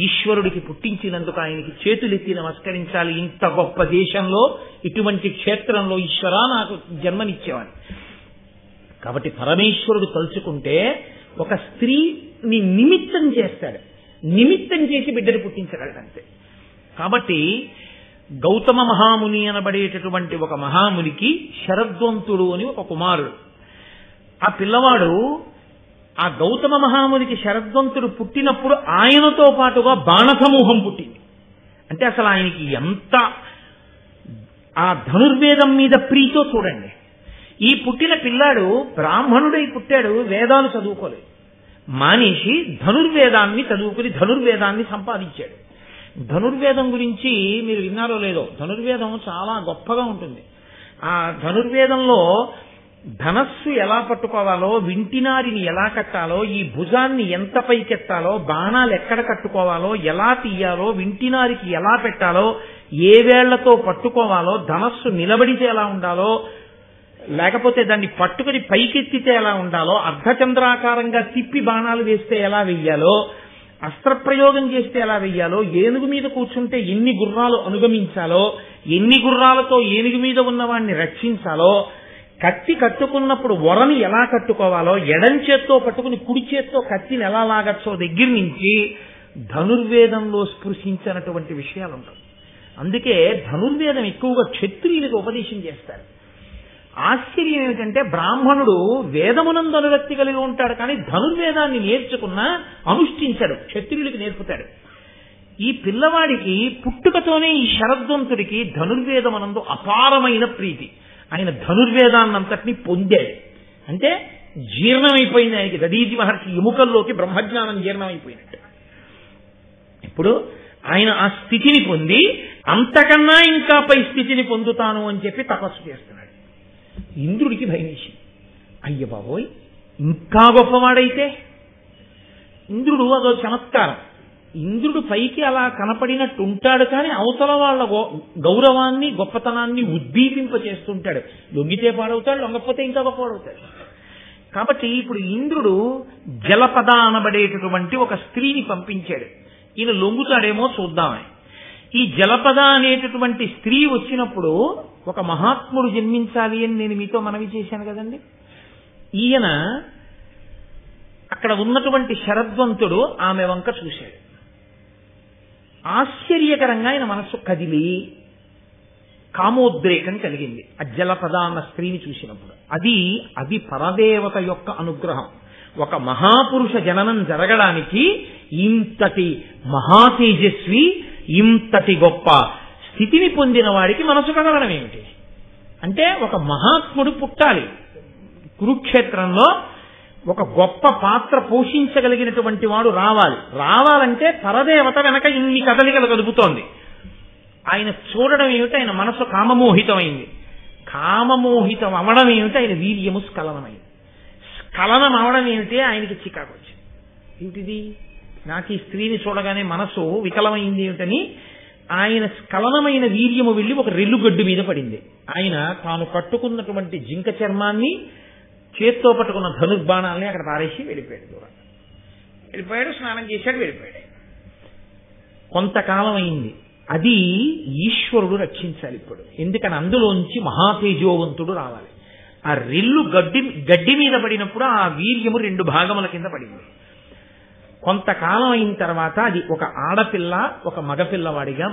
ఈశ్వరుడికి పుట్టించినందుకు ఆయనకి చేతులెత్తి నమస్కరించాలి. ఇంత గొప్ప దేశంలో, ఇటువంటి క్షేత్రంలో ఈశ్వరా నాకు జన్మనిచ్చేవాడు. కాబట్టి పరమేశ్వరుడు తలుచుకుంటే ఒక స్త్రీని నిమిత్తం చేస్తాడు, నిమిత్తం చేసి బిడ్డను పుట్టించగలడు అంతే. కాబట్టి గౌతమ మహాముని అనబడేటటువంటి ఒక మహామునికి శరద్వంతుడు అని ఒక కుమారుడు. ఆ పిల్లవాడు ఆ గౌతమ మహామునికి శరద్వంతుడు పుట్టినప్పుడు ఆయనతో పాటుగా బాణ సమూహం పుట్టింది. అంటే అసలు ఆయనకి ఎంత ఆ ధనుర్వేదం మీద ప్రీతో చూడండి. ఈ పుట్టిన పిల్లాడు బ్రాహ్మణుడై పుట్టాడు, వేదాలు చదువుకోలేదు, మానేసి ధనుర్వేదాన్ని చదువుకుని ధనుర్వేదాన్ని సంపాదించాడు. ధనుర్వేదం గురించి మీరు విన్నారో లేదో, ధనుర్వేదం చాలా గొప్పగా ఉంటుంది. ఆ ధనుర్వేదంలో ధనస్సు ఎలా పట్టుకోవాలో, వింటినారిని ఎలా కట్టాలో, ఈ భుజాన్ని ఎంత పైకెత్తాలో, బాణాలు ఎక్కడ కట్టుకోవాలో, ఎలా తీయాలో, వింటినారికి ఎలా పెట్టాలో, ఏ వేళ్లతో పట్టుకోవాలో, ధనస్సు నిలబడితే ఎలా ఉండాలో, లేకపోతే దాన్ని పట్టుకుని పైకెత్తితే ఎలా ఉండాలో, అర్ధచంద్రాకారంగా తిప్పి బాణాలు వేస్తే ఎలా వెయ్యాలో, అస్త్రప్రయోగం చేస్తే ఎలా వెయ్యాలో, ఏనుగు మీద కూర్చుంటే ఎన్ని గుర్రాలు అనుగమించాలో, ఎన్ని గుర్రాలతో ఏనుగు మీద ఉన్నవాడిని రక్షించాలో, కత్తి కట్టుకున్నప్పుడు వరని ఎలా కట్టుకోవాలో, ఎడం చేత్తో పట్టుకుని కుడి చేత్తో కత్తిని ఎలా లాగచ్చో దగ్గర నుంచి ధనుర్వేదంలో స్పృశించినటువంటి విషయాలు ఉంటాయి. అందుకే ధనుర్వేదం ఎక్కువగా క్షత్రియులకు ఉపదేశం చేస్తారు. ఆశ్చర్యం ఏమిటంటే బ్రాహ్మణుడు వేదమునందు అనురక్తి కలిగి ఉంటాడు, కానీ ధనుర్వేదాన్ని నేర్చుకున్నా అనుష్ఠించాడు, క్షత్రియుడికి నేర్పుతాడు. ఈ పిల్లవాడికి పుట్టుకతోనే ఈ శరద్వంతుడికి ధనుర్వేదమునందు అపారమైన ప్రీతి. ఆయన ధనుర్వేదాన్నంతటినీ పొందాడు. అంటే జీర్ణమైపోయింది ఆయనకి. దదీచి మహర్షి ఎముకల్లోకి బ్రహ్మజ్ఞానం జీర్ణమైపోయినట్టు. ఇప్పుడు ఆయన ఆ స్థితిని పొంది అంతకన్నా ఇంకా పై స్థితిని పొందుతాను అని చెప్పి తపస్సు చేస్తున్నాడు. ఇంద్రుడికి భయమేసింది. అయ్య బాబోయ్, ఇంకా గొప్పవాడైతే. ఇంద్రుడు అదో చమత్కారం. ఇంద్రుడు పైకి అలా కనపడినట్టు ఉంటాడు, కానీ అవతల వాళ్ళ గౌరవాన్ని గొప్పతనాన్ని ఉద్దీపింప చేస్తుంటాడు. లొంగితే పాడవుతాడు, లొంగకపోతే ఇంకా గొప్పవాడవుతాడు. కాబట్టి ఇప్పుడు ఇంద్రుడు జలపద అనబడేటటువంటి ఒక స్త్రీని పంపించాడు. ఈయన లొంగుతాడేమో చూద్దామని. ఈ జలపద అనేటటువంటి స్త్రీ వచ్చినప్పుడు ఒక మహాత్ముడు జన్మించాలి అని నేను మీతో మనవి చేశాను కదండి. ఈయన అక్కడ ఉన్నటువంటి శరద్వంతుడు ఆమె వంక చూశాడు. ఆశ్చర్యకరంగా ఆయన మనస్సు కదిలి కామోద్రేకం కలిగింది ఆ జలపద అన్న స్త్రీని చూసినప్పుడు. అది పరదేవత యొక్క అనుగ్రహం. ఒక మహాపురుష జననం జరగడానికి ఇంతటి మహాతేజస్వి, ఇంతటి గొప్ప స్థితిని పొందిన వాడికి మనసు కదలడం ఏమిటి? అంటే ఒక మహాత్ముడు పుట్టాలి. కురుక్షేత్రంలో ఒక గొప్ప పాత్ర పోషించగలిగినటువంటి వాడు రావాలంటే పరదేవత వెనక ఇన్ని కదలికలు కదుపుతోంది. ఆయన చూడడం ఏమిటి? ఆయన మనసు కామమోహితమైంది. కామమోహితం అవడం ఏమిటి? ఆయన వీర్యము స్ఖలనమైంది. స్ఖలనం అవడం ఏమిటి? ఆయనకి చికాకు వచ్చింది. ఏమిటిది? నాకు ఈ స్త్రీని చూడగానే మనసు వికలమైంది ఏమిటని ఆయన స్ఖలనమైన వీర్యము వెళ్లి ఒక రెల్లుగడ్డు మీద పడింది. ఆయన తాను కట్టుకున్నటువంటి జింక చర్మాన్ని, చేత్తో పట్టుకున్న ధనుర్బాణాలని అక్కడ పారేసి వెళ్ళిపోయాడు. దూరంగా వెళ్ళిపోయాడు, స్నానం చేశాడు, వెళ్ళిపోయాడు. కొంతకాలం అయింది. అది ఈశ్వరుడు రక్షించాలి ఇప్పుడు. ఎందుకని అందులోంచి మహాతేజోవంతుడు రావాలి. ఆ రెల్లు గడ్డి మీద పడినప్పుడు ఆ వీర్యము 2 భాగముల కింద పడింది. కొంతకాలం అయిన తర్వాత అది ఒక ఆడపిల్ల, ఒక మగపిల్లవాడిగా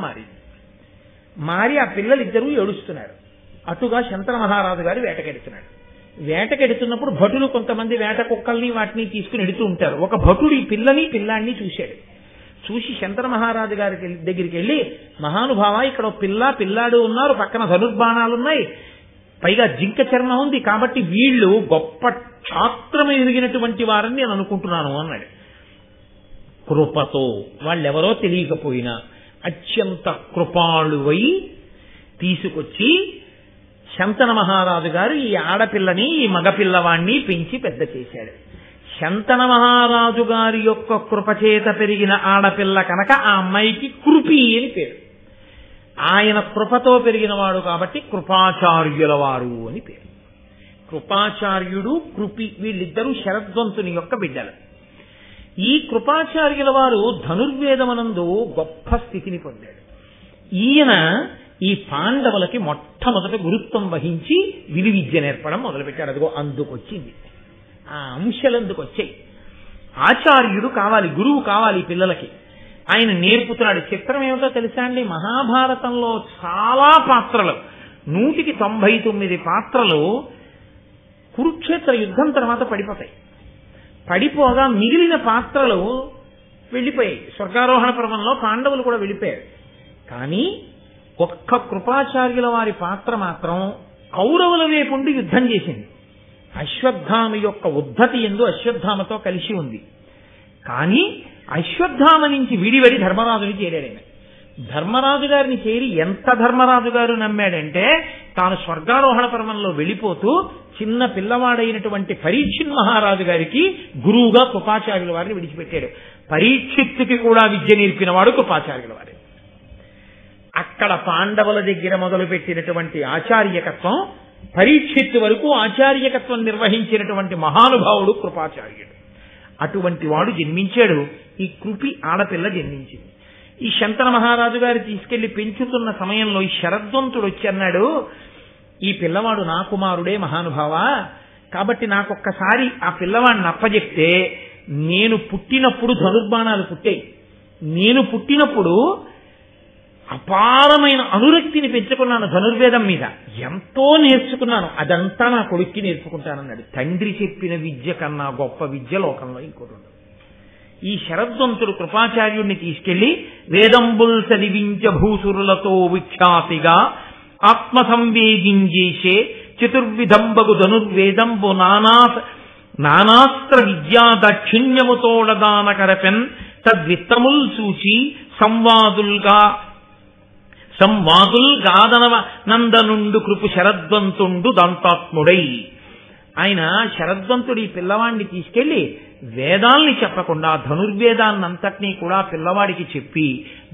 మారి ఆ పిల్లలిద్దరూ ఏడుస్తున్నారు. అటుగా శంతన మహారాజు గారు వేటకెడుతున్నాడు. వేటకెడుతున్నప్పుడు భటులు కొంతమంది వేట కుక్కల్ని వాటిని తీసుకుని ఎడుతూ ఉంటారు. ఒక భటుడు ఈ పిల్లాన్ని చూశాడు. చూసి శంతన మహారాజు గారి దగ్గరికి వెళ్ళి, మహానుభావ, ఇక్కడ పిల్లాడు ఉన్నారు, పక్కన ధనుర్బాణాలున్నాయి, పైగా జింక చర్మం ఉంది, కాబట్టి వీళ్ళు గొప్ప క్షాత్రం ఎదిగినటువంటి వారని నేను అనుకుంటున్నాను అన్నాడు. కృపతో, వాళ్ళెవరో తెలియకపోయినా అత్యంత కృపాళువై తీసుకొచ్చి శంతన మహారాజు గారు ఈ ఆడపిల్లని, ఈ మగపిల్లవాణ్ణి పెంచి పెద్ద చేశాడు. శంతన మహారాజు గారి యొక్క కృపచేత పెరిగిన ఆడపిల్ల కనుక ఆ అమ్మాయికి కృపి అని పేరు. ఆయన కృపతో పెరిగిన వాడు కాబట్టి కృపాచార్యుల వారు అని పేరు. కృపాచార్యుడు, కృపి, వీళ్ళిద్దరూ శరద్వంతుని యొక్క బిడ్డలు. ఈ కృపాచార్యుల వారు ధనుర్వేదమనందు గొప్ప స్థితిని పొందాడు. ఈయన ఈ పాండవులకి మొట్టమొదట గురుత్వం వహించి విలువిద్య నేర్పడం మొదలుపెట్టాడు. అదిగో అందుకొచ్చింది, ఆ అంశాలందుకు వచ్చాయి. ఆచార్యుడు కావాలి, గురువు కావాలి పిల్లలకి. ఆయన నేర్పుతున్నాడు. చిత్రం ఏమిటో తెలుసా అండి, మహాభారతంలో చాలా పాత్రలు 199 పాత్రలు కురుక్షేత్ర యుద్ధం తర్వాత పడిపోతాయి. పడిపోగా మిగిలిన పాత్రలు వెళ్ళిపోయాయి. స్వర్గారోహణ పర్వంలో పాండవులు కూడా వెళ్ళిపోయారు. కానీ ఒక్క కృపాచార్యుల వారి పాత్ర మాత్రం కౌరవుల వైపుండి యుద్ధం చేసింది. అశ్వత్థామ యొక్క ఉద్ధతి ఎందు అశ్వత్థామతో కలిసి ఉంది. కానీ అశ్వత్థామ నుంచి విడివడి ధర్మరాజుని చేరాడు. ఆయన ధర్మరాజు గారిని చేరి ఎంత ధర్మరాజు గారు నమ్మాడంటే తాను స్వర్గారోహణ పర్వంలో వెళ్ళిపోతూ చిన్న పిల్లవాడైనటువంటి పరీక్షిత్ మహారాజు గారికి గురువుగా కృపాచార్యుల వారిని విడిచిపెట్టాడు. పరీక్షిత్తుకి కూడా విద్య నేర్పినవాడు కృపాచార్యుల వారి. అక్కడ పాండవుల దగ్గర మొదలుపెట్టినటువంటి ఆచార్యకత్వం పరీక్షిత్తు వరకు ఆచార్యకత్వం నిర్వహించినటువంటి మహానుభావుడు కృపాచార్యుడు. అటువంటి వాడు జన్మించాడు. ఈ కృపి ఆడపిల్ల జన్మించింది. ఈ శంతన మహారాజు గారు తీసుకెళ్లి పెంచుతున్న సమయంలో ఈ శరద్వంతుడు వచ్చి అన్నాడు, ఈ పిల్లవాడు నా కుమారుడే మహానుభావ, కాబట్టి నాకొక్కసారి ఆ పిల్లవాడిని అప్పజెప్తే, నేను పుట్టినప్పుడు ధనుర్బాణాలు పుట్టాయి, నేను పుట్టినప్పుడు అపారమైన అనురక్తిని పెంచుకున్నాను ధనుర్వేదం మీద, ఎంతో నేర్చుకున్నాను, అదంతా నా కొడుక్కి నేర్చుకుంటానన్నాడు. తండ్రి చెప్పిన విద్య కన్నా గొప్ప విద్య లోకంలో ఇంకోటి ఉండదు. ఈ శరద్వంతుడు కృపాచార్యుడిని తీసుకెళ్లి వేదంబుల్ చదివించ భూసురులతో విఖ్యాతిగా ఆత్మ సంవేదించేసే చతుర్విధంబగు ధనుర్వేదంబు నానాస్త్ర విద్యా దాక్షిణ్యముతోడదాన కరపెన్ తద్విత్తముల్ సూచి సంవాదుల్ గాదనవ నందనుండు కృపు శరద్వంతుండు దంతాత్ముడై. ఆయన శరద్వంతుడు ఈ పిల్లవాడిని తీసుకెళ్లి వేదాల్ని చెప్పకుండా ధనుర్వేదాన్నంతటినీ కూడా పిల్లవాడికి చెప్పి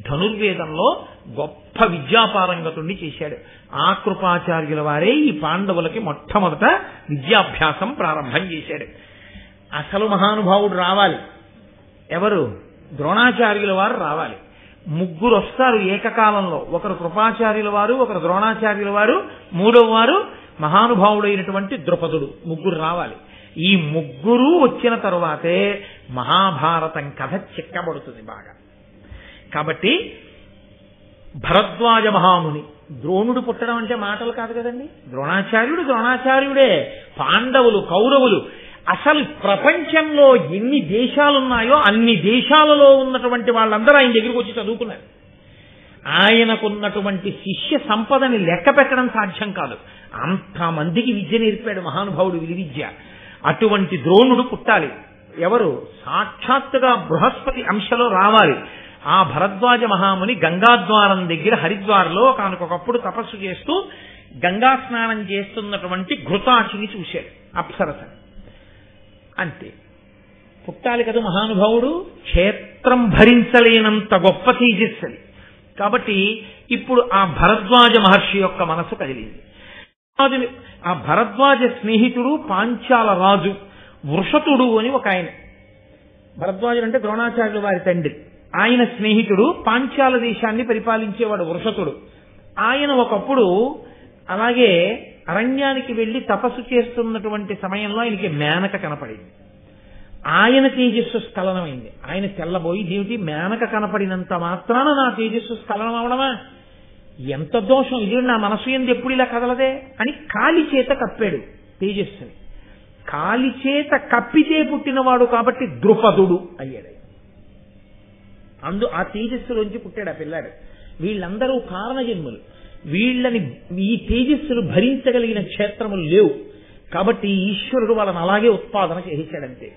ధనుర్వేదంలో గొప్ప విద్యాపారంగతుణ్ణి చేశాడు. ఆ కృపాచార్యుల వారే ఈ పాండవులకి మొట్టమొదట విద్యాభ్యాసం ప్రారంభం చేశాడు. అసలు మహానుభావుడు రావాలి. ఎవరు? ద్రోణాచార్యుల వారు రావాలి. ముగ్గురు వస్తారు ఏకకాలంలో. ఒకరు కృపాచార్యుల వారు, ఒకరు ద్రోణాచార్యుల వారు, మూడవ వారు మహానుభావుడైనటువంటి ద్రుపదుడు. ముగ్గురు రావాలి. ఈ ముగ్గురు వచ్చిన తరువాతే మహాభారతం కథ చిక్కబడుతుంది బాగా. కాబట్టి భరద్వాజ మహాముని, ద్రోణుడు పుట్టడం అంటే మాటలు కాదు కదండి. ద్రోణాచార్యుడే. పాండవులు, కౌరవులు, అసలు ప్రపంచంలో ఎన్ని దేశాలున్నాయో అన్ని దేశాలలో ఉన్నటువంటి వాళ్ళందరూ ఆయన దగ్గరికి వచ్చి చదువుకున్నారు. ఆయనకున్నటువంటి శిష్య సంపదని లెక్క పెట్టడం సాధ్యం కాదు. అంతమందికి విద్య నేర్పాడు మహానుభావుడు, విలువిద్య. అటువంటి ద్రోణుడు పుట్టాలి. ఎవరు? సాక్షాత్తుగా బృహస్పతి అంశలో రావాలి. ఆ భరద్వాజ మహాముని గంగాద్వారం దగ్గర హరిద్వార్లో ఒకనకొకప్పుడు తపస్సు చేస్తూ గంగా స్నానం చేస్తున్నటువంటి ఘృతాచిని చూశాడు, అప్సరస. అంతే, పుట్టాలి కదా మహానుభావుడు. క్షేత్రం భరించలేనంత గొప్ప తేజస్సది. కాబట్టి ఇప్పుడు ఆ భరద్వాజ మహర్షి యొక్క మనసు కదిలింది. ఆ భరద్వాజ స్నేహితుడు పాంచాల రాజు వృషతుడు అని ఒక ఆయన. భరద్వాజుడు అంటే ద్రోణాచార్యుల వారి తండ్రి. ఆయన స్నేహితుడు పాంచాల దేశాన్ని పరిపాలించేవాడు వృషతుడు. ఆయన ఒకప్పుడు అలాగే అరణ్యానికి వెళ్లి తపస్సు చేస్తున్నటువంటి సమయంలో ఆయనకి మేనక కనపడింది. ఆయన తేజస్సు స్ఖలనమైంది. ఆయన తెల్లబోయి, దేవుటి మేనక కనపడినంత మాత్రాన నా తేజస్సు స్ఖలనం అవడమా? ఎంత దోషం ఇది, నా మనసు ఎందు ఎప్పుడు ఇలా కదలదే అని కాలి చేత కప్పాడు తేజస్సుని. కాలి చేత కప్పితే పుట్టినవాడు కాబట్టి ద్రుపదుడు అయ్యాడు. ఆ తేజస్సులోంచి పుట్టాడు ఆ పిల్లాడు. వీళ్ళందరూ కారణజన్ములు. వీళ్ళని ఈ తేజస్సును భరించగలిగిన క్షేత్రములు లేవు. కాబట్టి ఈశ్వరుడు వాళ్ళని అలాగే ఉత్పాదన చేశాడంతే.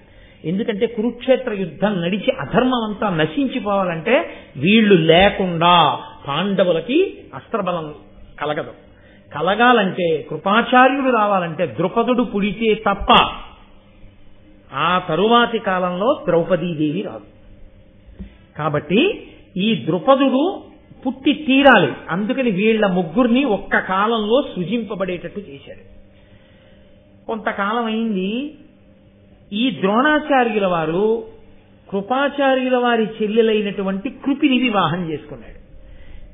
ఎందుకంటే కురుక్షేత్ర యుద్ధం నడిచి అధర్మం అంతా నశించిపోవాలంటే వీళ్ళు లేకుండా పాండవులకి అస్త్రబలం కలగదు. కలగాలంటే కృపాచార్యుడు రావాలంటే ద్రుపదుడు పుడితే తప్ప ఆ తరువాతి కాలంలో ద్రౌపదీదేవి రాదు. కాబట్టి ఈ ద్రుపదుడు పుట్టి తీరాలి. అందుకని వీళ్ల ముగ్గురిని ఒక్క కాలంలో సృజింపబడేటట్టు చేశాడు. కొంతకాలం అయింది. ఈ ద్రోణాచార్యుల వారు కృపాచార్యుల వారి చెల్లెలైనటువంటి కృపిని వివాహం చేసుకున్నాడు.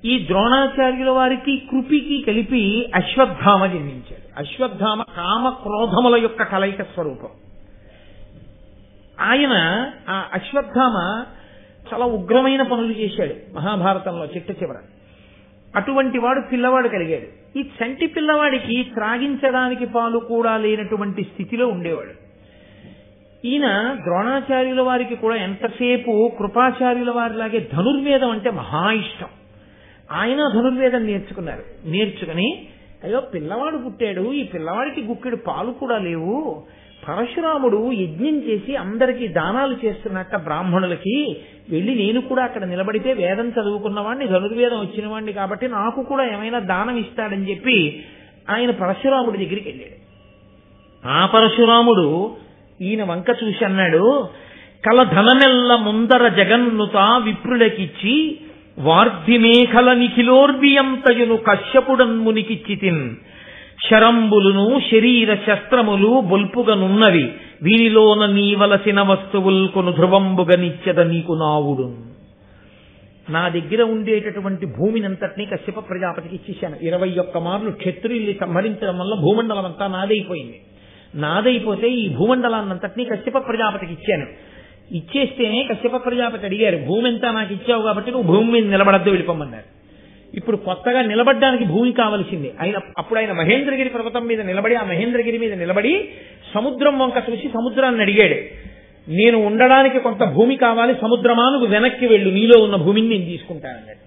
ఈ ద్రోణాచార్యుల వారికి కృపికి కలిపి అశ్వత్థామ జన్మించాడు. అశ్వత్థామ కామ క్రోధముల యొక్క కలయిక స్వరూపం. ఆయన ఆ అశ్వత్థామ చాలా ఉగ్రమైన పనులు చేశాడు మహాభారతంలో చిట్ట చివర. అటువంటి వాడు పిల్లవాడు కలిగాడు. ఈ చంటి పిల్లవాడికి త్రాగించడానికి పాలు కూడా లేనటువంటి స్థితిలో ఉండేవాడు. ఈయన ద్రోణాచార్యుల వారికి కూడా ఎంతసేపు కృపాచార్యుల వారిలాగే ధనుర్వేదం అంటే మహా ఇష్టం. ఆయన ధనుర్వేదం నేర్చుకున్నారు. నేర్చుకుని అయ్యో పిల్లవాడు పుట్టాడు, ఈ పిల్లవాడికి గుక్కెడు పాలు కూడా లేవు, పరశురాముడు యజ్ఞం చేసి అందరికీ దానాలు చేస్తున్నట్ట బ్రాహ్మణులకి, వెళ్ళి నేను కూడా అక్కడ నిలబడితే వేదం చదువుకున్నవాడిని, ధనుర్వేదం వచ్చిన వాడిని కాబట్టి నాకు కూడా ఏమైనా దానం ఇస్తాడని చెప్పి ఆయన పరశురాముడి దగ్గరికి వెళ్ళాడు. ఆ పరశురాముడు ఈయన వంక చూసి అన్నాడు, కల ధనమెల్ల ముందర జగన్నుత విప్రులకిచ్చి వార్ధి మేఖల నిఖిలోర్వియంతయును కశ్యపుడన్మునికిచ్చితిన్ శరంబులును శరీర శస్త్రములు బొల్పుగనున్నవి వీరిలోన నీవలసిన వస్తువుల్ కొను ధ్రువంబుగ నిత్యద నీకు నావుడు. నా దగ్గర ఉండేటటువంటి భూమినంతటినీ కశ్యప ప్రజాపతికి ఇచ్చేశాను. 21 మార్లు క్షత్రియుల్ని సంహరించడం వల్ల భూమండలం అంతా నాదైపోయింది. నాదైపోతే ఈ భూమండలాన్నంతటినీ కశ్యప ప్రజాపతికి ఇచ్చాను. ఇచ్చేస్తేనే కశ్యప ప్రజాపతి అడిగారు, భూమి అంతా నాకు ఇచ్చావు కాబట్టి నువ్వు భూమి మీద నిలబడద్దు, వెళ్ళిపోమన్నారు. ఇప్పుడు కొత్తగా నిలబడ్డానికి భూమి కావలసింది. అప్పుడు ఆయన మహేంద్రగిరి పర్వతం మీద నిలబడి, ఆ మహేంద్రగిరి మీద నిలబడి సముద్రం వంక చూసి సముద్రాన్ని అడిగాడు, నేను ఉండడానికి కొంత భూమి కావాలి, సముద్రమా నువ్వు వెనక్కి వెళ్ళు, నీలో ఉన్న భూమిని నేను తీసుకుంటానన్నాడు.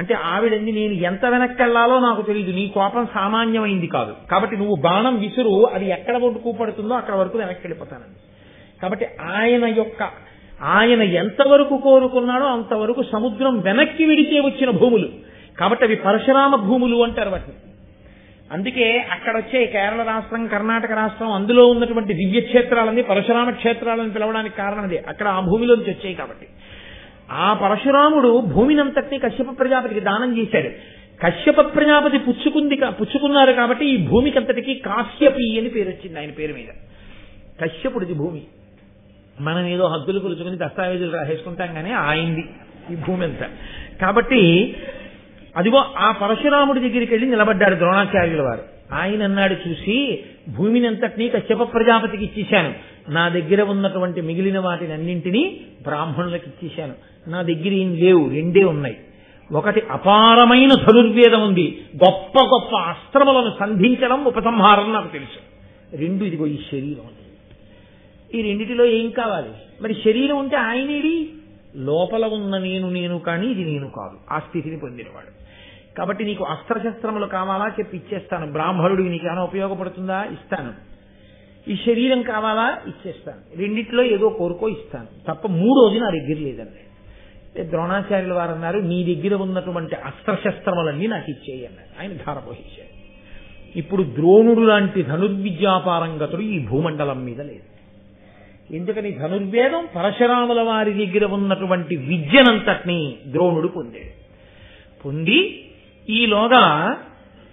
అంటే ఆవిడంది, నేను ఎంత వెనక్కి వెళ్లాలో నాకు తెలియదు, నీ కోపం సామాన్యమైంది కాదు, కాబట్టి నువ్వు బాణం విసురు, అది ఎక్కడ ఒడ్డుకు పడుతుందో అక్కడ వరకు వెనక్కి వెళ్ళిపోతానండి. కాబట్టి ఆయన ఎంతవరకు కోరుకున్నాడో అంతవరకు సముద్రం వెనక్కి విడిచే వచ్చిన భూములు, కాబట్టి అవి పరశురామ భూములు అంటారు వాటిని. అందుకే అక్కడ వచ్చే కేరళ రాష్ట్రం, కర్ణాటక రాష్ట్రం, అందులో ఉన్నటువంటి దివ్య క్షేత్రాలన్నీ పరశురామ క్షేత్రాలని పిలవడానికి కారణం అదే, అక్కడ ఆ భూమిలోంచి వచ్చాయి. కాబట్టి ఆ పరశురాముడు భూమినంతటినీ కశ్యప ప్రజాపతికి దానం చేశాడు. కశ్యప ప్రజాపతి పుచ్చుకున్నారు కాబట్టి ఈ భూమికంతటికి కాశ్యపి అని పేరు వచ్చింది ఆయన పేరు మీద. కశ్యపుడిది భూమి. మనం ఏదో హద్దులు కొలుచుకుని దస్తావేజులు రాసేసుకుంటాం కానీ ఆయనది ఈ భూమి అంతా. కాబట్టి అదిగో ఆ పరశురాముడి దగ్గరికి వెళ్ళి నిలబడ్డాడు ద్రోణాచార్యుల వారు. ఆయన అన్నాడు చూసి, భూమిని అంతటినీ కశ్యప ప్రజాపతికి ఇచ్చేశాను, నా దగ్గర ఉన్నటువంటి మిగిలిన వాటిని అన్నింటినీ బ్రాహ్మణులకు ఇచ్చేశాను. నా దగ్గర ఏం లేవు, రెండే ఉన్నాయి. ఒకటి అపారమైన ధనుర్వేదం ఉంది, గొప్ప గొప్ప అస్త్రములను సంధించడం ఉపసంహారం నాకు తెలుసు. రెండు ఇదిగో ఈ శరీరం. ఈ రెండిటిలో ఏం కావాలి? మరి శరీరం ఉంటే ఆయనేడి, లోపల ఉన్న నేను కానీ ఇది నేను కాదు, ఆ స్థితిని పొందినవాడు. కాబట్టి నీకు అస్త్రశస్త్రములు కావాలా చెప్పి ఇచ్చేస్తాను, బ్రాహ్మణుడికి నీకేమైనా ఉపయోగపడుతుందా ఇస్తాను, ఈ శరీరం కావాలా ఇచ్చేస్తాను, రెండిట్లో ఏదో కోరుకో ఇస్తాను, తప్ప మూడోది నా దగ్గర లేదండి. ద్రోణాచార్యుల వారు అన్నారు, నీ దగ్గర ఉన్నటువంటి అస్త్రశస్త్రములన్నీ నాకు ఇచ్చేయి అన్నారు. ఆయన ధారపోహించాడు. ఇప్పుడు ద్రోణుడు లాంటి ధనుర్విద్యాపారంగతుడు ఈ భూమండలం మీద లేదు. ఎందుకని? ధనుర్వేదం పరశురాముల వారి దగ్గర ఉన్నటువంటి విద్యనంతటినీ ద్రోణుడు పొందాడు. పొంది ఈలోగా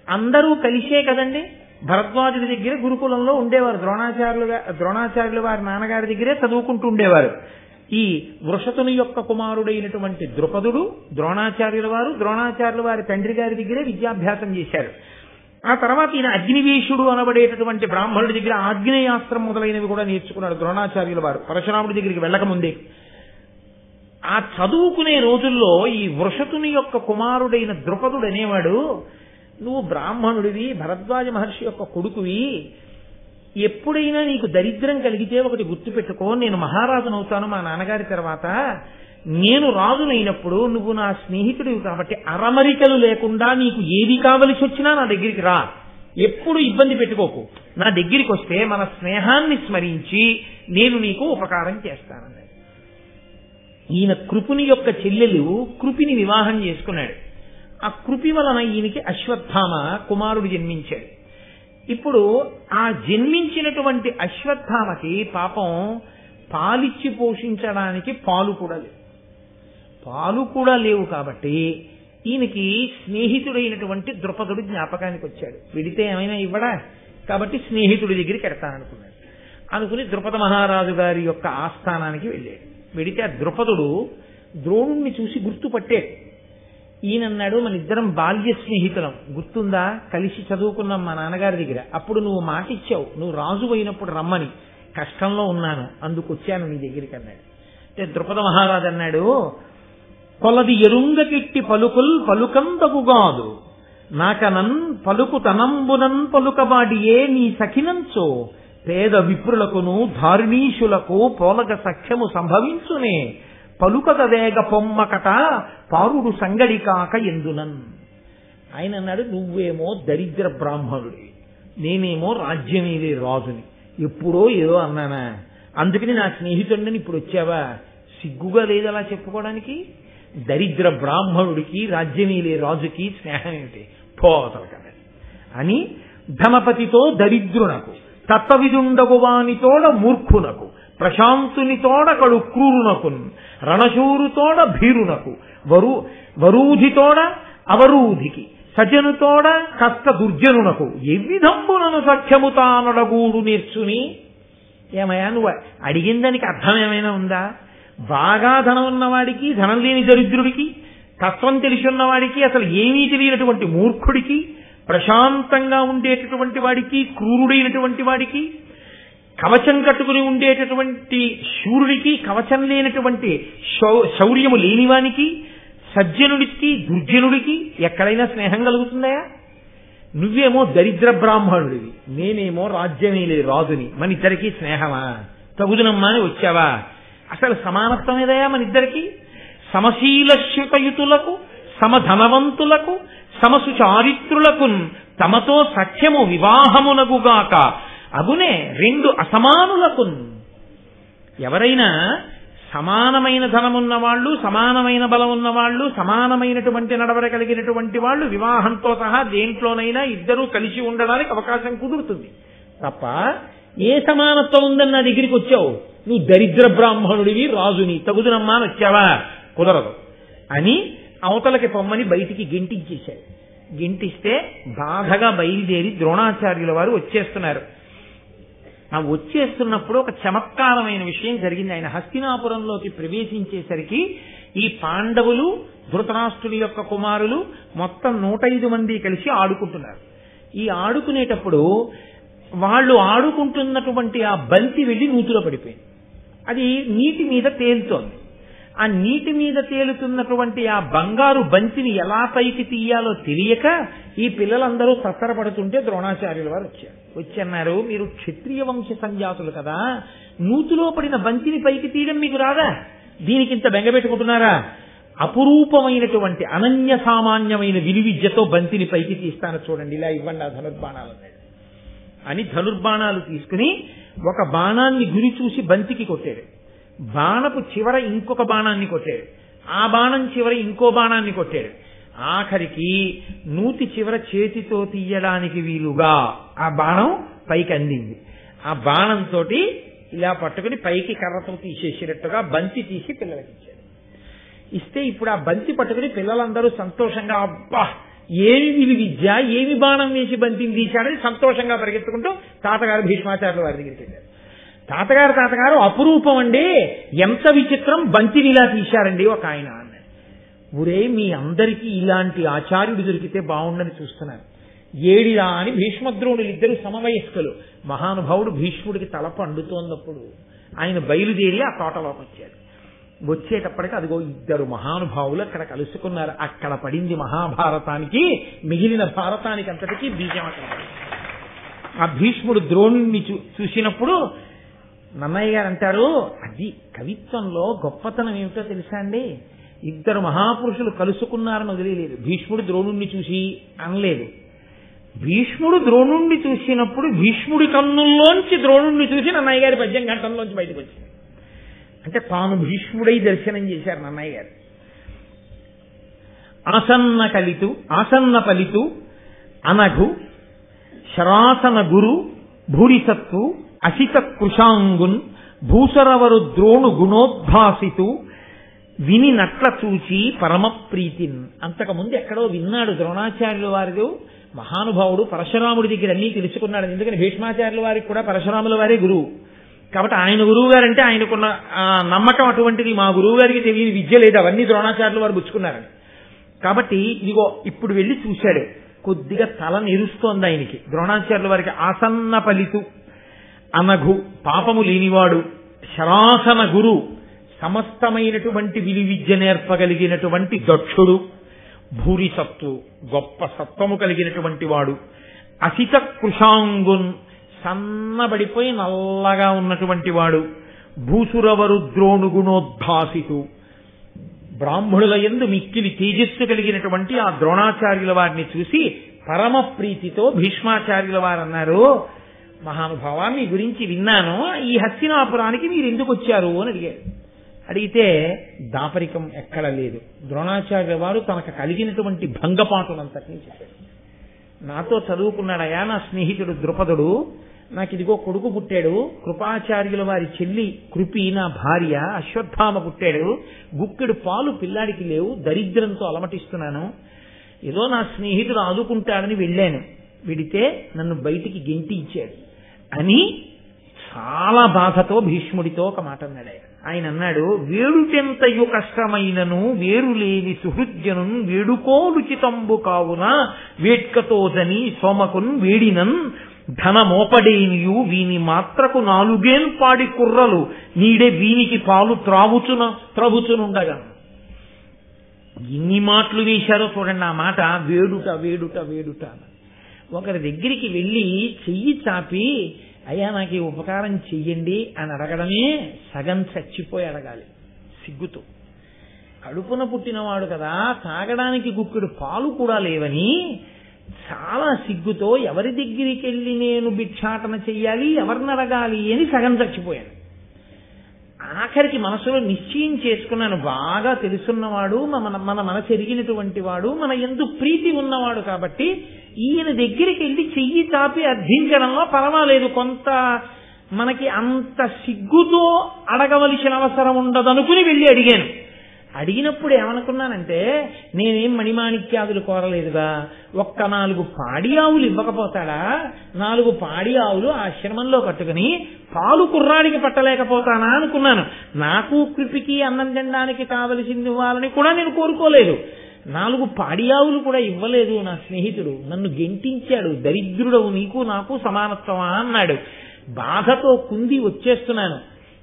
అందరూ కలిసే కదండి భరద్వాజుడి దగ్గర గురుకులంలో ఉండేవారు. ద్రోణాచార్యుల వారి నాన్నగారి దగ్గరే చదువుకుంటూ ఉండేవారు. ఈ వృషతుని యొక్క కుమారుడైనటువంటి ద్రుపదుడు ద్రోణాచార్యుల వారి తండ్రి గారి దగ్గరే విద్యాభ్యాసం చేశారు. ఆ తర్వాత ఈయన అగ్నివేశుడు అనబడేటటువంటి బ్రాహ్మణుడి దగ్గర ఆగ్నేయాస్త్రం మొదలైనవి కూడా నేర్చుకున్నాడు ద్రోణాచార్యుల వారు పరశురాముడి దగ్గరికి వెళ్ళకముందే. ఆ చదువుకునే రోజుల్లో ఈ వృషతుని యొక్క కుమారుడైన ద్రుపదుడు అనేవాడు, నువ్వు బ్రాహ్మణుడివి, భరద్వాజ మహర్షి యొక్క కొడుకువి, ఎప్పుడైనా నీకు దరిద్రం కలిగితే ఒకటి గుర్తుపెట్టుకో, నేను మహారాజునవుతాను మా నాన్నగారి తర్వాత, నేను రాజునైనప్పుడు నువ్వు నా స్నేహితుడివి కాబట్టి అరమరికలు లేకుండా నీకు ఏది కావలసి వచ్చినా నా దగ్గరికి రా, ఎప్పుడు ఇబ్బంది పెట్టుకోకు, నా దగ్గరికి వస్తే మన స్నేహాన్ని స్మరించి నేను నీకు ఉపకారం చేస్తానన్నాడు. ఈయన కృపుని యొక్క చెల్లెలు కృపిని వివాహం చేసుకున్నాడు. ఆ కృపి వలన ఈయనకి అశ్వత్థామ కుమారుడు జన్మించాడు. ఇప్పుడు ఆ జన్మించినటువంటి అశ్వత్థామకి పాపం పాలిచ్చి పోషించడానికి పాలు కూడా లేవు కాబట్టి ఈయనకి స్నేహితుడైనటువంటి ద్రుపదుడు జ్ఞాపకానికి వచ్చాడు. విడితే ఏమైనా ఇవ్వడా, కాబట్టి స్నేహితుడి దగ్గరికి ఎడతాననుకున్నాడు. అనుకుని ద్రుపద మహారాజు గారి యొక్క ఆస్థానానికి వెళ్ళాడు. వెడితే ఆ ద్రుపదుడు ద్రోణుణ్ణి చూసి గుర్తుపట్టాడు. ఈయనన్నాడు, మన ఇద్దరం బాల్య స్నేహితులం, గుర్తుందా, కలిసి చదువుకున్నాం మా నాన్నగారి దగ్గర, అప్పుడు నువ్వు మాట ఇచ్చావు నువ్వు రాజు అయినప్పుడు రమ్మని, కష్టంలో ఉన్నాను అందుకు వచ్చాను నీ దగ్గరికి అన్నాడు. అంటే ద్రుపద మహారాజు అన్నాడు, కొలది ఎరుంగకిట్టి పలుకుల్ పలుకందగుగాదు నాకనన్ పలుకు తనంబునన్ పలుకబాడియే నీ సఖినంచో పేద విప్రులకును ధారుణీషులకు పోలగ సఖ్యము సంభవించునే పలుకద వేగ పొమ్మకట పారుడు సంగడి కాక ఎందునన్. ఆయన అన్నాడు, నువ్వేమో దరిద్ర బ్రాహ్మణుడి, నేనేమో రాజ్యమేలే రాజుని. ఎప్పుడో ఏదో అన్నానా, అందుకని నా స్నేహితుడిని ఇప్పుడు వచ్చావా? సిగ్గుగా లేదు అలా చెప్పుకోవడానికి? దరిద్ర బ్రాహ్మణుడికి రాజ్యమేలే రాజుకి స్నేహం ఏమిటి? పోతలు కదా అని ధనపతితో దరిద్రునకు తత్వవిదుండగువానితోడ మూర్ఖునకు ప్రశాంతునితోడ కడు క్రూరునకున్ రణశూరుతోడ భీరునకు వరూధితోడ అవరూధికి సజనుతోడ కష్ట దుర్జనునకు ఎవ్విధంబునను సఖ్యము తానడగూడు నేర్చుని. ఏమయ్యా నువ్వు అడిగిన దానికి అర్థం ఏమైనా ఉందా? బాగా ధనం ఉన్నవాడికి, ధనం లేని దరిద్రుడికి, తత్వం తెలిసి ఉన్నవాడికి, అసలు ఏమీ తెలియనటువంటి మూర్ఖుడికి, ప్రశాంతంగా ఉండేటటువంటి వాడికి, క్రూరుడైనటువంటి వాడికి, కవచం కట్టుకుని ఉండేటటువంటి శూరుడికి, కవచం లేనటువంటి శౌర్యము లేనివానికి, సజ్జనుడికి, దుర్జనుడికి ఎక్కడైనా స్నేహం కలుగుతుందా? నువ్వేమో దరిద్ర బ్రాహ్మణుడివి, నేనేమో రాజ్యమేలే రాజుని. మన ఇద్దరికీ స్నేహమా? తగుదునమ్మా అని వచ్చావా? అసలు సమానత్వం ఏదయా మన ఇద్దరికి? సమశీలశ్యుతయుతులకు, సమధనవంతులకు, సమసు చారిత్రులకు తమతో సఖ్యము వివాహమునగుగాక అగునే రెండు అసమానులకు. ఎవరైనా సమానమైన ధనమున్న వాళ్ళు, సమానమైన బలం ఉన్నవాళ్ళు, సమానమైనటువంటి నడవడ కలిగినటువంటి వాళ్ళు వివాహంతో సహా దేంట్లోనైనా ఇద్దరూ కలిసి ఉండడానికి అవకాశం కుదురుతుంది తప్ప, ఏ సమానత్వం ఉందని నా దగ్గరికి వచ్చావు? నువ్వు దరిద్ర బ్రాహ్మణుడివి, రాజుని, తగుదునమ్మా అని వచ్చావా? కుదరదు అని అవతలకి పొమ్మని బయటికి గెంటించేశాడు. గెంటిస్తే బాధగా బయలుదేరి ద్రోణాచార్యుల వారు వచ్చేస్తున్నారు. ఆ వచ్చేస్తున్నప్పుడు ఒక చమత్కారమైన విషయం జరిగింది. ఆయన హస్తినాపురంలోకి ప్రవేశించేసరికి ఈ పాండవులు, ధృతరాష్ట్రుడి యొక్క కుమారులు మొత్తం 105 మంది కలిసి ఆడుకుంటున్నారు. ఈ ఆడుకునేటప్పుడు వాళ్ళు ఆడుకుంటున్నటువంటి ఆ బంతి వెళ్లి నూతిలో పడిపోయింది. అది నీటి మీద తేలుతోంది. ఆ నీటి మీద తేలుతున్నటువంటి ఆ బంగారు బంతిని ఎలా పైకి తీయాలో తెలియక ఈ పిల్లలందరూ తత్తరపడుతుంటే ద్రోణాచార్యుల వారు వచ్చారు. వచ్చి అన్నారు, మీరు క్షత్రియ వంశ సంజాతులు కదా, నూతిలో పడిన బంతిని పైకి తీయడం మీకు రాదా? దీనికి ఇంత బెంగపెట్టుకుంటున్నారా? అపురూపమైనటువంటి అనన్య సామాన్యమైన విలువిద్యతో బంతిని పైకి తీస్తాను చూడండి, ఇలా ఇవ్వండి ఆ ధనుర్బాణాలు అని ధనుర్బాణాలు తీసుకుని ఒక బాణాన్ని గురి చూసి బంతికి కొట్టాడు. బాణపు చివర ఇంకొక బాణాన్ని కొట్టాడు. ఆ బాణం చివర ఇంకో బాణాన్ని కొట్టాడు. ఆఖరికి నూతి చివర చేతితో తీయడానికి వీలుగా ఆ బాణం పైకి అందింది. ఆ బాణంతో ఇలా పట్టుకుని పైకి కర్రతో తీసేసినట్టుగా బంతి తీసి పిల్లలకి ఇచ్చాడు. ఇస్తే ఇప్పుడు ఆ బంతి పట్టుకుని పిల్లలందరూ సంతోషంగా, అబ్బా ఏమి విలువిద్య, ఏమి బాణం వేసి బంతిని తీశాడని సంతోషంగా పరిగెత్తుకుంటూ తాతగారు భీష్మాచార్యుల వారి దగ్గరికి వెళ్ళారు. తాతగారు అపురూపం అండి, ఎంత విచిత్రం, బంతిని ఇలా తీశారండి ఒక ఆయన అన్నాడు. ఊరే మీ అందరికీ ఇలాంటి ఆచార్యుడు దొరికితే బాగుండని చూస్తున్నారు. ఏడిరా అని భీష్మద్రోణులు ఇద్దరు సమవయస్కులు. మహానుభావుడు భీష్ముడికి తల పండుతోన్నప్పుడు ఆయన బయలుదేరి ఆ తోటలోకి వచ్చాడు. వచ్చేటప్పటికి అదిగో ఇద్దరు మహానుభావులు అక్కడ కలుసుకున్నారు. అక్కడ పడింది మహాభారతానికి, మిగిలిన భారతానికి అంతటికీ బీజం. ఆ భీష్ముడు ద్రోణుణ్ణి చూసినప్పుడు నన్నయ్య గారు అంటారు, అది కవిత్వంలో గొప్పతనం ఏమిటో తెలుసా అండి? ఇద్దరు మహాపురుషులు కలుసుకున్నారని వదిలేదు. భీష్ముడు ద్రోణుణ్ణి చూసి అనలేదు. భీష్ముడు ద్రోణుణ్ణి చూసినప్పుడు భీష్ముడి కన్నుల్లోంచి ద్రోణుణ్ణి చూసి నన్నయ్య గారి పద్యం గంటల్లోంచి బయటకు వచ్చింది. అంటే తాను భీష్ముడై దర్శనం చేశారు నన్నయ్య గారు. ఆసన్న పలితు అనఘు శరాసన గురు భూరిసత్తు అసిత కృషాంగున్ భూసరవరు ద్రోణు గుణోద్భాసితు విని నట్ల చూచి పరమ ప్రీతిన్. అంతకుముందు ఎక్కడో విన్నాడు ద్రోణాచార్యుల వారు, మహానుభావుడు పరశురాముడి దగ్గర అన్నీ తెలుసుకున్నాడు. ఎందుకని భీష్మాచార్యుల వారికి కూడా పరశురాముల వారే గురువు కాబట్టి ఆయన గురువు గారంటే ఆయనకున్న నమ్మకం అటువంటిది. మా గురువు గారికి తెలియని విద్య లేదు, అవన్నీ ద్రోణాచార్యుల వారు పుచ్చుకున్నారని. కాబట్టి ఇదిగో ఇప్పుడు వెళ్ళి చూశాడు. కొద్దిగా తల నిరుస్తోంది ఆయనకి. ద్రోణాచార్యుల వారికి ఆసన్న పలితు అనఘు పాపము లేనివాడు, శరాసన గురు సమస్తమైనటువంటి విలువిద్య నేర్పగలిగినటువంటి దక్షుడు, భూరిసత్తు గొప్ప సత్వము కలిగినటువంటి వాడు, అసిత కృషాంగున్ సన్నబడిపోయి నల్లగా ఉన్నటువంటి వాడు, భూసురవరు ద్రోణుగుణోద్భాసితు బ్రాహ్మణుల యందు మిక్కిలి తేజస్సు కలిగినటువంటి ఆ ద్రోణాచార్యుల వారిని చూసి పరమ ప్రీతితో భీష్మాచార్యుల వారు అన్నారు, మహానుభావాన్ని గురించి విన్నాను, ఈ హస్తినాపురానికి మీరు ఎందుకు వచ్చారు అని అడిగారు. అడిగితే దాపరికం ఎక్కడ లేదు. ద్రోణాచార్యుల వారు తనకు కలిగినటువంటి భంగపాటునంతటినీ చెప్పారు. నాతో చదువుకున్నాడయా నా స్నేహితుడు ద్రుపదుడు, నాకు ఇదిగో కొడుకు పుట్టాడు, కృపాచార్యుల వారి చెల్లి కృపి నా భార్య, అశ్వత్థామ పుట్టాడు, గుక్కెడు పాలు పిల్లాడికి లేవు, దరిద్రంతో అలమటిస్తున్నాను, ఏదో నా స్నేహితుడు ఆదుకుంటాడని వెళ్ళాను, వెడితే నన్ను బయటికి గెంటించాడు అని చాలా బాధతో భీష్ముడితో ఒక మాట అన్నాడు. ఆయన అన్నాడు, వేడుటెంతయు కష్టమైనను వేరులేని సుహృద్యను వేడుకోలుచితంబు కావున వేట్కతోజని సోమకున్ వేడినన్ ధనమోపడేనియు వీని మాత్రకు నాలుగేన్ పాడి కుర్రలు నీడే వీనికి పాలు త్రావుచునుండగా. ఎన్ని మాటలు వేశారో చూడండి. ఆ మాట వేడుట వేడుట వేడుట. ఒకరి దగ్గరికి వెళ్ళి చెయ్యి చాపి అయ్యా నాకు ఈ ఉపకారం చెయ్యండి అని అడగడమే సగం చచ్చిపోయి అడగాలి సిగ్గుతో. కడుపున పుట్టినవాడు కదా, తాగడానికి గుక్కెడు పాలు కూడా లేవని చాలా సిగ్గుతో ఎవరి దగ్గరికి వెళ్ళి నేను భిక్షాటన చెయ్యాలి, ఎవరిని అడగాలి అని సగం చచ్చిపోయాను. ఆఖరికి మనసులో నిశ్చయం చేసుకున్నాను, బాగా తెలుసున్నవాడు, మన మనసు ఎరిగినటువంటి వాడు, మన యందు ప్రీతి ఉన్నవాడు కాబట్టి ఈయన దగ్గరికి వెళ్ళి చెయ్యి చాపి అర్థించడంలో పర్వాలేదు, కొంత మనకి అంత సిగ్గుతో అడగవలసిన అవసరం ఉండదనుకుని వెళ్ళి అడిగాను. అడిగినప్పుడు ఏమనుకున్నానంటే, నేనేం మణిమాణిక్యాదులు కోరలేదుగా, ఒక్క 4 పాడి ఆవులు ఇవ్వకపోతాడా, 4 పాడి ఆవులు ఆశ్రమంలో కట్టుకుని పాలు కుర్రాడికి పట్టలేకపోతానా అనుకున్నాను. నాకు కృపికి అన్నం తినడానికి కావలసింది ఇవ్వాలని కూడా నేను కోరుకోలేదు. 4 పాడి ఆవులు కూడా ఇవ్వలేదు నా స్నేహితుడు, నన్ను గెంటించాడు, దరిద్రుడవు నీకు నాకు సమానత్వమా అన్నాడు. బాధతో కుంది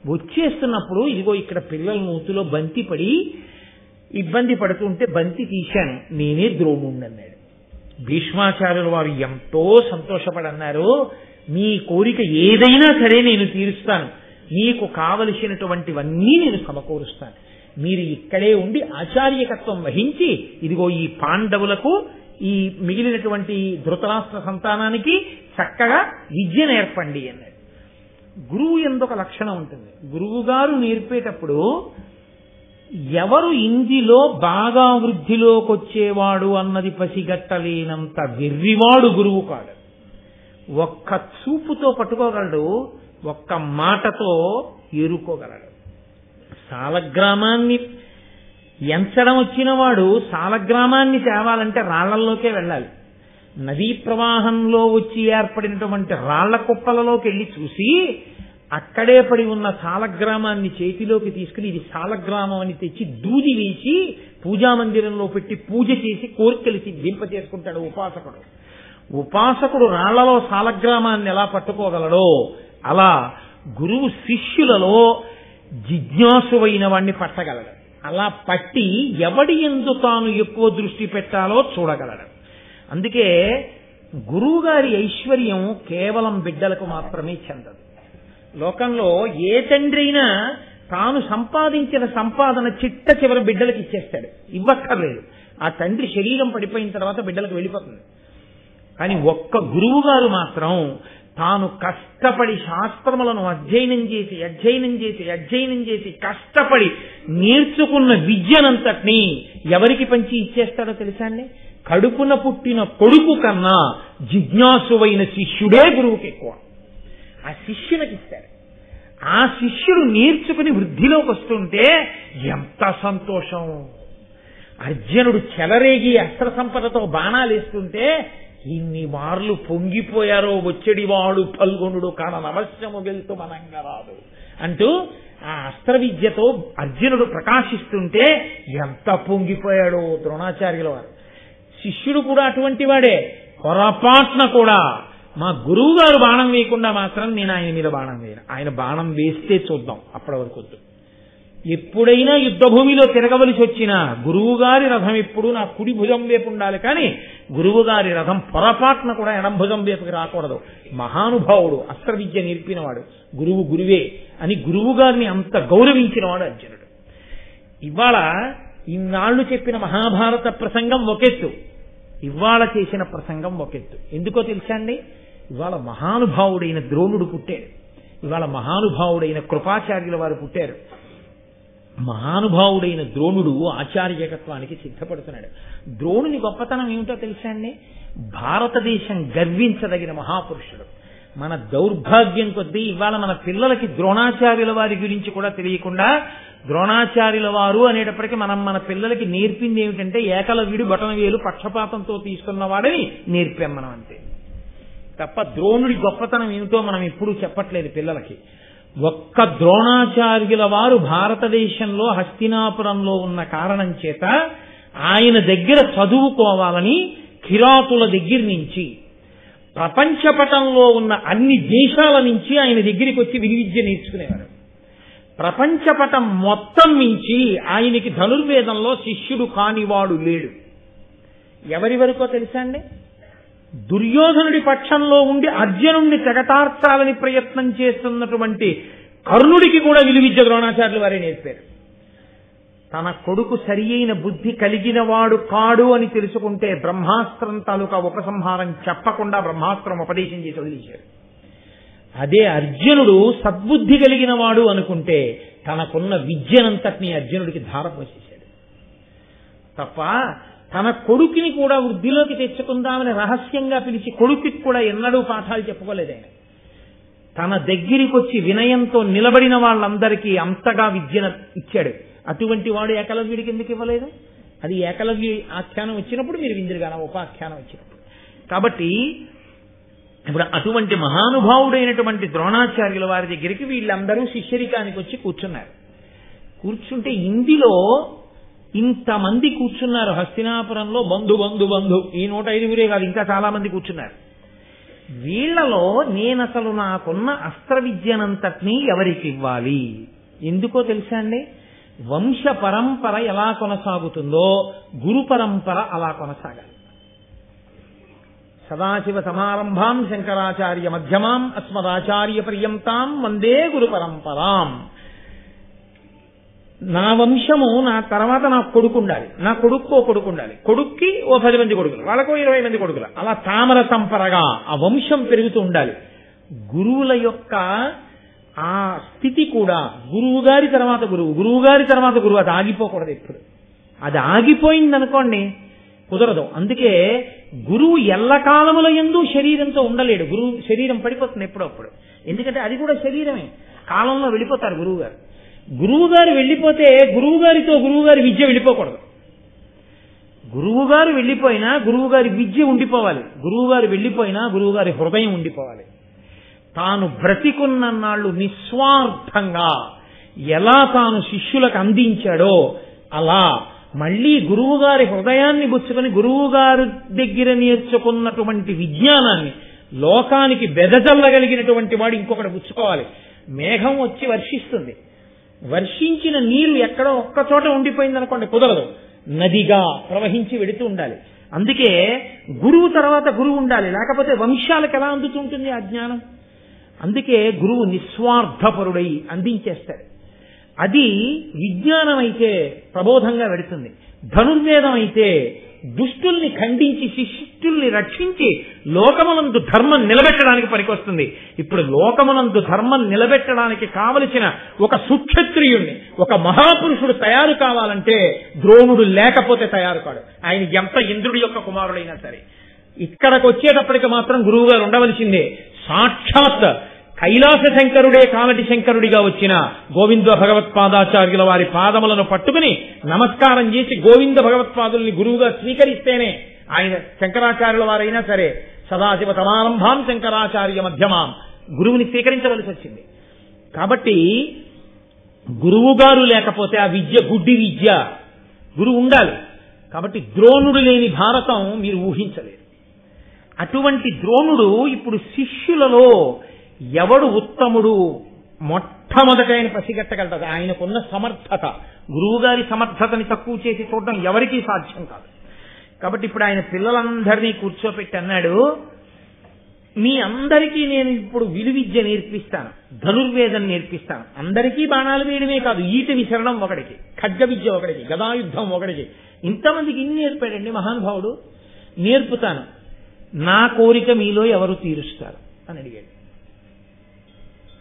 వచ్చేస్తున్నప్పుడు ఇదిగో ఇక్కడ పిల్లల మూతిలో బంతి పడి ఇబ్బంది పడుతుంటే బంతి తీశాను, నేనే ద్రోణుణ్ణి అన్నాడు. భీష్మాచార్యుల వారు ఎంతో సంతోషపడన్నారు, మీ కోరిక ఏదైనా సరే నేను తీరుస్తాను, మీకు కావలసినటువంటివన్నీ నేను సమకూరుస్తాను, మీరు ఇక్కడే ఉండి ఆచార్యకత్వం వహించి ఇదిగో ఈ పాండవులకు ఈ మిగిలినటువంటి ధృతరాష్ట్ర సంతానానికి చక్కగా విద్య నేర్పండి అన్నాడు. గురువు ఎందొక లక్షణం ఉంటుంది. గురువు గారు నేర్పేటప్పుడు ఎవరు ఇందులో బాగా వృద్ధిలోకి వచ్చేవాడు అన్నది పసిగట్టలేనంత వెర్రివాడు గురువు కాడు. ఒక్క చూపుతో పట్టుకోగలడు, ఒక్క మాటతో ఏరుకోగలడు. సాలగ్రామాన్ని ఎంచడం వచ్చిన వాడు సాలగ్రామాన్ని తేవాలంటే రాళ్లల్లోకే వెళ్ళాలి. నదీ ప్రవాహంలో వచ్చి ఏర్పడినటువంటి రాళ్ల కుప్పలలోకి వెళ్ళి చూసి అక్కడే పడి ఉన్న సాలగ్రామాన్ని చేతిలోకి తీసుకుని ఇది సాలగ్రామం అని తెచ్చి దూది వేసి పూజామందిరంలో పెట్టి పూజ చేసి కోరికలు దింప చేసుకుంటాడు ఉపాసకుడు. ఉపాసకుడు రాళ్లలో సాలగ్రామాన్ని ఎలా పట్టుకోగలడో అలా గురువు శిష్యులలో జిజ్ఞాసువైన వాణ్ణి పట్టగలడు. అలా పట్టి ఎవడి యందు తాను ఎక్కువ దృష్టి పెట్టాలో చూడగలడు. అందుకే గురువు గారి ఐశ్వర్యం కేవలం బిడ్డలకు మాత్రమే చెందదు. లోకంలో ఏ తండ్రి అయినా తాను సంపాదించిన సంపాదన చిట్ట చివరి బిడ్డలకు ఇచ్చేస్తాడు, ఇవ్వక్కర్లేదు. ఆ తండ్రి శరీరం పడిపోయిన తర్వాత బిడ్డలకు వెళ్ళిపోతుంది. కానీ ఒక్క గురువు గారు మాత్రం తాను కష్టపడి శాస్త్రములను అధ్యయనం చేసి కష్టపడి నేర్చుకున్న విద్యనంతటినీ ఎవరికి పంచి ఇచ్చేస్తాడో తెలుసా అండి? కడుపున పుట్టిన కొడుకు కన్నా జిజ్ఞాసువైన శిష్యుడే గురువుకి ఎక్కువ. ఆ శిష్యునికి ఇస్తాడు. ఆ శిష్యుడు నేర్చుకుని వృద్ధిలోకి వస్తుంటే ఎంత సంతోషం. అర్జునుడు చెలరేగి అస్త్ర సంపదతో బాణాలు వేస్తుంటే ఇన్ని మార్లు పొంగిపోయారో వచ్చేడివాడు ఫల్గుణుడు కానవశ్యము వెళ్తూ మనంగా రాదు అంటూ ఆ అస్త్ర విద్యతో అర్జునుడు ప్రకాశిస్తుంటే ఎంత పొంగిపోయాడో ద్రోణాచార్యుల వారు. శిష్యుడు కూడా అటువంటి వాడే. పొరపాటున కూడా మా గురువు గారు బాణం వేయకుండా మాత్రం నేను ఆయన మీద బాణం వేయను, ఆయన బాణం వేస్తే చూద్దాం, అప్పటి వరకు వద్దు. ఎప్పుడైనా యుద్ధభూమిలో తిరగవలసి వచ్చినా గురువుగారి రథం ఎప్పుడు నా కుడి భుజం వైపు ఉండాలి, కానీ గురువుగారి రథం పొరపాటున కూడా ఎడం భుజం వైపుకి రాకూడదు. మహానుభావుడు, అస్త్ర విద్య నేర్పినవాడు, గురువు గురువే అని గురువు గారిని అంత గౌరవించినవాడు అర్జునుడు. ఇవాళ ఇన్నాళ్లు చెప్పిన మహాభారత ప్రసంగం ఒకెత్తు, ఇవాళ చేసిన ప్రసంగం ఒకెత్తు. ఎందుకో తెలుసా అండి? ఇవాళ మహానుభావుడైన ద్రోణుడు పుట్టాడు, ఇవాళ మహానుభావుడైన కృపాచార్యుల వారు పుట్టారు. మహానుభావుడైన ద్రోణుడు ఆచార్యకత్వానికి సిద్ధపడుతున్నాడు. ద్రోణుని గొప్పతనం ఏమిటో తెలుసా అండి? భారతదేశం గర్వించదగిన మహాపురుషుడు. మన దౌర్భాగ్యం కొద్దీ ఇవాళ మన పిల్లలకి ద్రోణాచార్యుల వారి గురించి కూడా తెలియకుండా, ద్రోణాచార్యుల వారు అనేటప్పటికీ మనం మన పిల్లలకి నేర్పింది ఏమిటంటే ఏకలవ్యుడు బొటనవేలు పక్షపాతంతో తీసుకున్నవాడని నేర్పాం మనం, అంతే తప్ప ద్రోణుడి గొప్పతనం ఏమిటో మనం ఎప్పుడూ చెప్పట్లేదు పిల్లలకి. ఒక్క ద్రోణాచార్యుల వారు భారతదేశంలో హస్తినాపురంలో ఉన్న కారణం చేత ఆయన దగ్గర చదువుకోవాలని కిరాతుల దగ్గర నుంచి ప్రపంచపటంలో ఉన్న అన్ని దేశాల నుంచి ఆయన దగ్గరికి వచ్చి విలువిద్య నేర్చుకునేవారు. ప్రపంచపటం మొత్తం నుంచి ఆయనకి ధనుర్వేదంలో శిష్యుడు కానివాడు లేడు. ఎవరి వరకో తెలుసా అండి? దుర్యోధనుడి పక్షంలో ఉండి అర్జునుడిని తెగటార్చాలని ప్రయత్నం చేస్తున్నటువంటి కర్ణుడికి కూడా విలువిద్య ద్రోణాచార్యులు వారే నేర్పారు. తన కొడుకు సరి అయిన బుద్ధి కలిగిన వాడు కాడు అని తెలుసుకుంటే బ్రహ్మాస్త్రం తాలూకా ఉపసంహారం చెప్పకుండా బ్రహ్మాస్త్రం ఉపదేశం చేసి వదిలేశారు. అదే అర్జునుడు సద్బుద్ధి కలిగిన వాడు అనుకుంటే తనకున్న విద్యనంతటినీ అర్జునుడికి ధారపోసేశాడు తప్ప తన కొడుకుని కూడా వృద్ధిలోకి తెచ్చుకుందామని రహస్యంగా పిలిచి కొడుకుకి కూడా ఎన్నడూ పాఠాలు చెప్పుకోలేదు ఆయన. తన దగ్గరికి వచ్చి వినయంతో నిలబడిన వాళ్ళందరికీ అంతగా విద్యను ఇచ్చాడు. అటువంటి వాడు ఏకలవ్యుడికి ఎందుకు ఇవ్వలేదు? అది ఏకలవ్య ఆఖ్యానం వచ్చినప్పుడు మీరు విందురుగాన ఉపాఖ్యానం వచ్చినప్పుడు. కాబట్టి ఇప్పుడు అటువంటి మహానుభావుడైనటువంటి ద్రోణాచార్యుల వారి దగ్గరికి వీళ్ళందరూ శిష్యరికానికి వచ్చి కూర్చున్నారు. కూర్చుంటే ఇందులో ఇంతమంది కూర్చున్నారు. హస్తినాపురంలో బంధు బంధు బంధు ఈ 105 కాదు, ఇంకా చాలా మంది కూర్చున్నారు. వీళ్లలో నేనసలు నాకున్న అస్త్ర విద్యనంతటినీ ఎవరికి ఇవ్వాలి? ఎందుకో తెలుసా అండి? వంశ పరంపర ఎలా కొనసాగుతుందో గురు పరంపర అలా కొనసాగాలి. సదాశివ సమారంభాం శంకరాచార్య మధ్యమాం అస్మదాచార్య పర్యంతాం వందే గురు పరంపరాం. నా వంశము నా తర్వాత నా కొడుకు ఉండాలి, నా కొడుకు ఓ కొడుకు ఉండాలి, కొడుక్కి ఓ 10 మంది కొడుకులు, వాళ్ళకో 20 మంది కొడుకులు, అలా తామర తంపరగా ఆ వంశం పెరుగుతూ ఉండాలి. గురువుల యొక్క ఆ స్థితి కూడా గురువు గారి తర్వాత గురువు, గురువు గారి తర్వాత గురువు, అది ఆగిపోకూడదు ఎప్పుడు. అది ఆగిపోయిందనుకోండి కుదరదు. అందుకే గురువు ఎల్లకాలముల యందు శరీరంతో ఉండలేడు. గురువు శరీరం పడిపోతుంది ఎప్పుడప్పుడు, ఎందుకంటే అది కూడా శరీరమే, కాలంలో వెళ్ళిపోతారు గురువు గారు. గురువు గారు వెళ్ళిపోతే గురువు గారితో గురువు గారి విద్య వెళ్ళిపోకూడదు. గురువు గారు వెళ్ళిపోయినా గురువు గారి విద్య ఉండిపోవాలి, గురువు గారు వెళ్ళిపోయినా గురువు గారి హృదయం ఉండిపోవాలి. తాను బ్రతికున్నన్నాళ్ళు నిస్వార్థంగా ఎలా తాను శిష్యులకు అందించాడో అలా మళ్లీ గురువు గారి హృదయాన్ని పుచ్చుకొని గురువు గారి దగ్గర నేర్చుకున్నటువంటి విజ్ఞానాన్ని లోకానికి బెదజల్లగలిగినటువంటి వాడు ఇంకొకటి పుచ్చుకోవాలి. మేఘం వచ్చి వర్షిస్తుంది, వర్షించిన నీరు ఎక్కడో ఒక్క చోట ఉండిపోయింది అనుకోండి కుదరదు, నదిగా ప్రవహించి వెడుతూ ఉండాలి. అందుకే గురువు తర్వాత గురువు ఉండాలి, లేకపోతే వంశాలకు ఎలా అందుతుంటుంది ఆ జ్ఞానం? అందుకే గురువు నిస్వార్థపరుడై అందించేస్తాడు. అది విజ్ఞానం అయితే ప్రబోధంగా వెడుతుంది, ధనుర్వేదం అయితే దుష్టుల్ని ఖండించి శిష్టుల్ని రక్షించి లోకమునందు ధర్మం నిలబెట్టడానికి పనికొస్తుంది. ఇప్పుడు లోకమునందు ధర్మం నిలబెట్టడానికి కావలసిన ఒక సుక్షత్రియుణ్ణి, ఒక మహాపురుషుడు తయారు కావాలంటే ద్రోణుడు లేకపోతే తయారు కాడు. ఆయన ఎంత ఇంద్రుడి యొక్క కుమారుడైనా సరే. ఇక్కడికి వచ్చేటప్పటికి మాత్రం గురువు గారు ఉండవలసిందే. సాక్షాత్ కైలాస శంకరుడే కాలటి శంకరుడిగా వచ్చిన గోవింద భగవత్పాదాచార్యుల వారి పాదములను పట్టుకుని నమస్కారం చేసి గోవింద భగవత్పాదుల్ని గురువుగా స్వీకరిస్తేనే ఆయన శంకరాచార్యుల వారైనా సరే సదాశివ సమారంభాం శంకరాచార్య మధ్యమాం గురువుని స్వీకరించవలసి వచ్చింది. కాబట్టి గురువు గారు లేకపోతే ఆ విద్య గుడ్డి విద్య, గురువు ఉండాలి. కాబట్టి ద్రోణుడు లేని భారతం మీరు ఊహించలేరు. అటువంటి ద్రోణుడు ఇప్పుడు శిష్యులలో ఎవడు ఉత్తముడు మొట్టమొదట ఆయన పసిగట్టగలదు. ఆయనకున్న సమర్థత, గురువుగారి సమర్థతని తక్కువ చేసి చూడడం ఎవరికీ సాధ్యం కాదు. కాబట్టి ఇప్పుడు ఆయన పిల్లలందరినీ కూర్చోపెట్టి అన్నాడు, మీ అందరికీ నేను ఇప్పుడు విలువిద్య నేర్పిస్తాను, ధనుర్వేదం నేర్పిస్తాను. అందరికీ బాణాలు వేయడమే కాదు, ఈట విసరడం ఒకడికి, ఖడ్గ విద్య ఒకడికి, గదాయుద్ధం ఒకడికి, ఇంతమందికి ఇన్ని నేర్పాడండి మహానుభావుడు. నేర్పుతాను, నా కోరిక మీలో ఎవరు తీరుస్తారు అని అడిగాడు.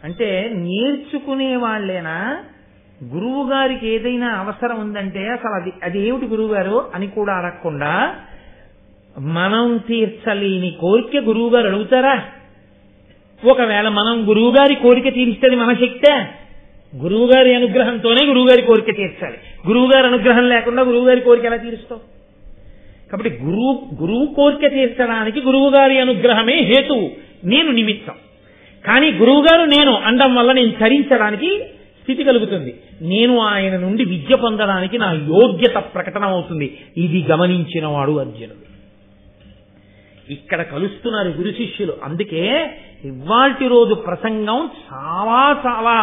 అంటే నేర్చుకునే వాళ్ళేనా? గురువు గారికి ఏదైనా అవసరం ఉందంటే అసలు అది ఏమిటి గురువు గారు అని కూడా అడగకుండా మనం తీర్చలేని కోరిక గురువు గారు అడుగుతారా? ఒకవేళ మనం గురువు గారి కోరిక తీరిస్తే మన శక్తే. గురువు గారి అనుగ్రహంతోనే గురువు గారి కోరిక తీర్చాలి. గురువు గారి అనుగ్రహం లేకుండా గురువు గారి కోరిక ఎలా తీరుస్తావు? కాబట్టి గురువు కోరిక తీర్చడానికి గురువు గారి అనుగ్రహమే హేతువు, నేను నిమిత్తం. కానీ గురువు గారు నేను అనడం వల్ల నేను చరించడానికి స్థితి కలుగుతుంది. నేను ఆయన నుండి విద్య పొందడానికి నా యోగ్యత ప్రకటన అవుతుంది. ఇది గమనించిన వాడు అర్జునుడు. ఇక్కడ కలుస్తున్నారు గురు శిష్యులు. అందుకే ఇవాల్టి రోజు ప్రసంగం చాలా చాలా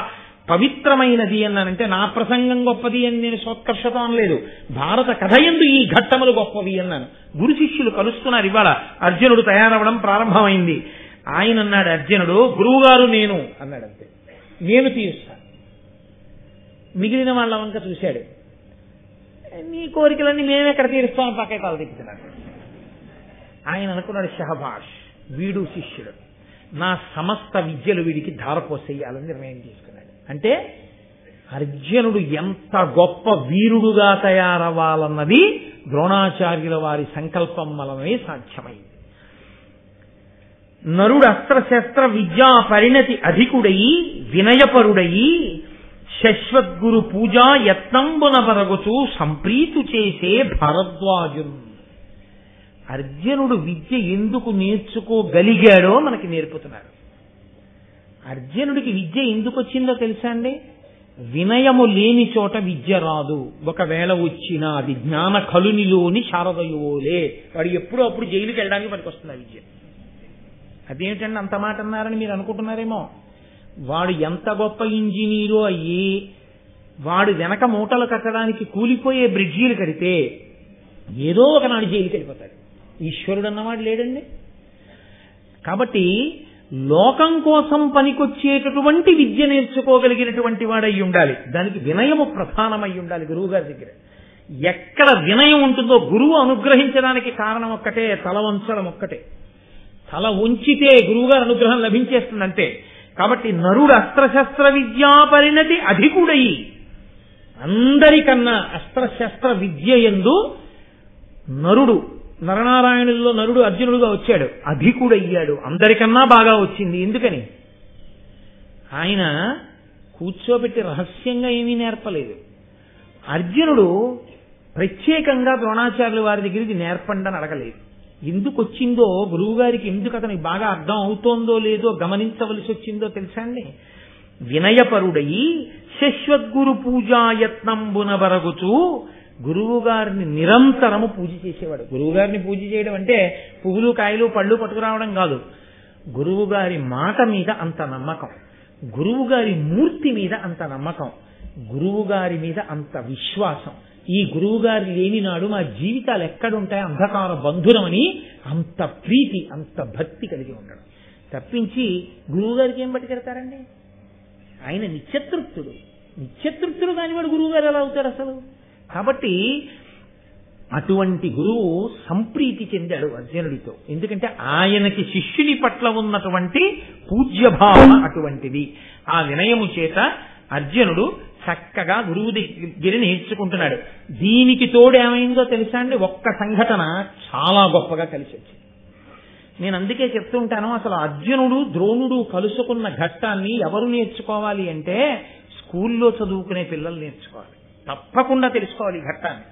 పవిత్రమైనది అన్నానంటే నా ప్రసంగం గొప్పది అని నేను సోత్కర్షత అనలేదు. భారత కథ యందు ఈ ఘట్టములు గొప్పవి అన్నాను. గురు శిష్యులు కలుస్తున్నారు. ఇవాళ అర్జునుడు తయారవడం ప్రారంభమైంది. ఆయన అన్నాడు, అర్జునుడు గురువు గారు నేను అన్నాడు. అంతే, నేను తీరుస్తాను. మిగిలిన వాళ్ళ వంక చూశాడు. నీ కోరికలన్నీ మేమెక్కడ తీరుస్తామని పక్కకి తల తిప్పుతున్నాడు. ఆయన అనుకున్నాడు, షహబాష్, వీడు శిష్యుడు, నా సమస్త విద్యలు వీడికి ధారపోసేయాలని నిర్ణయం తీసుకున్నాడు. అంటే అర్జునుడు ఎంత గొప్ప వీరుడుగా తయారవ్వాలన్నది ద్రోణాచార్యుల వారి సంకల్పం వలనే సాధ్యమైంది. నరుడు అస్త్రశస్త్ర విద్యా పరిణతి అధికుడయి వినయపరుడయి శశ్వద్గురు పూజా యత్నంబున బరగుచు సంప్రీతు చేసే భరద్వాజున్. అర్జునుడు విద్య ఎందుకు నేర్చుకోగలిగాడో మనకి నేర్పుతున్నారు. అర్జునుడికి విద్య ఎందుకు వచ్చిందో తెలుసా అండి? వినయము లేని చోట విద్య రాదు. ఒకవేళ వచ్చినా అది జ్ఞాన కలునిలోని శారదయువోలే. వాడు ఎప్పుడో అప్పుడు జైలుకి వెళ్ళడానికి పనికి వస్తుంది ఆ విద్య. అదేమిటండి అంత మాట అన్నారని మీరు అనుకుంటున్నారేమో. వాడు ఎంత గొప్ప ఇంజనీరో అయ్యి వాడు వెనక మూటలు కట్టడానికి కూలిపోయే బ్రిడ్జీలు కడితే ఏదో ఒకనాడు జైలుకి వెళ్ళిపోతాడు. ఈశ్వరుడు అన్నవాడు లేడండి. కాబట్టి లోకం కోసం పనికొచ్చేటటువంటి విద్య నేర్చుకోగలిగినటువంటి వాడై ఉండాలి. దానికి వినయము ప్రధానమై ఉండాలి. గురువు గారి దగ్గర ఎక్కడ వినయం ఉంటుందో గురువు అనుగ్రహించడానికి కారణం ఒక్కటే, తల వంచడం ఒక్కటే. తల ఉంచితే గురువుగారి అనుగ్రహం లభించేస్తుందంటే. కాబట్టి నరుడు అస్త్రశస్త్ర విద్యా పరిణతి అధికుడయి, అందరికన్నా అస్త్రశస్త్ర విద్య యందు నరుడు, నరనారాయణుల్లో నరుడు అర్జునుడుగా వచ్చాడు, అధికుడయ్యాడు, అందరికన్నా బాగా వచ్చింది. ఎందుకని? ఆయన కూర్చోబెట్టి రహస్యంగా ఏమీ నేర్పలేదు. అర్జునుడు ప్రత్యేకంగా ద్రోణాచార్యుల వారి దగ్గర ఇది నేర్పండి అని అడగలేదు. ఎందుకు వచ్చిందో గురువు గారికి, ఎందుకు అతనికి బాగా అర్థం అవుతోందో లేదో గమనించవలసి వచ్చిందో తెలుసా అండి? వినయపరుడయి శశ్వద్గురు పూజాయత్నంబున బరగుచు, గురువు గారిని నిరంతరము పూజ చేసేవాడు. గురువు గారిని పూజ చేయడం అంటే పువ్వులు కాయలు పళ్ళు పట్టుకురావడం కాదు. గురువు గారి మాట మీద అంత నమ్మకం, గురువు గారి మూర్తి మీద అంత నమ్మకం, గురువు గారి మీద అంత విశ్వాసం. ఈ గురువు గారి లేని నాడు మా జీవితాలు ఎక్కడుంటాయి అంధకార బంధురమని అంత ప్రీతి, అంత భక్తి కలిగి ఉండడం తప్పించి గురువు గారికి ఏం పట్టుకెడతారండి? ఆయన నిత్యతృప్తుడు. నిత్యతృప్తుడు కానివాడు గురువు గారు ఎలా అవుతారు అసలు? కాబట్టి అటువంటి గురువు సంప్రీతి చెందాడు అర్జునుడితో. ఎందుకంటే ఆయనకి శిష్యుని పట్ల ఉన్నటువంటి పూజ్యభావం అటువంటిది. ఆ వినయము చేత అర్జునుడు చక్కగా గురువు దగ్గర నేర్చుకుంటున్నాడు. దీనికి తోడేమైందో తెలుసా అండి? ఒక్క సంఘటన చాలా గొప్పగా కలిసి వచ్చింది. నేను అందుకే చెప్తూ ఉంటాను, అసలు అర్జునుడు ద్రోణుడు కలుసుకున్న ఘట్టాన్ని ఎవరు నేర్చుకోవాలి అంటే స్కూల్లో చదువుకునే పిల్లలు నేర్చుకోవాలి. తప్పకుండా తెలుసుకోవాలి ఈ ఘట్టాన్ని.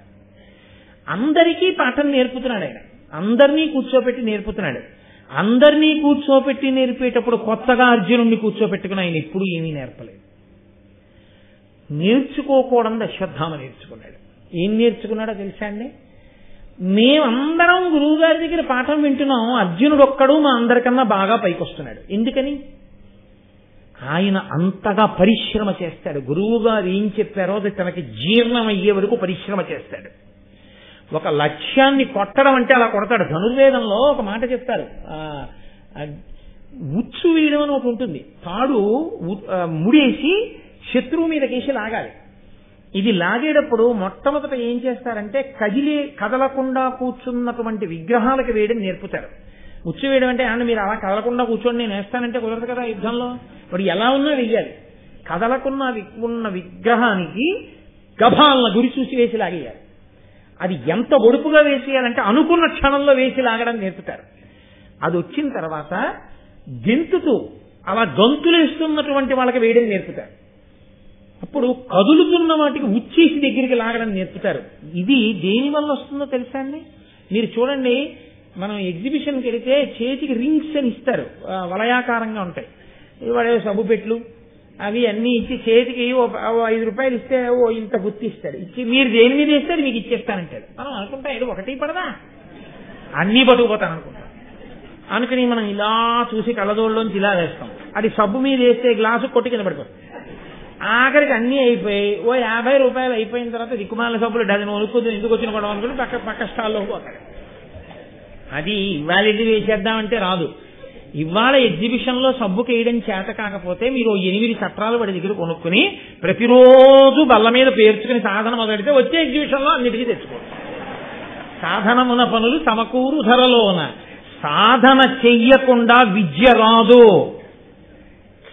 అందరికీ పాఠం నేర్పుతున్నాడు ఆయన, అందరినీ కూర్చోపెట్టి నేర్పుతున్నాడు. అందరినీ కూర్చోపెట్టి నేర్పేటప్పుడు కొత్తగా అర్జునుడిని కూర్చోపెట్టుకుని ఆయన ఎప్పుడూ ఏమీ నేర్పలేదు. నేర్చుకోకూడదు అశ్వత్థామ నేర్చుకున్నాడు. ఏం నేర్చుకున్నాడో తెలుసా అండి? మేమందరం గురువు గారి దగ్గర పాఠం వింటున్నాం, అర్జునుడు ఒక్కడు మా అందరికన్నా బాగా పైకొస్తున్నాడు. ఎందుకని? ఆయన అంతగా పరిశ్రమ చేస్తాడు. గురువు గారు ఏం చెప్పారో అది తనకి జీర్ణం అయ్యే వరకు పరిశ్రమ చేస్తాడు. ఒక లక్ష్యాన్ని కొట్టడం అంటే అలా కొడతాడు. ధనుర్వేదంలో ఒక మాట చెప్తారు, ఉచ్చు వేయడం అని ఒకటి ఉంటుంది. తాడు ముడేసి శత్రువు మీదకేసి లాగాలి. ఇది లాగేటప్పుడు మొట్టమొదట ఏం చేస్తారంటే కదలకుండా కూర్చున్నటువంటి విగ్రహాలకు వేయడం నేర్పుతారు. ఉచ్చు వేయడం అంటే ఆయన మీరు అలా కదలకుండా కూర్చోండి నేను వేస్తానంటే కుదరదు కదా. యుద్ధంలో వాడు ఎలా ఉన్నా వెయ్యాలి. ఉన్న విగ్రహానికి గభాలను గురి చూసి వేసి లాగేయాలి. అది ఎంత ఒడుపుగా వేసేయాలంటే అనుకున్న క్షణంలో వేసి లాగడం నేర్పుతారు. అది వచ్చిన తర్వాత గెంతుతూ అలా గంతులేస్తున్నటువంటి వాళ్ళకి వేయడం నేర్పుతారు. అప్పుడు కదులుతున్న వాటికి ఉచ్చేసి దగ్గరికి లాగడం నేర్పుతారు. ఇది దేని వల్ల వస్తుందో తెలుసా అండి? మీరు చూడండి, మనం ఎగ్జిబిషన్కి వెళితే చేతికి రింగ్స్ అని ఇస్తారు, వలయాకారంగా ఉంటాయి. వాడే సబ్బు పెట్లు అవి అన్ని ఇచ్చి చేతికి 5 రూపాయలు ఇస్తే ఇంత గుర్తు ఇస్తాడు. ఇచ్చి మీరు దేని మీద వేస్తే మీకు ఇచ్చేస్తానంటాడు. మనం అనుకుంటాం ఇది ఒకటి పడదా, అన్నీ పట్టుకుపోతాను అనుకుంటాం. అనుకుని మనం ఇలా చూసి కళ్ళజోళ్ళలోంచి ఇలా వేస్తాం. అది సబ్బు మీద వేస్తే గ్లాసు కొట్టి కింద పడిపోతుంది. ఆఖరికి అన్నీ అయిపోయి 50 రూపాయలు అయిపోయిన తర్వాత దిక్కుమాల సబ్బులు డజన్ వణుకుతుంది, ఎందుకు వచ్చిన పడవ అనుకుని పక్క స్టాల్లో పోతాడు. అది ఇవాళ ఎన్ని వేసేద్దామంటే రాదు. ఇవాళ ఎగ్జిబిషన్ లో సబ్బుకి వేయడం చేత కాకపోతే మీరు 8 చట్రాలు వాడి దగ్గర కొనుక్కుని ప్రతిరోజు బల్ల మీద పేర్చుకుని సాధన మొదలెడితే వచ్చే ఎగ్జిబిషన్ లో అన్నిటికీ తెచ్చుకోండి. సాధనమున పనులు సమకూరు ధరలోన, సాధన చెయ్యకుండా విద్య రాదు.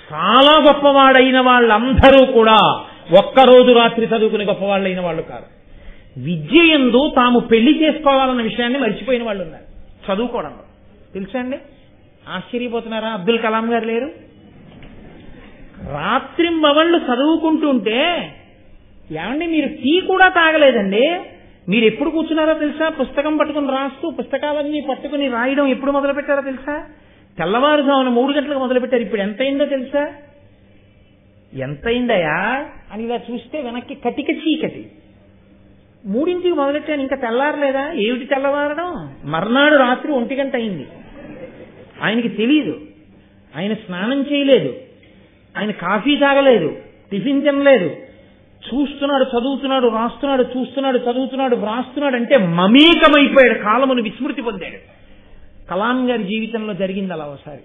చాలా గొప్పవాడైన వాళ్ళందరూ కూడా ఒక్కరోజు రాత్రి చదువుకుని గొప్పవాళ్ళైన వాళ్ళు కాదు. విద్య యందు తాము పెళ్లి చేసుకోవాలన్న విషయాన్ని మర్చిపోయిన వాళ్ళు ఉన్నారు చదువుకోవడంలో. తెలుసా అండి? ఆశ్చర్యపోతున్నారా? అబ్దుల్ కలాం గారు లేరు? రాత్రింబవళ్ళు చదువుకుంటుంటే ఏమండి మీరు టీ కూడా తాగలేదండి. మీరు ఎప్పుడు కూర్చున్నారో తెలుసా? పుస్తకం పట్టుకుని రాస్తూ పుస్తకాలన్నీ పట్టుకుని రాయడం ఎప్పుడు మొదలు పెట్టారో తెలుసా? తెల్లవారుజామున 3 గంటలకు మొదలు పెట్టారు. ఇప్పుడు ఎంతైందో తెలుసా? ఎంతైందయా అని ఇలా చూస్తే వెనక్కి కటిక చీకటి. 3ంటికి మొదలెట్టాను, ఇంకా తెల్లారలేదా? ఏమిటి తెల్లవారడం? మర్నాడు రాత్రి 1 గంట అయింది. ఆయనకి తెలియదు. ఆయన స్నానం చేయలేదు, ఆయన కాఫీ తాగలేదు, టిఫిన్ తినలేదు. చూస్తున్నాడు, చదువుతున్నాడు, రాస్తున్నాడు, చూస్తున్నాడు, చదువుతున్నాడు, వ్రాస్తున్నాడు. అంటే మమేకమైపోయాడు, కాలమును విస్మృతి పొందాడు. కలాం గారి జీవితంలో జరిగింది అలా ఒకసారి.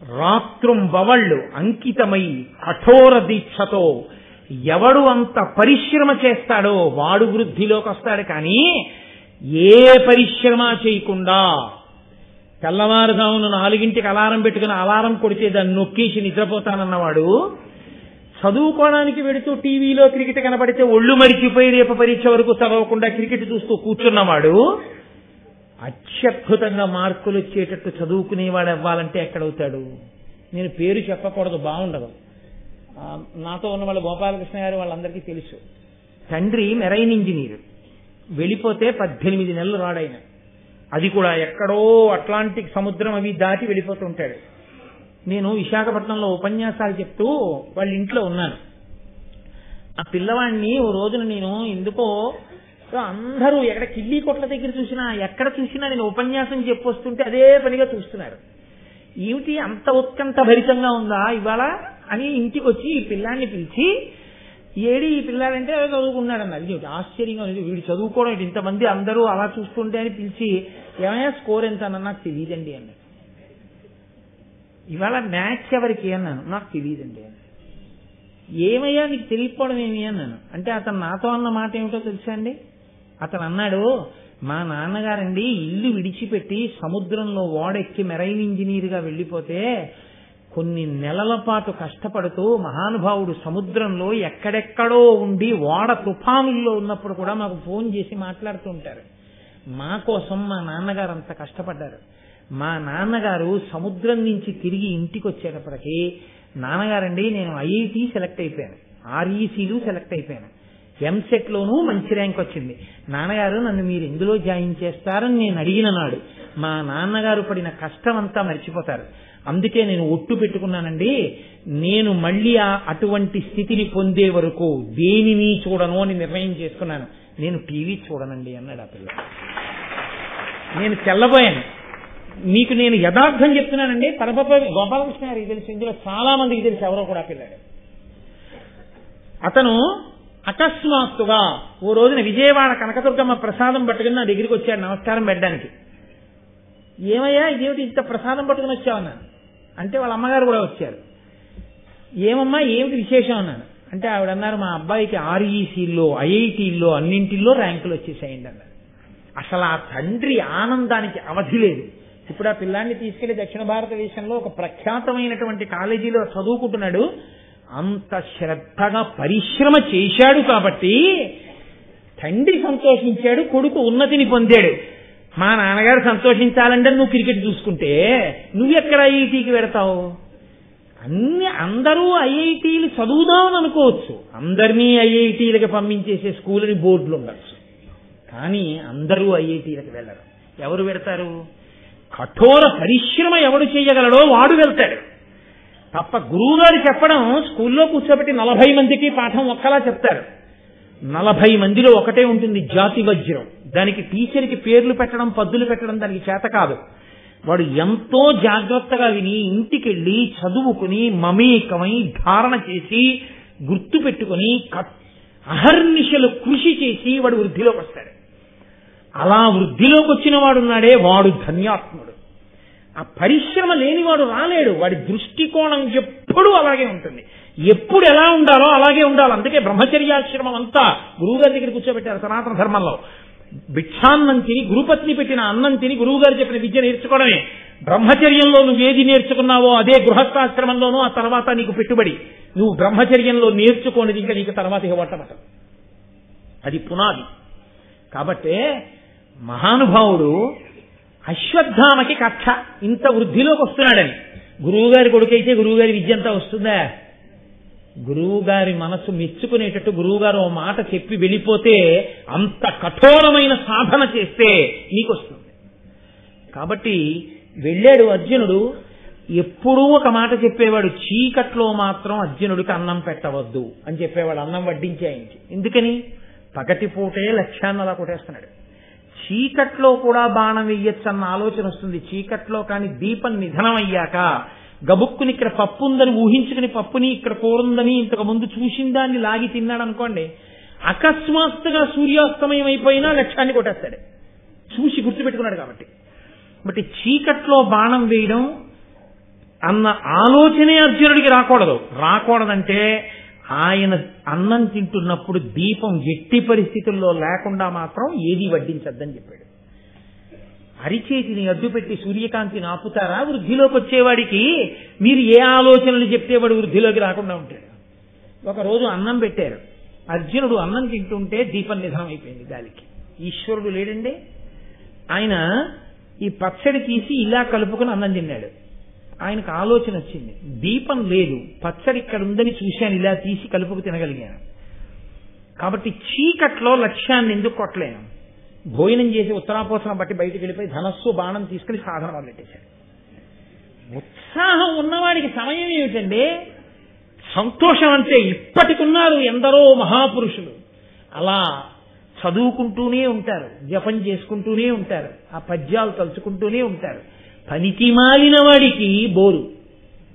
రాత్రుంబవళ్ళు అంకితమై కఠోర దీక్షతో ఎవడు అంత పరిశ్రమ చేస్తాడో వాడు వృద్ధిలోకి వస్తాడు. కానీ ఏ పరిశ్రమ చేయకుండా తెల్లవారుజామున 4ంటికి అలారం పెట్టుకుని అలారం కొడితే దాన్ని నొక్కేసి నిద్రపోతానన్నవాడు, చదువుకోవడానికి వెడుతూ టీవీలో క్రికెట్ కనబడితే ఒళ్ళు మరిచిపోయి రేపు పరీక్ష వరకు చదవకుండా క్రికెట్ చూస్తూ కూర్చున్నవాడు అత్యద్భుతంగా మార్కులు వచ్చేటట్టు చదువుకునేవాడు అవ్వాలంటే ఎక్కడవుతాడు? నేను పేరు చెప్పకూడదు, బాగుండదు. నాతో ఉన్న వాళ్ళు గోపాలకృష్ణ గారు వాళ్ళందరికీ తెలుసు. తండ్రి మెరైన్ ఇంజనీర్, వెళ్ళిపోతే 18 నెలలు రాడైన. అది కూడా ఎక్కడో అట్లాంటిక్ సముద్రం అవి దాటి వెళ్ళిపోతుంటాడు. నేను విశాఖపట్నంలో ఉపన్యాసాలు చెప్తూ వాళ్ళ ఇంట్లో ఉన్నాను. ఆ పిల్లవాడిని ఓ రోజున నేను ఎందుకో అందరూ ఎక్కడ కిల్లీ కొట్ల దగ్గర చూసినా ఎక్కడ చూసినా నేను ఉపన్యాసం చెప్పొస్తుంటే అదే పనిగా చూస్తున్నారు. ఏమిటి అంత ఉత్కంఠ భరితంగా ఉందా ఇవాళ అని ఇంటికి వచ్చి ఈ పిల్లాన్ని పిలిచి, ఏడి ఈ పిల్లాడంటే చదువుకున్నాడు అన్నారు. ఆశ్చర్యంగా ఉంది, వీడు చదువుకోవడం ఇంతమంది అందరూ అలా చూస్తుంటే అని పిలిచి, ఏమయ్యా స్కోర్ ఎంత అన్నా? నాకు తెలియదండి అన్నాడు. ఇవాళ మ్యాథ్స్ ఎవరికి అన్నాను, నాకు తెలియదండి అన్నాడు. ఏమయ్యా నీకు తెలియకపోవడం ఏమి అన్నాను. అంటే అతను నాతో అన్న మాట ఏమిటో తెలుసా అండి? అతను అన్నాడు, మా నాన్నగారండి ఇల్లు విడిచిపెట్టి సముద్రంలో ఓడెక్కి మెరైన్ ఇంజనీర్గా వెళ్ళిపోతే కొన్ని నెలల పాటు కష్టపడుతూ మహానుభావుడు సముద్రంలో ఎక్కడెక్కడో ఉండి ఓడ తుఫానుల్లో ఉన్నప్పుడు కూడా మాకు ఫోన్ చేసి మాట్లాడుతూ ఉంటారు. మా కోసం మా నాన్నగారు అంత కష్టపడ్డారు. మా నాన్నగారు సముద్రం నుంచి తిరిగి ఇంటికి వచ్చేటప్పటికి, నాన్నగారండి నేను ఐఐటి సెలెక్ట్ అయిపోయాను, ఆర్ఈసీలు సెలెక్ట్ అయిపోయాను, ఎంసెట్ లోనూ మంచి ర్యాంక్ వచ్చింది. నాన్నగారు నన్ను మీరు ఎందులో జాయిన్ చేస్తారని నేను అడిగిన నాడు మా నాన్నగారు పడిన కష్టం అంతా మర్చిపోతారు. అందుకే నేను ఒట్టు పెట్టుకున్నానండి, నేను మళ్ళీ అటువంటి స్థితిని పొందే వరకు దేనిని చూడను అని నిర్ణయం చేసుకున్నాను. నేను టీవీ చూడనండి అన్నాడు ఆ పిల్ల. నేను తెల్లబోయాను. మీకు నేను యథార్థం చెప్తున్నానండి. పరప గోపాలకృష్ణ గారికి తెలుసు, ఇందులో చాలా మందికి తెలుసు, ఎవరో కూడా పిల్లాడు. అతను అకస్మాత్తుగా ఓ రోజున విజయవాడ కనకదుర్గమ్మ ప్రసాదం పట్టుకుని నా దగ్గరికి వచ్చాడు నమస్కారం పెట్టడానికి. ఏమయ్యా ఇదేమిటి ఇంత ప్రసాదం పట్టుకుని వచ్చావన్నాను. అంటే వాళ్ళ అమ్మగారు కూడా వచ్చారు. ఏమమ్మా ఏమిటి విశేషం అన్నాను. అంటే ఆవిడ అన్నారు, మా అబ్బాయికి ఆర్ఈసీల్లో ఐఐటీల్లో అన్నింటిల్లో ర్యాంకులు వచ్చేసాయండి అన్నారు. అసలు ఆ తండ్రి ఆనందానికి అవధి లేదు. ఇప్పుడు ఆ పిల్లాన్ని తీసుకెళ్లి దక్షిణ భారతదేశంలో ఒక ప్రఖ్యాతమైనటువంటి కాలేజీలో చదువుకుంటున్నాడు. అంత శ్రద్ధగా పరిశ్రమ చేశాడు కాబట్టి తండ్రి సంతోషించాడు, కొడుకు ఉన్నతిని పొందాడు. మా నాన్నగారు సంతోషించాలంటే నువ్వు క్రికెట్ చూసుకుంటే నువ్వెక్కడ ఐఐటీకి వెడతావు? అందరూ ఐఐటీలు చదువుదామని అనుకోవచ్చు, అందరినీ ఐఐటీలకు పంపించేసే స్కూల్ అని బోర్డులు ఉండొచ్చు, కానీ అందరూ ఐఐటీలకు వెళ్ళరు. ఎవరు వెడతారు? కఠోర పరిశ్రమ ఎవడు చేయగలడో వాడు వెళ్తాడు తప్ప గురువు గారు చెప్పడం స్కూల్లో కూర్చోబెట్టి 40 మందికి పాఠం ఒక్కలా చెప్తారు. 40 మందిలో ఒకటే ఉంటుంది జాతి వజ్రం. దానికి టీచర్కి పేర్లు పెట్టడం పద్దులు పెట్టడం దానికి చేత కాదు. వాడు ఎంతో జాగ్రత్తగా విని ఇంటికెళ్ళి చదువుకుని మమేకమై ధారణ చేసి గుర్తు పెట్టుకుని అహర్నిశలు కృషి చేసి వాడు వృద్ధిలోకి వస్తాడు. అలా వృద్ధిలోకి వచ్చిన వాడున్నాడే వాడు ధన్యాత్ముడు. ఆ పరిశ్రమ లేనివాడు రాలేడు. వాడి దృష్టికోణం ఎప్పుడూ అలాగే ఉంటుంది. ఎప్పుడు ఎలా ఉండాలో అలాగే ఉండాలి. అందుకే బ్రహ్మచర్యాశ్రమం అంతా గురువుగారి దగ్గర కూర్చోబెట్టారు సనాతన ధర్మంలో. భిక్షాన్నం తిని గురుపత్ని పెట్టిన అన్నం తిని గురువు గారు చెప్పిన విద్య నేర్చుకోవడమే. బ్రహ్మచర్యంలో నువ్వు ఏది నేర్చుకున్నావో అదే గృహస్థాశ్రమంలోనూ ఆ తర్వాత నీకు పెట్టుబడి. నువ్వు బ్రహ్మచర్యంలో నేర్చుకోనిది ఇంకా నీకు తర్వాత ఇవ్వటమట. అది పునాది. కాబట్టే మహానుభావుడు అశ్వత్థామకి కక్ష ఇంత వృద్ధిలోకి వస్తున్నాడని. గురువుగారి కొడుకైతే గురువుగారి విద్య అంతా వస్తుందా? గురువుగారి మనసు మెచ్చుకునేటట్టు గురువుగారు ఓ మాట చెప్పి వెళ్ళిపోతే అంత కఠోరమైన సాధన చేస్తే నీకు వస్తుంది. కాబట్టి వెళ్ళాడు అర్జునుడు. ఎప్పుడూ ఒక మాట చెప్పేవాడు, చీకట్లో మాత్రం అర్జునుడికి అన్నం పెట్టవద్దు అని చెప్పేవాడు. అన్నం వడ్డించి ఆయనకి. ఎందుకని? పగటిపూటే లక్ష్యాన్ని అలా కొట్టేస్తున్నాడు. చీకట్లో కూడా బాణం వెయ్యొచ్చు అన్న ఆలోచన వస్తుంది. చీకట్లో కానీ దీపం నిధనం అయ్యాక గబుక్కుని ఇక్కడ పప్పు ఉందని ఊహించుకుని పప్పుని ఇక్కడ కూరుందని ఇంతకు ముందు చూసిన దాన్ని లాగి తిన్నాడు అనుకోండి, అకస్మాత్తుగా సూర్యాస్తమయం అయిపోయినా లక్ష్యాన్ని కొట్టేస్తాడు. చూసి గుర్తుపెట్టుకున్నాడు కాబట్టి. బట్ చీకట్లో బాణం వేయడం అన్న ఆలోచనే అర్జునుడికి రాకూడదంటే ఆయన అన్నం తింటున్నప్పుడు దీపం ఎట్టి పరిస్థితుల్లో లేకుండా మాత్రం ఏది వడ్డించద్దని చెప్పాడు. అరిచేతిని అడ్డుపెట్టి సూర్యకాంతిని ఆపుతారా? వృద్ధిలోకి వచ్చేవాడికి మీరు ఏ ఆలోచనలు చెప్తే వాడు వృద్ధిలోకి రాకుండా ఉంటాడు. ఒకరోజు అన్నం పెట్టారు. అర్జునుడు అన్నం తింటుంటే దీపం నిధనం అయిపోయింది గాలికి. ఈశ్వరుడు లేడండి. ఆయన ఈ పచ్చడి తీసి ఇలా కలుపుకుని అన్నం తిన్నాడు. ఆయనకు ఆలోచన వచ్చింది, దీపం లేదు, పచ్చడి ఇక్కడ ఉందని చూశాను, ఇలా తీసి కలుపుకు తినగలిగాను. కాబట్టి చీకట్లో లక్ష్యాన్ని ఎందుకు కొట్టలేను? భోజనం చేసి ఉత్తరాపోసనం బట్టి బయటికి వెళ్ళిపోయి ధనస్సు బాణం తీసుకుని సాధన మొదలెట్టేశాడు. ఉత్సాహం ఉన్నవాడికి సమయం ఏమిటండి? సంతోషం అంటే ఇప్పటికున్నారు ఎందరో మహాపురుషులు. అలా చదువుకుంటూనే ఉంటారు, జపం చేసుకుంటూనే ఉంటారు, ఆ పద్యాలు తలుచుకుంటూనే ఉంటారు. పనికి మాలిన వాడికి బోరు,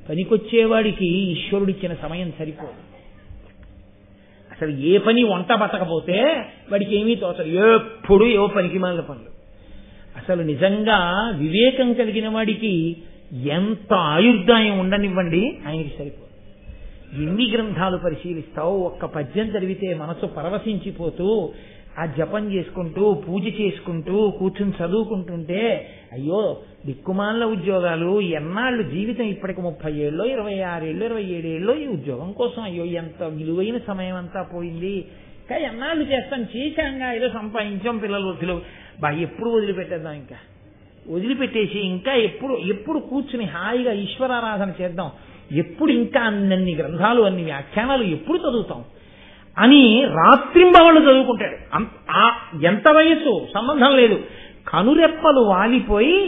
పనికొచ్చేవాడికి ఈశ్వరుడిచ్చిన సమయం సరిపోదు. అసలు ఏ పని వంట పట్టకపోతే వాడికి ఏమీ తోచదు, ఎప్పుడు ఏవో పనికి మాలిన పనులు. అసలు నిజంగా వివేకం కలిగిన వాడికి ఎంత ఆయుర్దాయం ఉండనివ్వండి, ఆయనకి సరిపోదు. ఎన్ని గ్రంథాలు పరిశీలిస్తావు? ఒక్క పద్యం చదివితే మనసు పరవశించిపోతూ ఆ జపం చేసుకుంటూ పూజ చేసుకుంటూ కూర్చుని చదువుకుంటుంటే అయ్యో దిక్కుమాల ఉద్యోగాలు ఎన్నాళ్ళు, జీవితం ఇప్పటికి 30 ఏళ్ళు 26 ఏళ్ళు 27 ఏళ్ళు ఈ ఉద్యోగం కోసం అయ్యో ఎంత విలువైన సమయం అంతా పోయింది. ఇంకా ఎన్నాళ్ళు చేస్తాం, చేశాంగా, ఏదో సంపాదించాం, పిల్లలు వృద్ధులు ఎప్పుడు వదిలిపెట్టేద్దాం, ఇంకా వదిలిపెట్టేసి ఇంకా ఎప్పుడు కూర్చుని హాయిగా ఈశ్వరారాధన చేద్దాం, ఎప్పుడు ఇంకా అన్ని గ్రంథాలు అన్ని వ్యాఖ్యానాలు ఎప్పుడు చదువుతాం అని రాత్రింబవళ్ళు చదువుకుంటాడు. ఎంత వయసు సంబంధం లేదు. కనురెప్పలు వాలిపోయి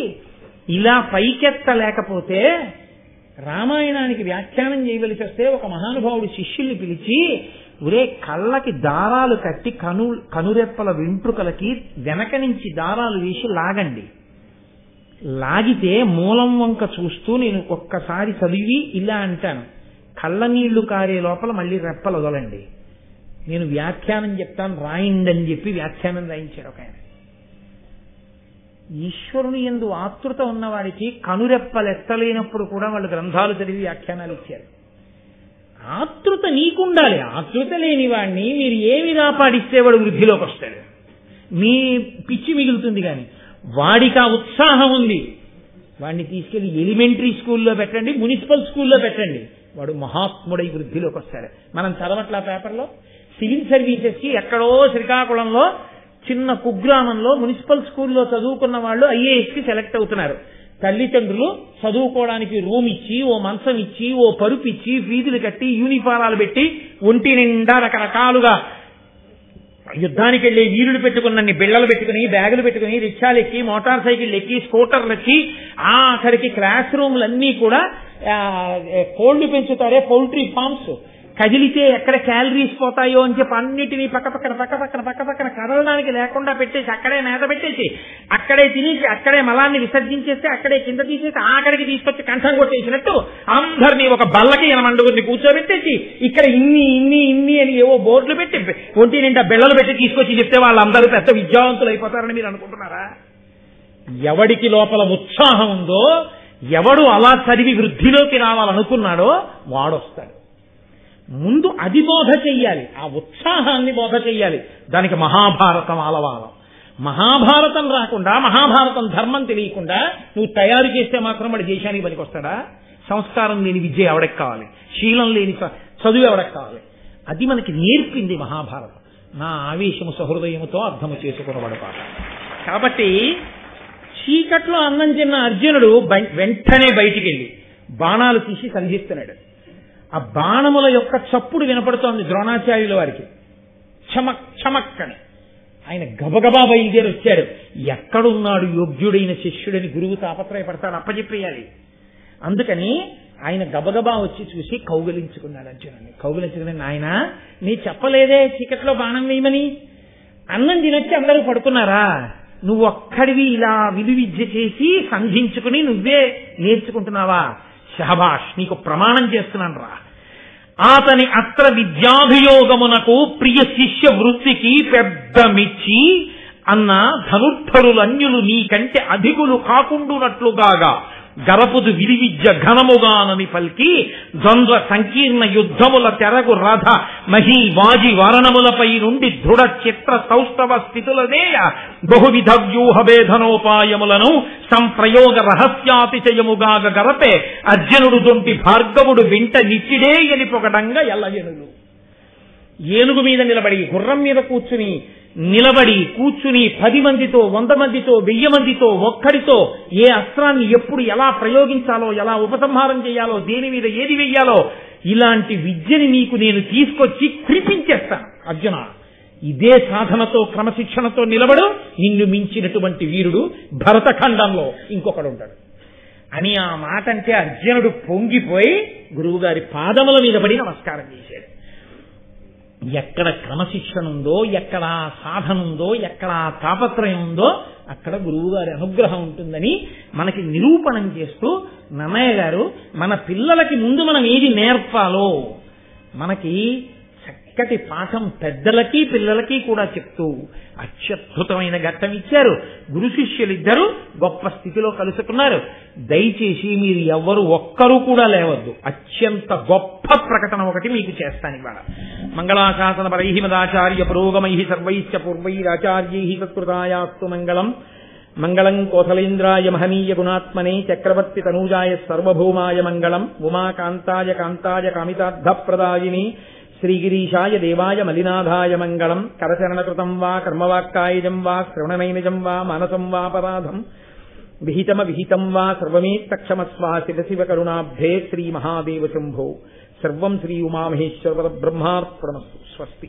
ఇలా పైకెత్తలేకపోతే రామాయణానికి వ్యాఖ్యానం చేయవలసి వస్తే ఒక మహానుభావుడు శిష్యుల్ని పిలిచి, ఒరే కళ్ళకి దారాలు కట్టి కనురెప్పల వెంట్రుకలకి వెనక నుంచి దారాలు వేసి లాగండి, లాగితే మూలం వంక చూస్తూ నేను ఒక్కసారి చదివి ఇలా అంటాను, కళ్ళ నీళ్లు కారే లోపల మళ్ళీ రెప్పలు వదలండి, నేను వ్యాఖ్యానం చెప్తాను రాయండి అని చెప్పి వ్యాఖ్యానం రాయించాడు ఒక ఆయన. ఈశ్వరుని యందు ఆతృత ఉన్నవాడికి కనురెప్పలెత్తలేనప్పుడు కూడా వాళ్ళు గ్రంథాలు చదివి వ్యాఖ్యానాలు ఇచ్చారు. ఆతృత నీకుండాలి. ఆతృత లేని వాడిని మీరు ఏమి కాపాడిస్తే వాడు వృద్ధిలోకి వస్తాడు, మీ పిచ్చి మిగులుతుంది. కానీ వాడికి ఆ ఉత్సాహం ఉంది, వాడిని తీసుకెళ్లి ఎలిమెంటరీ స్కూల్లో పెట్టండి, మున్సిపల్ స్కూల్లో పెట్టండి, వాడు మహాత్ముడై వృద్ధిలోకి వస్తాడు. మనం చదవట్ల పేపర్లో సివిల్ సర్వీసెస్ కి ఎక్కడో శ్రీకాకుళంలో చిన్న కుగ్రామంలో మున్సిపల్ స్కూల్లో చదువుకున్న వాళ్ళు IAS కి సెలెక్ట్ అవుతున్నారు. తల్లిదండ్రులు చదువుకోవడానికి రూమ్ ఇచ్చి, ఓ మంచం ఇచ్చి, ఓ పరుపు ఇచ్చి, ఫీజులు కట్టి, యూనిఫారాలు పెట్టి, ఒంటి నిండా రకరకాలుగా యుద్ధానికి వెళ్లే వీరులు పెట్టుకున్నన్ని బిళ్లలు పెట్టుకుని, బ్యాగులు పెట్టుకుని, రిక్షాలు ఎక్కి, మోటార్ సైకిల్ ఎక్కి, స్కూటర్లు ఎక్కి, ఆఖరికి క్లాస్ రూమ్లన్నీ కూడా కోళ్లు పెంచుతారే పౌల్ట్రీ ఫార్మ్స్, కదిలితే ఎక్కడ క్యాలరీస్ పోతాయో అని చెప్పి అన్నిటినీ పక్క పక్కన కదలడానికి లేకుండా పెట్టేసి, అక్కడే మేత పెట్టేసి, అక్కడే తినేసి, అక్కడే మలాన్ని విసర్జించేస్తే, అక్కడే కింద తీసేసి, ఆఖరికి తీసుకొచ్చి కంఠం కొట్టేసినట్టు అందరినీ ఒక బల్లకి 8 కూర్చోబెట్టేసి, ఇక్కడ ఇన్ని అని ఏవో బోర్డులు పెట్టి, ఒంటి నిండా బిళ్ళలు పెట్టి తీసుకొచ్చి చెప్తే వాళ్ళందరూ పెద్ద విద్యావంతులు అయిపోతారని మీరు అనుకుంటున్నారా? ఎవడికి లోపల ఉత్సాహం ఉందో, ఎవడు అలా చదివి వృద్ధిలోకి రావాలనుకున్నాడో వాడొస్తాడు. ముందు అది బోధ చెయ్యాలి, ఆ ఉత్సాహాన్ని బోధ చెయ్యాలి. దానికి మహాభారతం ఆలవాలం. మహాభారతం రాకుండా, మహాభారతం ధర్మం తెలియకుండా నువ్వు తయారు చేస్తే మాత్రం వాడి దేశానికి పనికొస్తాడా? సంస్కారం లేని విద్య ఎవడకి కావాలి? శీలం లేని చదువు ఎవడకి కావాలి? అది మనకి నేర్పింది మహాభారతం. నా ఆవేశము సహృదయముతో అర్థము చేసుకున్నవాడు పాట. కాబట్టి చీకట్లో అన్నం తిన్న అర్జునుడు వెంటనే బయటికి వెళ్ళి బాణాలు తీసి సంధిస్తున్నాడు. ఆ బాణముల యొక్క చప్పుడు వినపడుతోంది ద్రోణాచార్యుల వారికి. చమక్ చమక్ అని ఆయన గబగబా బయలుదేరి వచ్చాడు. ఎక్కడున్నాడు యోగ్యుడైన శిష్యుడని గురువు తాపత్రయపడతాడు, అప్పచెప్పేయాలి. అందుకని ఆయన గబగబా వచ్చి చూసి కౌగలించుకున్నాడు అర్జునుడిని. కౌగలించుకుని, నాయన నీ చెప్పలేదే చీకట్లో బాణం వేయమని? అన్నం తినొచ్చి అందరూ పడుకున్నారా? నువ్వు ఒక్కడివి ఇలా విలువిద్య చేసి సంధించుకుని నువ్వే నేర్చుకుంటున్నావా? శహబాష్, నీకు ప్రమాణం చేస్తున్నాను రా. అతని అస్త్ర విద్యాభియోగమునకు ప్రియ శిష్య వృత్తికి పెద్ద మెచ్చి అన్న ధనుర్ధరులన్యులు నీకంటే అధికులు కాకుండునట్లుగాగా గరపుదు విలువిద్య ఘనముగానని పల్కి ద్వంద్వ సంకీర్ణ యుద్ధముల తెరగు రథ మహీ వాజి వారణములపై నుండి దృఢ చిత్ర సౌష్ఠవ స్థితులదేయ బహువిధ వ్యూహ భేదనోపాయములను సంప్రయోగ రహస్యాతిశయముగాగ గరపే అర్జునుడు దొంటి భార్గవుడు వింట నిచ్చిడే అని పొగడంగా ఎల్లజనులు. ఏనుగు మీద నిలబడి, గుర్రం మీద నిలబడి కూర్చుని 10 మందితో, 100 మందితో, 1000 మందితో, ఒక్కడితో ఏ అస్త్రాన్ని ఎప్పుడు ఎలా ప్రయోగించాలో, ఎలా ఉపసంహారం చేయాలో, దేని మీద ఏది వెయ్యాలో, ఇలాంటి విద్యని నీకు నేను తీసుకొచ్చి కృపించేస్తాను అర్జున. ఇదే సాధనతో, క్రమశిక్షణతో నిలబడు. నిన్ను మించినటువంటి వీరుడు భరతఖండంలో ఇంకొకడు ఉంటాడు అని ఆ మాట అంటే అర్జునుడు పొంగిపోయి గురువుగారి పాదముల మీద పడి నమస్కారం చేశాడు. ఎక్కడ క్రమశిక్షణ ఉందో, ఎక్కడ సాధన ఉందో, ఎక్కడ తాపత్రయం ఉందో అక్కడ గురువు గారి అనుగ్రహం ఉంటుందని మనకి నిరూపణం చేస్తూ నన్నయ్య గారు మన పిల్లలకి ముందు మనం ఏది నేర్పాలో మనకి చక్కటి పాఠం పెద్దలకి పిల్లలకి కూడా చెప్తూ అత్యద్భుతమైన ఘట్టం ఇచ్చారు. గురు శిష్యులిద్దరూ గొప్ప స్థితిలో కలుసుకున్నారు. దయచేసి మీరు ఎవ్వరు ఒక్కరూ కూడా లేవద్దు. అత్యంత గొప్ప ప్రకటన ఒకటి మీకు చేస్తాను ఇవాళ. మంగళాశాసన పరై మదాచార్య పురోగమై సర్వైశ్చ పూర్వైరాచార్యై సత్కృతాయాస్తు మంగళం. మంగళం కోసలేంద్రాయ మహనీయ గుణాత్మనే చక్రవర్తి తనూజాయ సర్వభౌమాయ మంగళం. ఉమాకాంతాయ కాంతాయ కామితార్థప్రదాయిని శ్రీగిరీశాయ దేవాయ మలినాథాయ మంగళం. కరచరణకృతం వా కర్మవాక్కాయజం వా శ్రవణనైనజం వా మానసం వాపరాధం విహితం వా సర్వమేత్తక్షమస్వ శివ కరుణాబ్ధే శ్రీ మహాదేవ శంభో. సర్వం శ్రీ ఉమామహేశ్వర బ్రహ్మార్పణమస్తు. స్వస్తి.